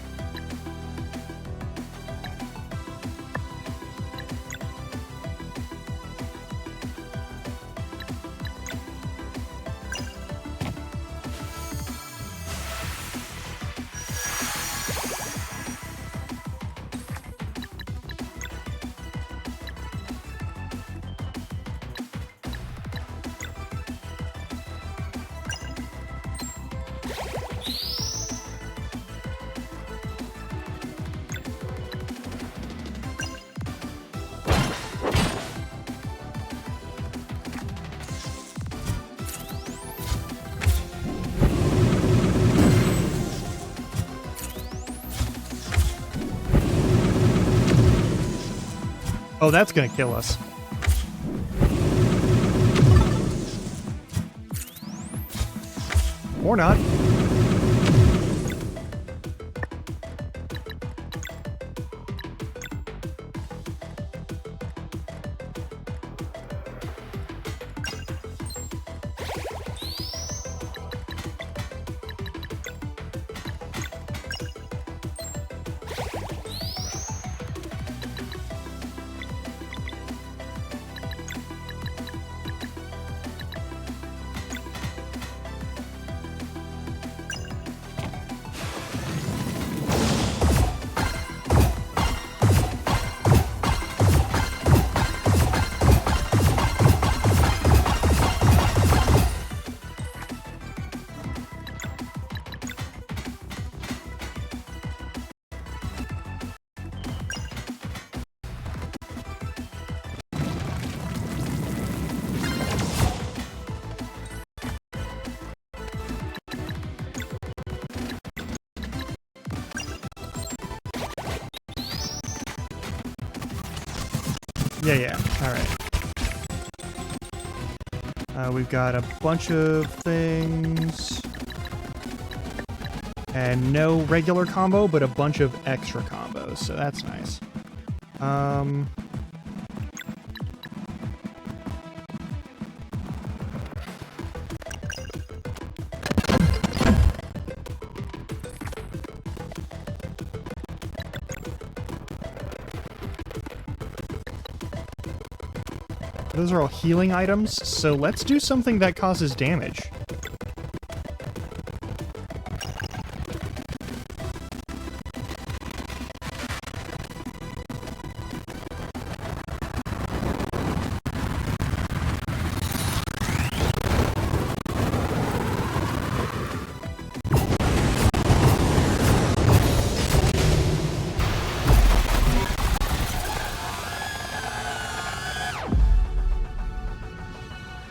Oh, that's gonna kill us. Or not. Yeah. Alright. We've got a bunch of things. And no regular combo, but a bunch of extra combos, so that's nice. Those are all healing items, so let's do something that causes damage.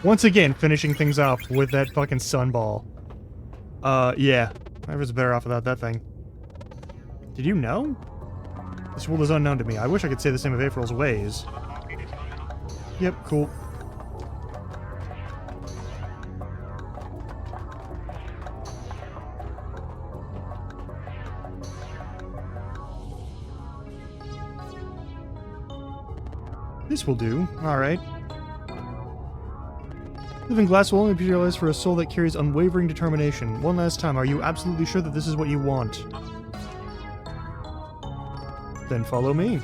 Once again, finishing things off with that fucking sunball. Yeah. I was better off without that thing. Did you know? This world is unknown to me. I wish I could say the same of April's ways. Yep, cool. This will do. Alright. Living glass will only be utilized for a soul that carries unwavering determination. One last time, are you absolutely sure that this is what you want? Then follow me.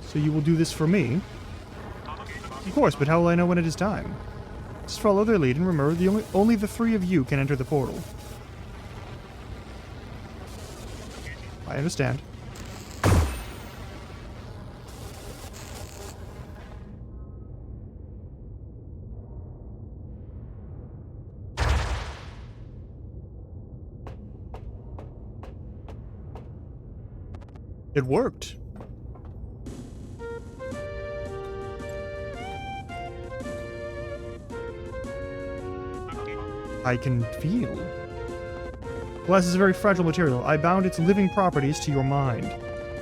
So you will do this for me? Of course, but how will I know when it is time? Just follow their lead and remember, only the three of you can enter the portal. I understand. It worked. I can feel. Glass is a very fragile material. I bound its living properties to your mind.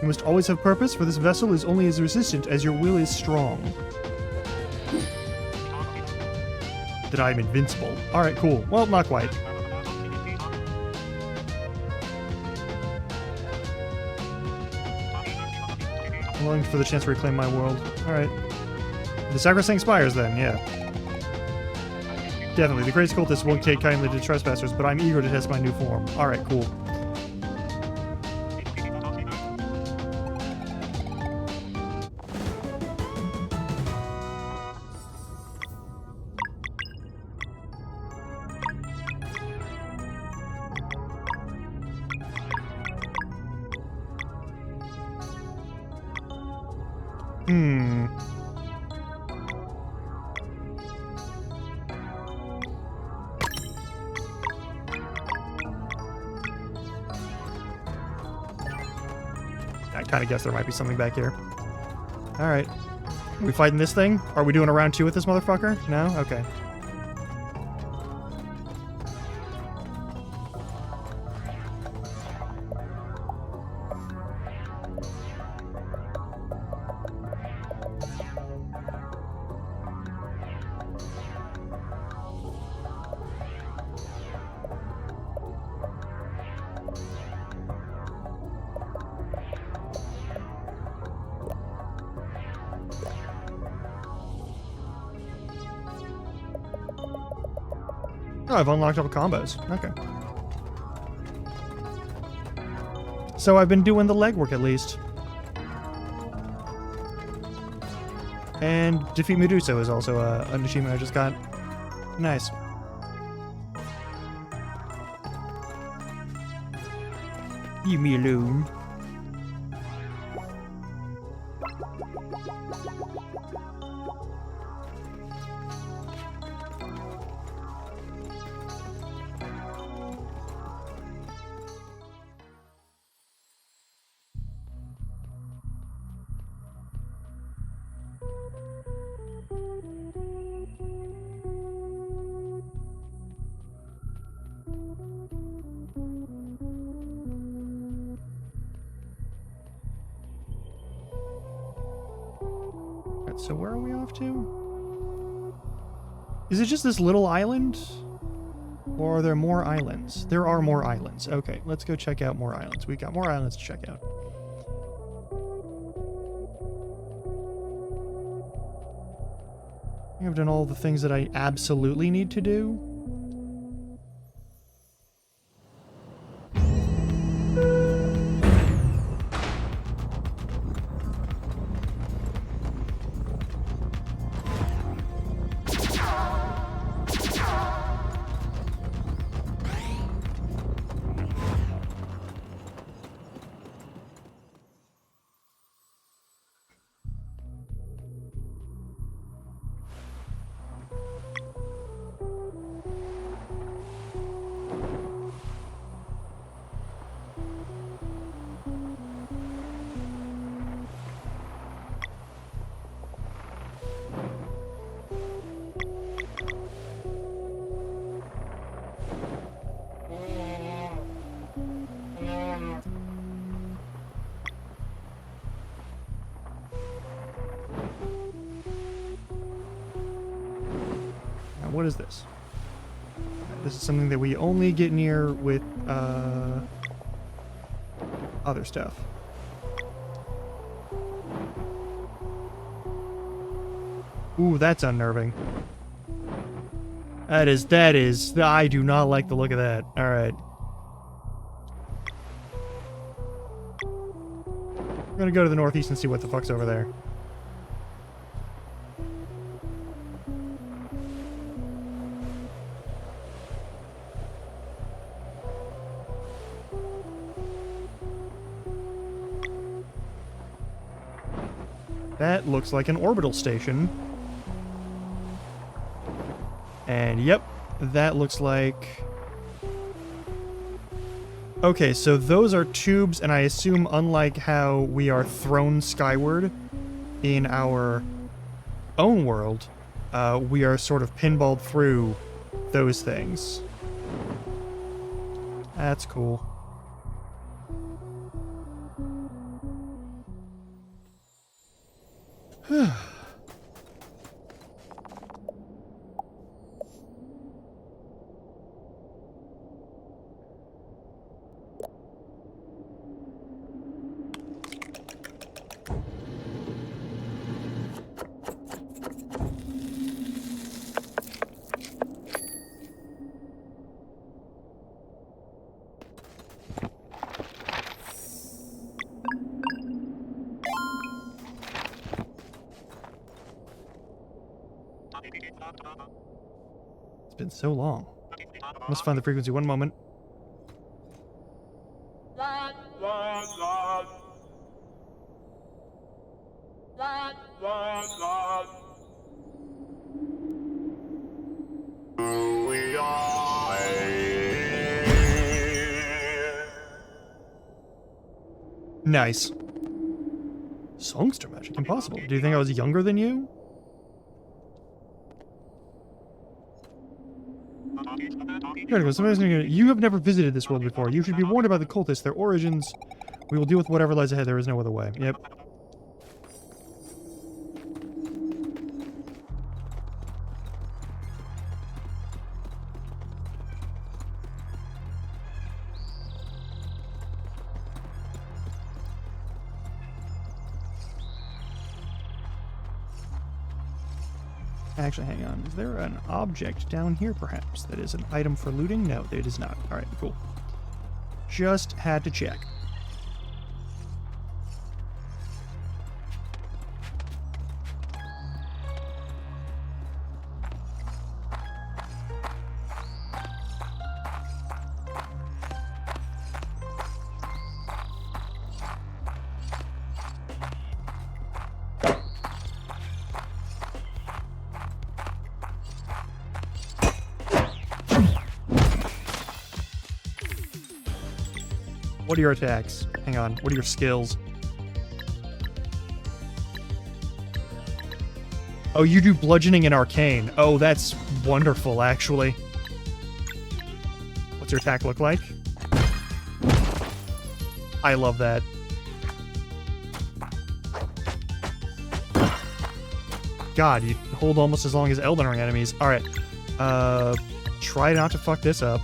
You must always have purpose, for this vessel is only as resistant as your will is strong. That I am invincible. Alright, cool. Well, not quite. I'm looking for the chance to reclaim my world. Alright. The sacrosanct spires, then, yeah. Definitely. The great cultists won't take kindly to trespassers, but I'm eager to test my new form. Alright, cool. I kind of guess there might be something back here. Alright. Are we fighting this thing? Are we doing a round 2 with this motherfucker? No? Okay. Oh, I've unlocked all the combos. Okay. So I've been doing the legwork at least. And defeat Medusa is also an achievement I just got. Nice. Leave me alone. So where are we off to? Is it just this little island? Or are there more islands? There are more islands. Okay, let's go check out more islands. We got more islands to check out. I think I've done all the things that I absolutely need to do. What is this? This is something that we only get near with other stuff. Ooh, that's unnerving. That is, I do not like the look of that. Alright. We're gonna go to the northeast and see what the fuck's over there. That looks like an orbital station. And yep, that looks like Okay, so those are tubes, and I assume unlike how we are thrown skyward in our own world, we are sort of pinballed through those things. That's cool. It's been so long. Must find the frequency. One moment. Nice. Songster magic. Impossible. Do you think I was younger than you? You have never visited this world before. You should be warned about the cultists, their origins. We will deal with whatever lies ahead. There is no other way. Yep. Actually, hang on. Is there an object down here, perhaps, that is an item for looting? No, it is not. Alright, cool. Just had to check. What are your attacks? Hang on. What are your skills? Oh, you do bludgeoning and arcane. Oh, that's wonderful, actually. What's your attack look like? I love that. God, you hold almost as long as Elden Ring enemies. Alright. Try not to fuck this up.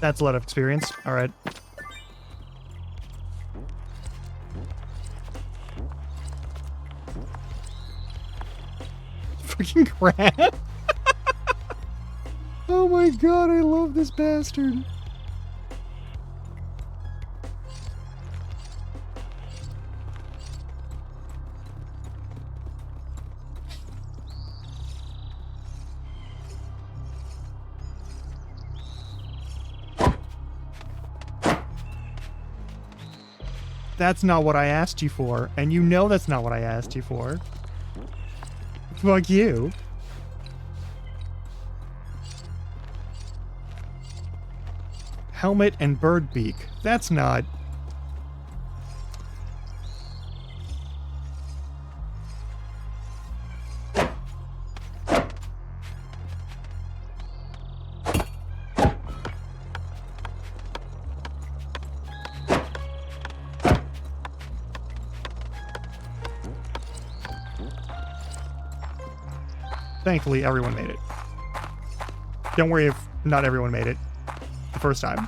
That's a lot of experience. Alright. Fucking crap. Oh my god, I love this bastard. That's not what I asked you for, and you know that's not what I asked you for. Fuck you. Helmet and bird beak. That's not... Thankfully, everyone made it. Don't worry if not everyone made it the first time.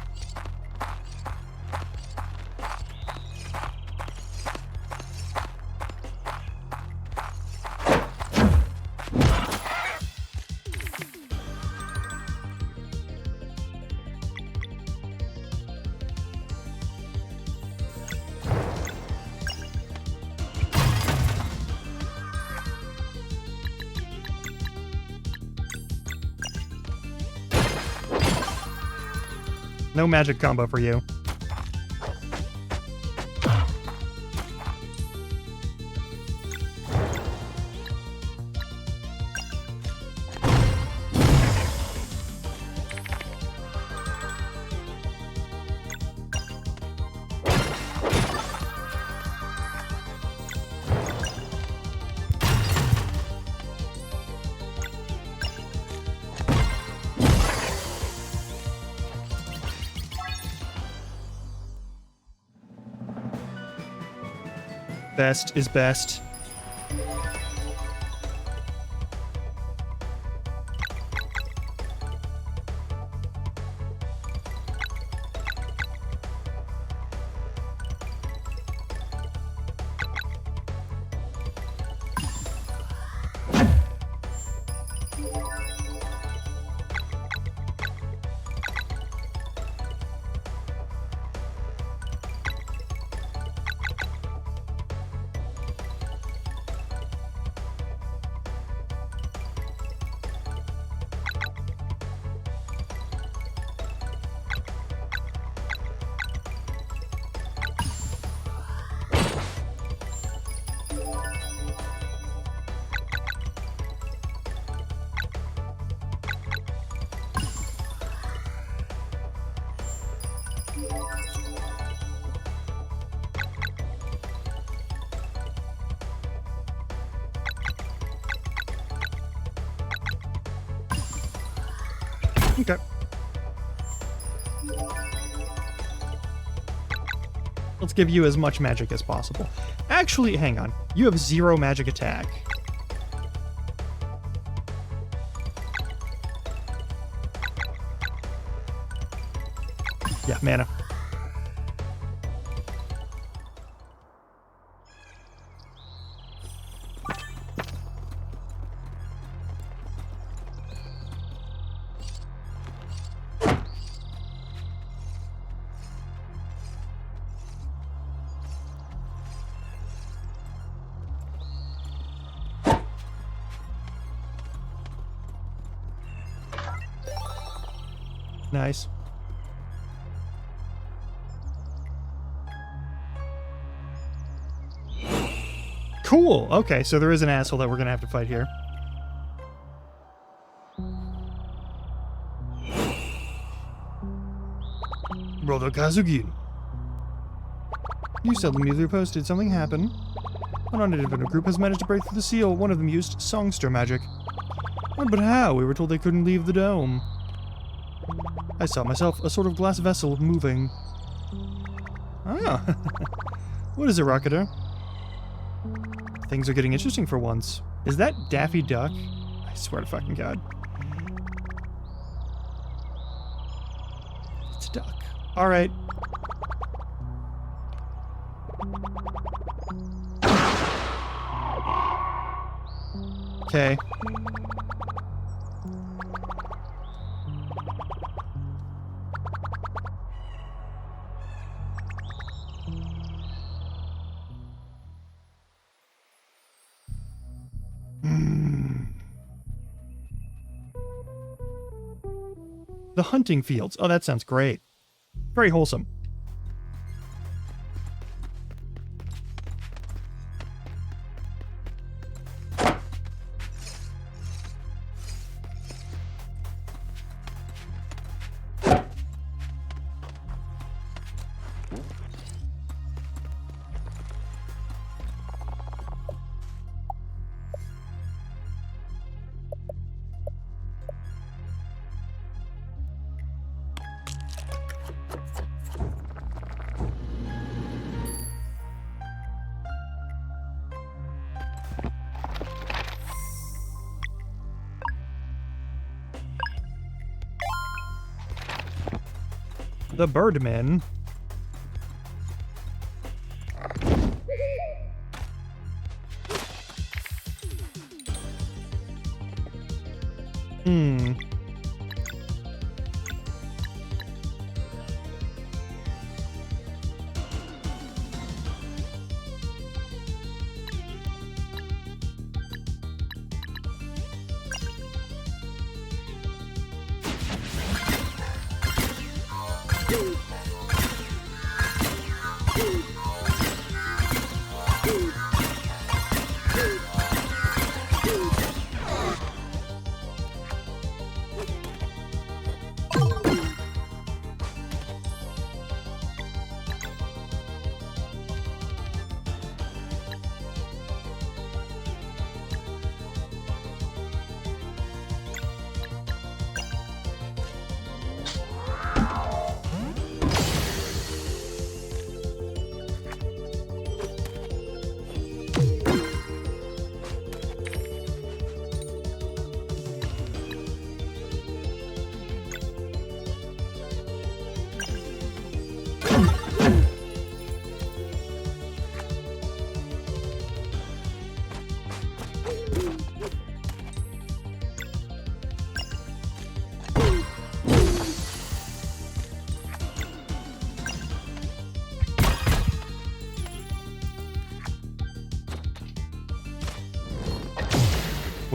No magic combo for you. Best is best. Okay. Let's give you as much magic as possible. Actually, hang on. You have 0 magic attack. Yeah, mana. Nice. Cool. Okay, so there is an asshole that we're gonna have to fight here. Brother Kazugin. You said the music post. Did something happen? An unidentified group has managed to break through the seal. One of them used songster magic. But how? We were told they couldn't leave the dome. I saw myself, a sort of glass vessel, moving. Ah. What is it, Rocketer? Things are getting interesting for once. Is that Daffy Duck? I swear to fucking God. It's a duck. Alright. Okay. The hunting fields. Oh, that sounds great. Very wholesome. The Birdman.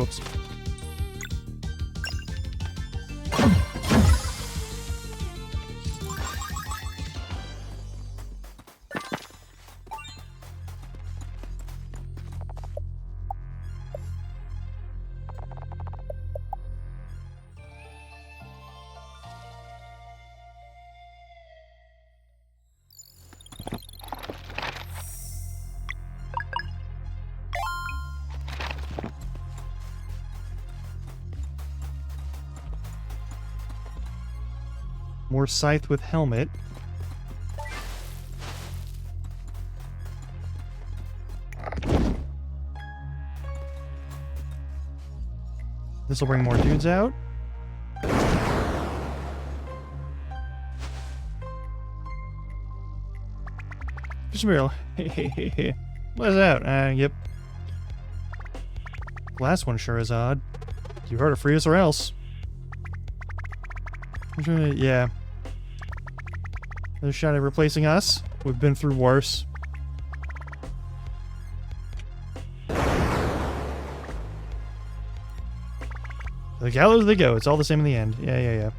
Whoops. More scythe with helmet. This will bring more dudes out. Just real. What is that? Yep. Last one sure is odd. You heard of free us or else. Yeah. There's a shot at replacing us. We've been through worse. The gallows they go. It's all the same in the end. Yeah.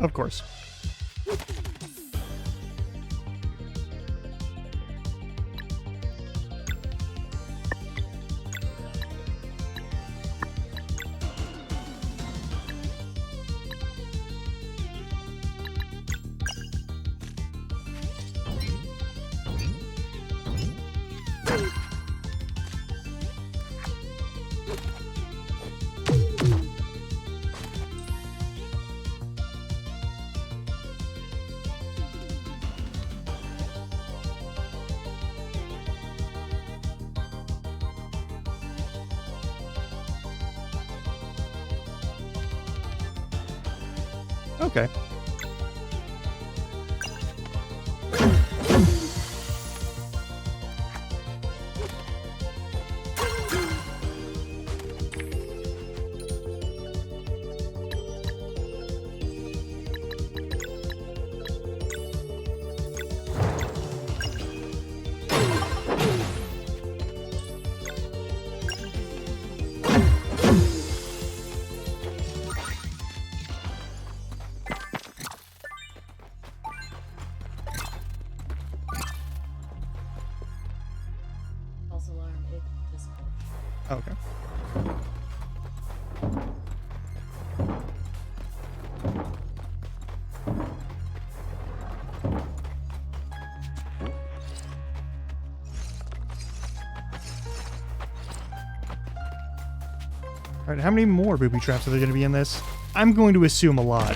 Of course. Okay. False alarm. It just. Okay. Alright, how many more booby traps are there going to be in this? I'm going to assume a lot.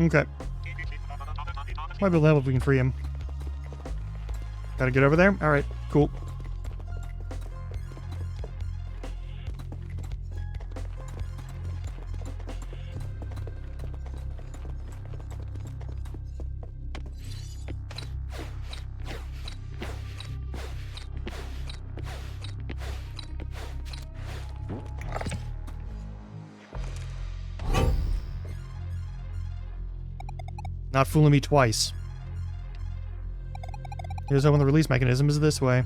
Okay. Might be able to help if we can free him. Gotta get over there? Alright, cool. Not fooling me twice. Here's hoping the release mechanism is this way.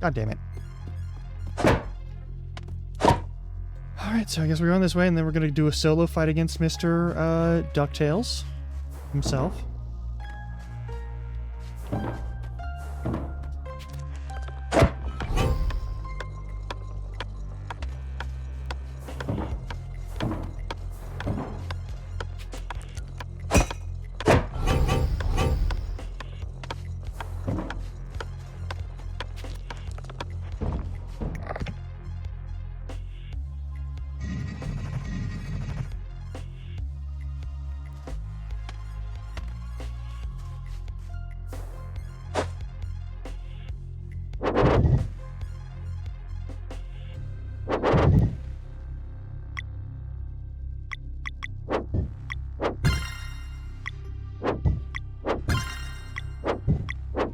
God damn it. Alright, so I guess we're going this way, and then we're going to do a solo fight against Mr. DuckTales himself.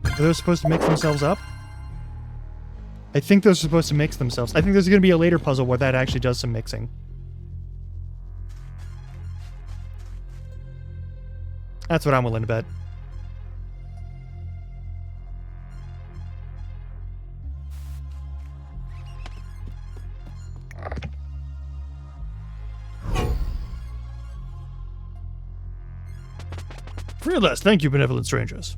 Are those supposed to mix themselves up? I think those are supposed to mix themselves. I think there's going to be a later puzzle where that actually does some mixing. That's what I'm willing to bet. Free at last. Thank you, benevolent strangers.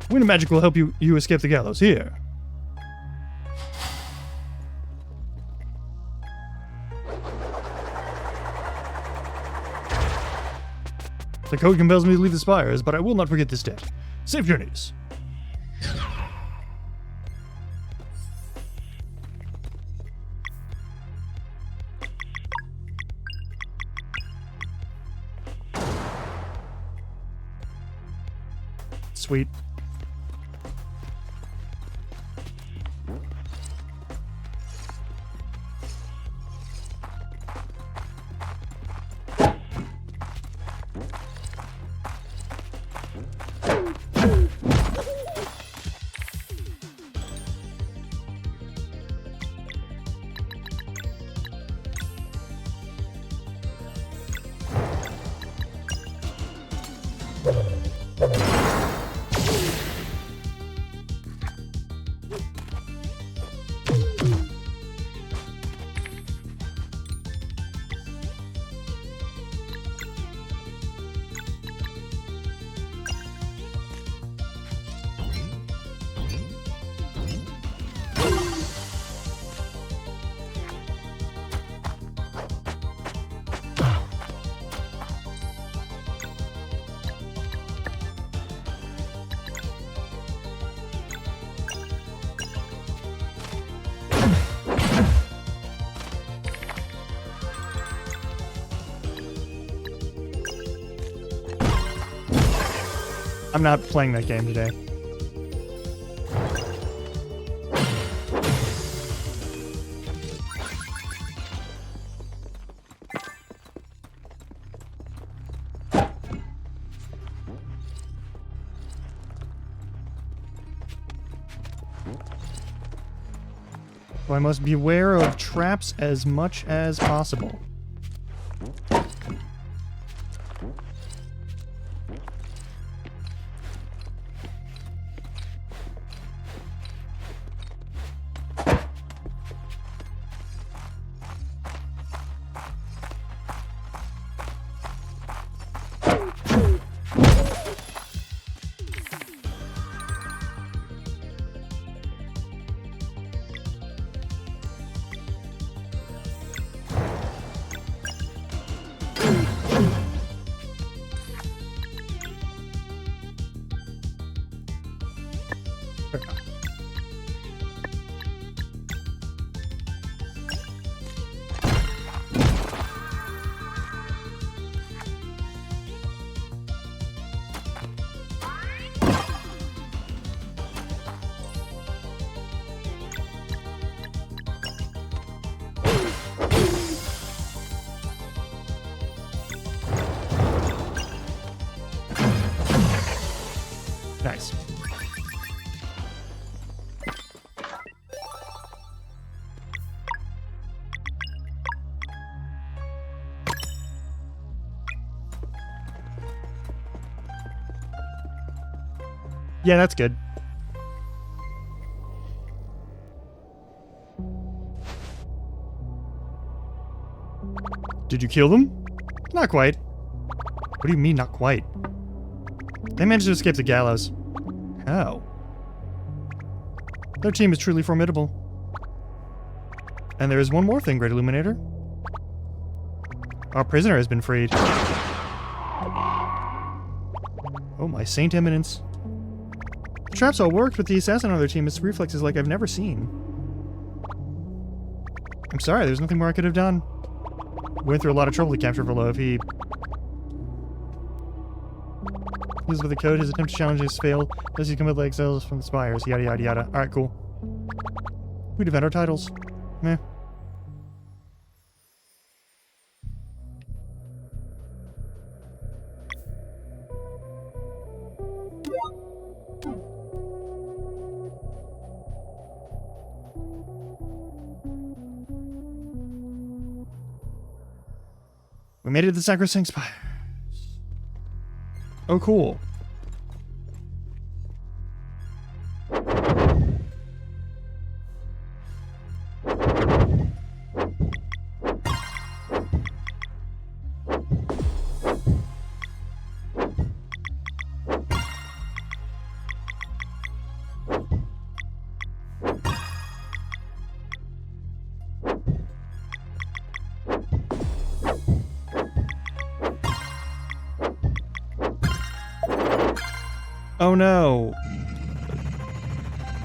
Wind of Magic will help you escape the gallows. Here. The code compels me to leave the spires, but I will not forget this debt. Safe journeys. Sweet. I'm not playing that game today. So I must beware of traps as much as possible. Yeah, that's good. Did you kill them? Not quite. What do you mean, not quite? They managed to escape the gallows. How? Their team is truly formidable. And there is one more thing, Great Illuminator. Our prisoner has been freed. Oh, my Saint Eminence. The traps all worked, but the assassin on their team has reflexes like I've never seen. I'm sorry, there's nothing more I could have done. Went through a lot of trouble to capture Verlo. If he uses with the code, his attempt to challenge has failed. Does he come with exiles from the spires? Yada yada yada. Alright, cool. We defend our titles. Meh. We made it to the Sacrosanct Spires. Oh, cool. Oh no.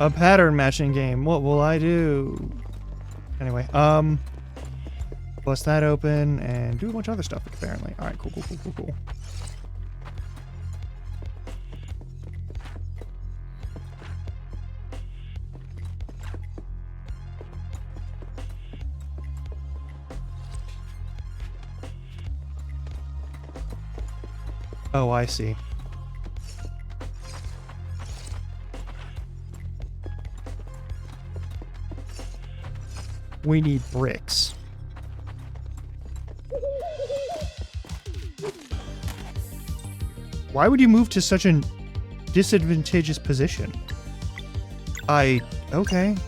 A pattern matching game. What will I do? Anyway, bust that open and do a bunch of other stuff apparently. Alright, cool, cool, cool, cool, cool. Oh, I see. We need bricks. Why would you move to such a disadvantageous position? Okay. Okay.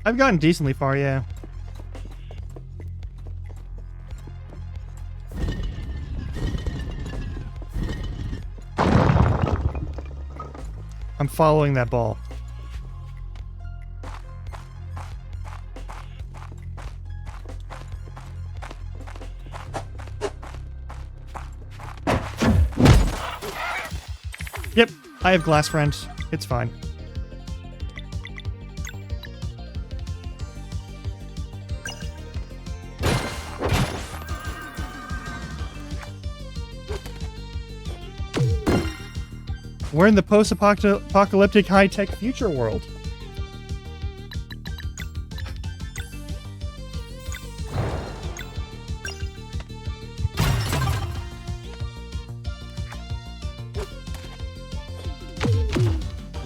I've gotten decently far, yeah. I'm following that ball. Yep, I have glass friends. It's fine. We're in the post-apocalyptic high-tech future world.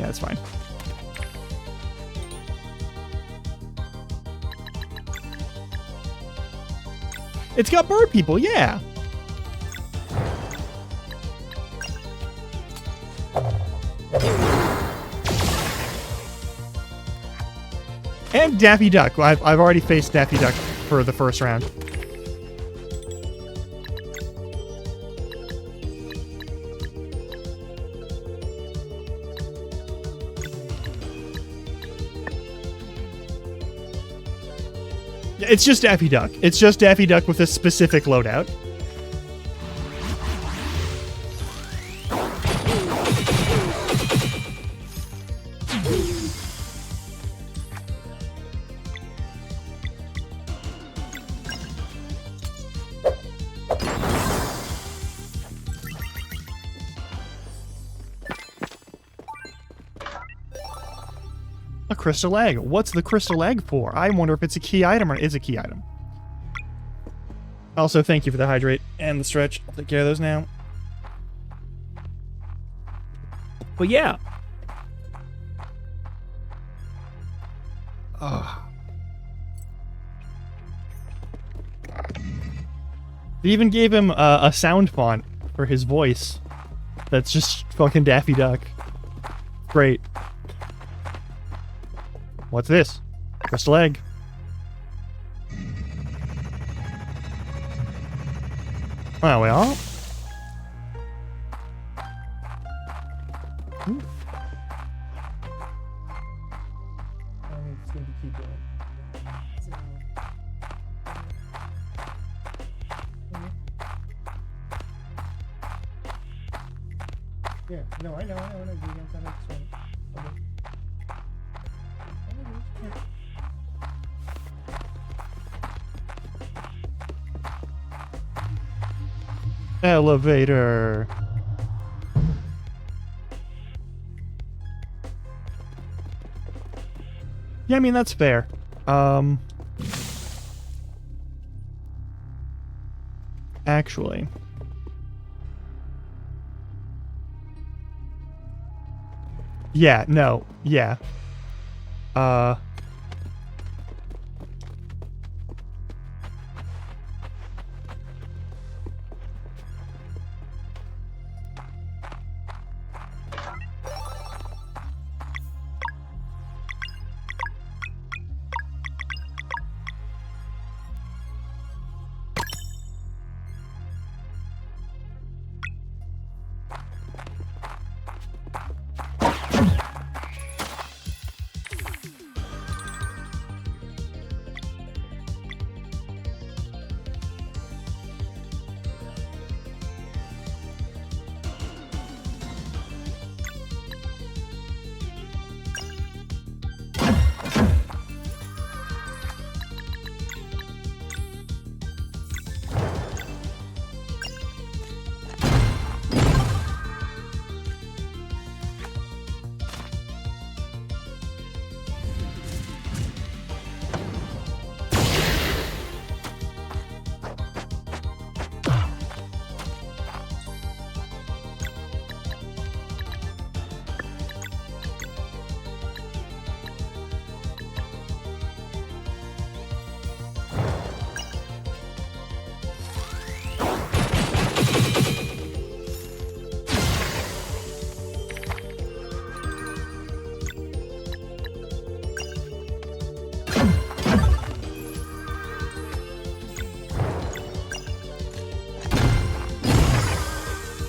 That's fine. It's got bird people, yeah. And Daffy Duck. I've already faced Daffy Duck for the first round. It's just Daffy Duck. It's just Daffy Duck with a specific loadout. A crystal egg. What's the crystal egg for? I wonder if it's a key item or is a key item. Also, thank you for the hydrate and the stretch. I'll take care of those now. But yeah. They even gave him a sound font for his voice. That's just fucking Daffy Duck. Great. What's this? Crystal egg. Oh, well. So, Yeah, no, I know. You're gonna next one. Okay. Elevator. Yeah, I mean, that's fair. Actually. Yeah, no, yeah.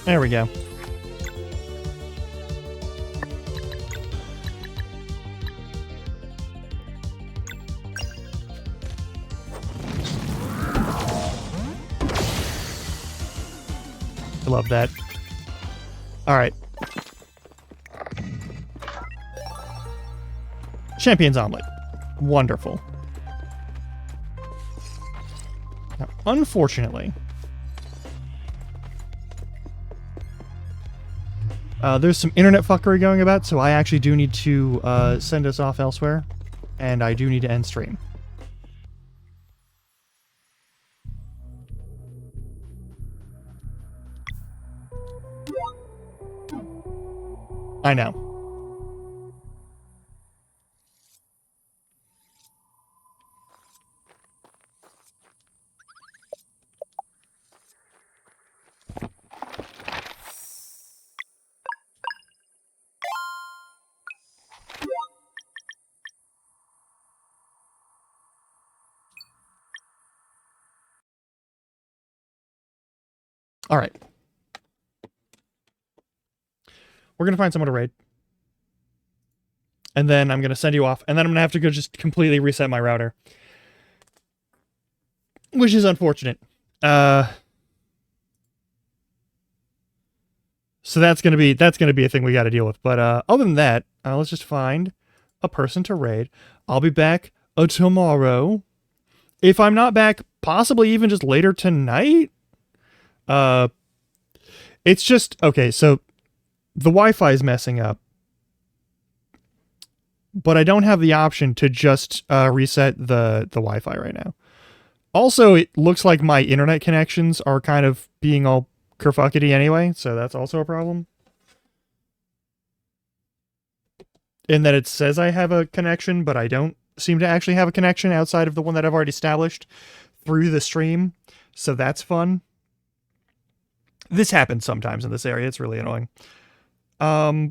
There we go. I love that. All right. Champion's omelet. Wonderful. Now, unfortunately, there's some internet fuckery going about, so I actually do need to send us off elsewhere, and I do need to end stream. I know. All right. We're going to find someone to raid. And then I'm going to send you off. And then I'm going to have to go just completely reset my router. Which is unfortunate. So that's going to be a thing we got to deal with. But other than that, let's just find a person to raid. I'll be back tomorrow. If I'm not back, possibly even just later tonight. It's just okay, so the Wi-Fi is messing up. But I don't have the option to just reset the Wi-Fi right now. Also, it looks like my internet connections are kind of being all kerfuckety anyway, so that's also a problem. In that it says I have a connection, but I don't seem to actually have a connection outside of the one that I've already established through the stream, so that's fun. This happens sometimes in this area, it's really annoying. Are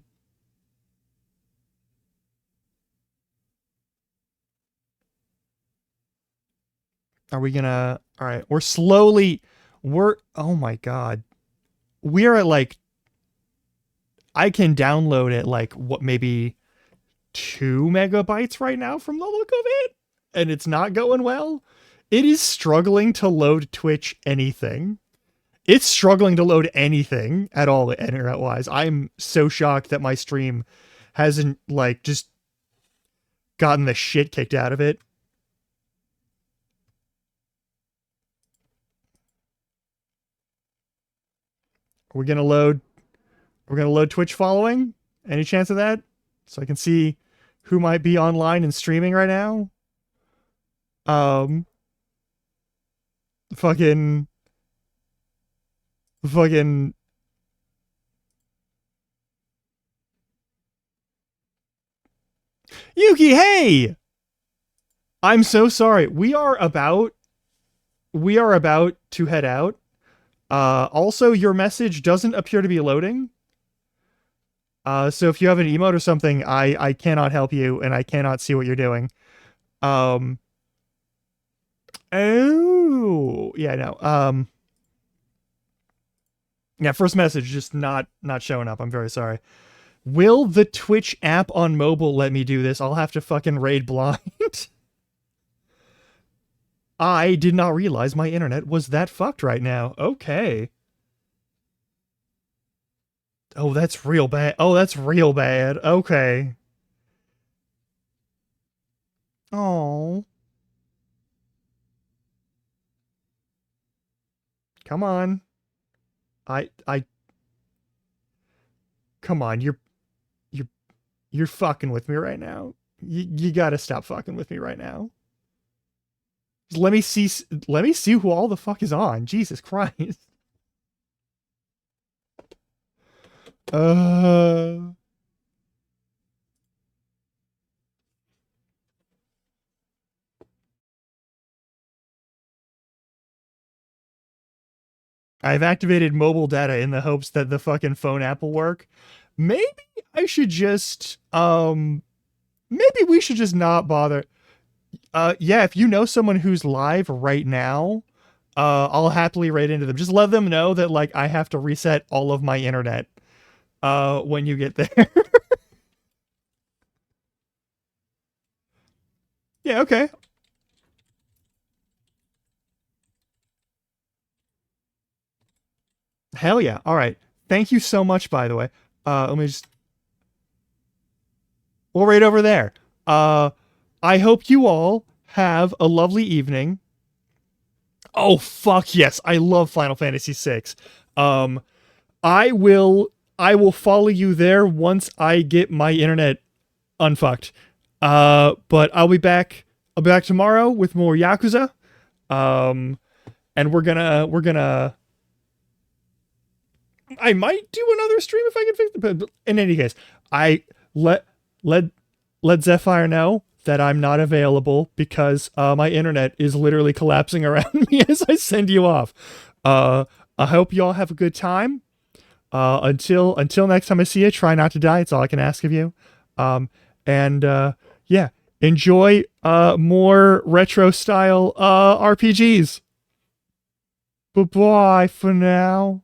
we gonna... Alright, oh my god. We're at like... I can download at like, what, maybe 2 megabytes right now from the look of it? And it's not going well? It is struggling to load Twitch anything. It's struggling to load anything at all internet-wise. I'm so shocked that my stream hasn't, like, just gotten the shit kicked out of it. We're gonna load Twitch following. Any chance of that? So I can see who might be online and streaming right now. Fucking Yuki, hey! I'm so sorry. We are about to head out. Also, your message doesn't appear to be loading. So if you have an emote or something, I cannot help you, and I cannot see what you're doing. Oh, yeah, no. Yeah, first message just not showing up. I'm very sorry. Will the Twitch app on mobile let me do this? I'll have to fucking raid blind. I did not realize my internet was that fucked right now. Okay. Oh, that's real bad. Oh, that's real bad. Okay. Oh. Come on. Come on, you're fucking with me right now. You gotta stop fucking with me right now. Let me see who all the fuck is on. Jesus Christ. I've activated mobile data in the hopes that the fucking phone app will work. Maybe I should just, maybe we should just not bother. Yeah, if you know someone who's live right now, I'll happily raid into them. Just let them know that, like, I have to reset all of my internet, when you get there. Yeah, okay. Hell yeah. All right. Thank you so much, by the way. Let me just... Well, right over there. I hope you all have a lovely evening. Oh, fuck yes. I love Final Fantasy VI. I will follow you there once I get my internet unfucked. But I'll be back tomorrow with more Yakuza. And we're gonna I might do another stream if I can fix it, but in any case, I let Zephyr know that I'm not available because my internet is literally collapsing around me as I send you off. I hope you all have a good time. Until next time I see you, try not to die. It's all I can ask of you. Yeah, enjoy more retro style RPGs. Bye-bye for now.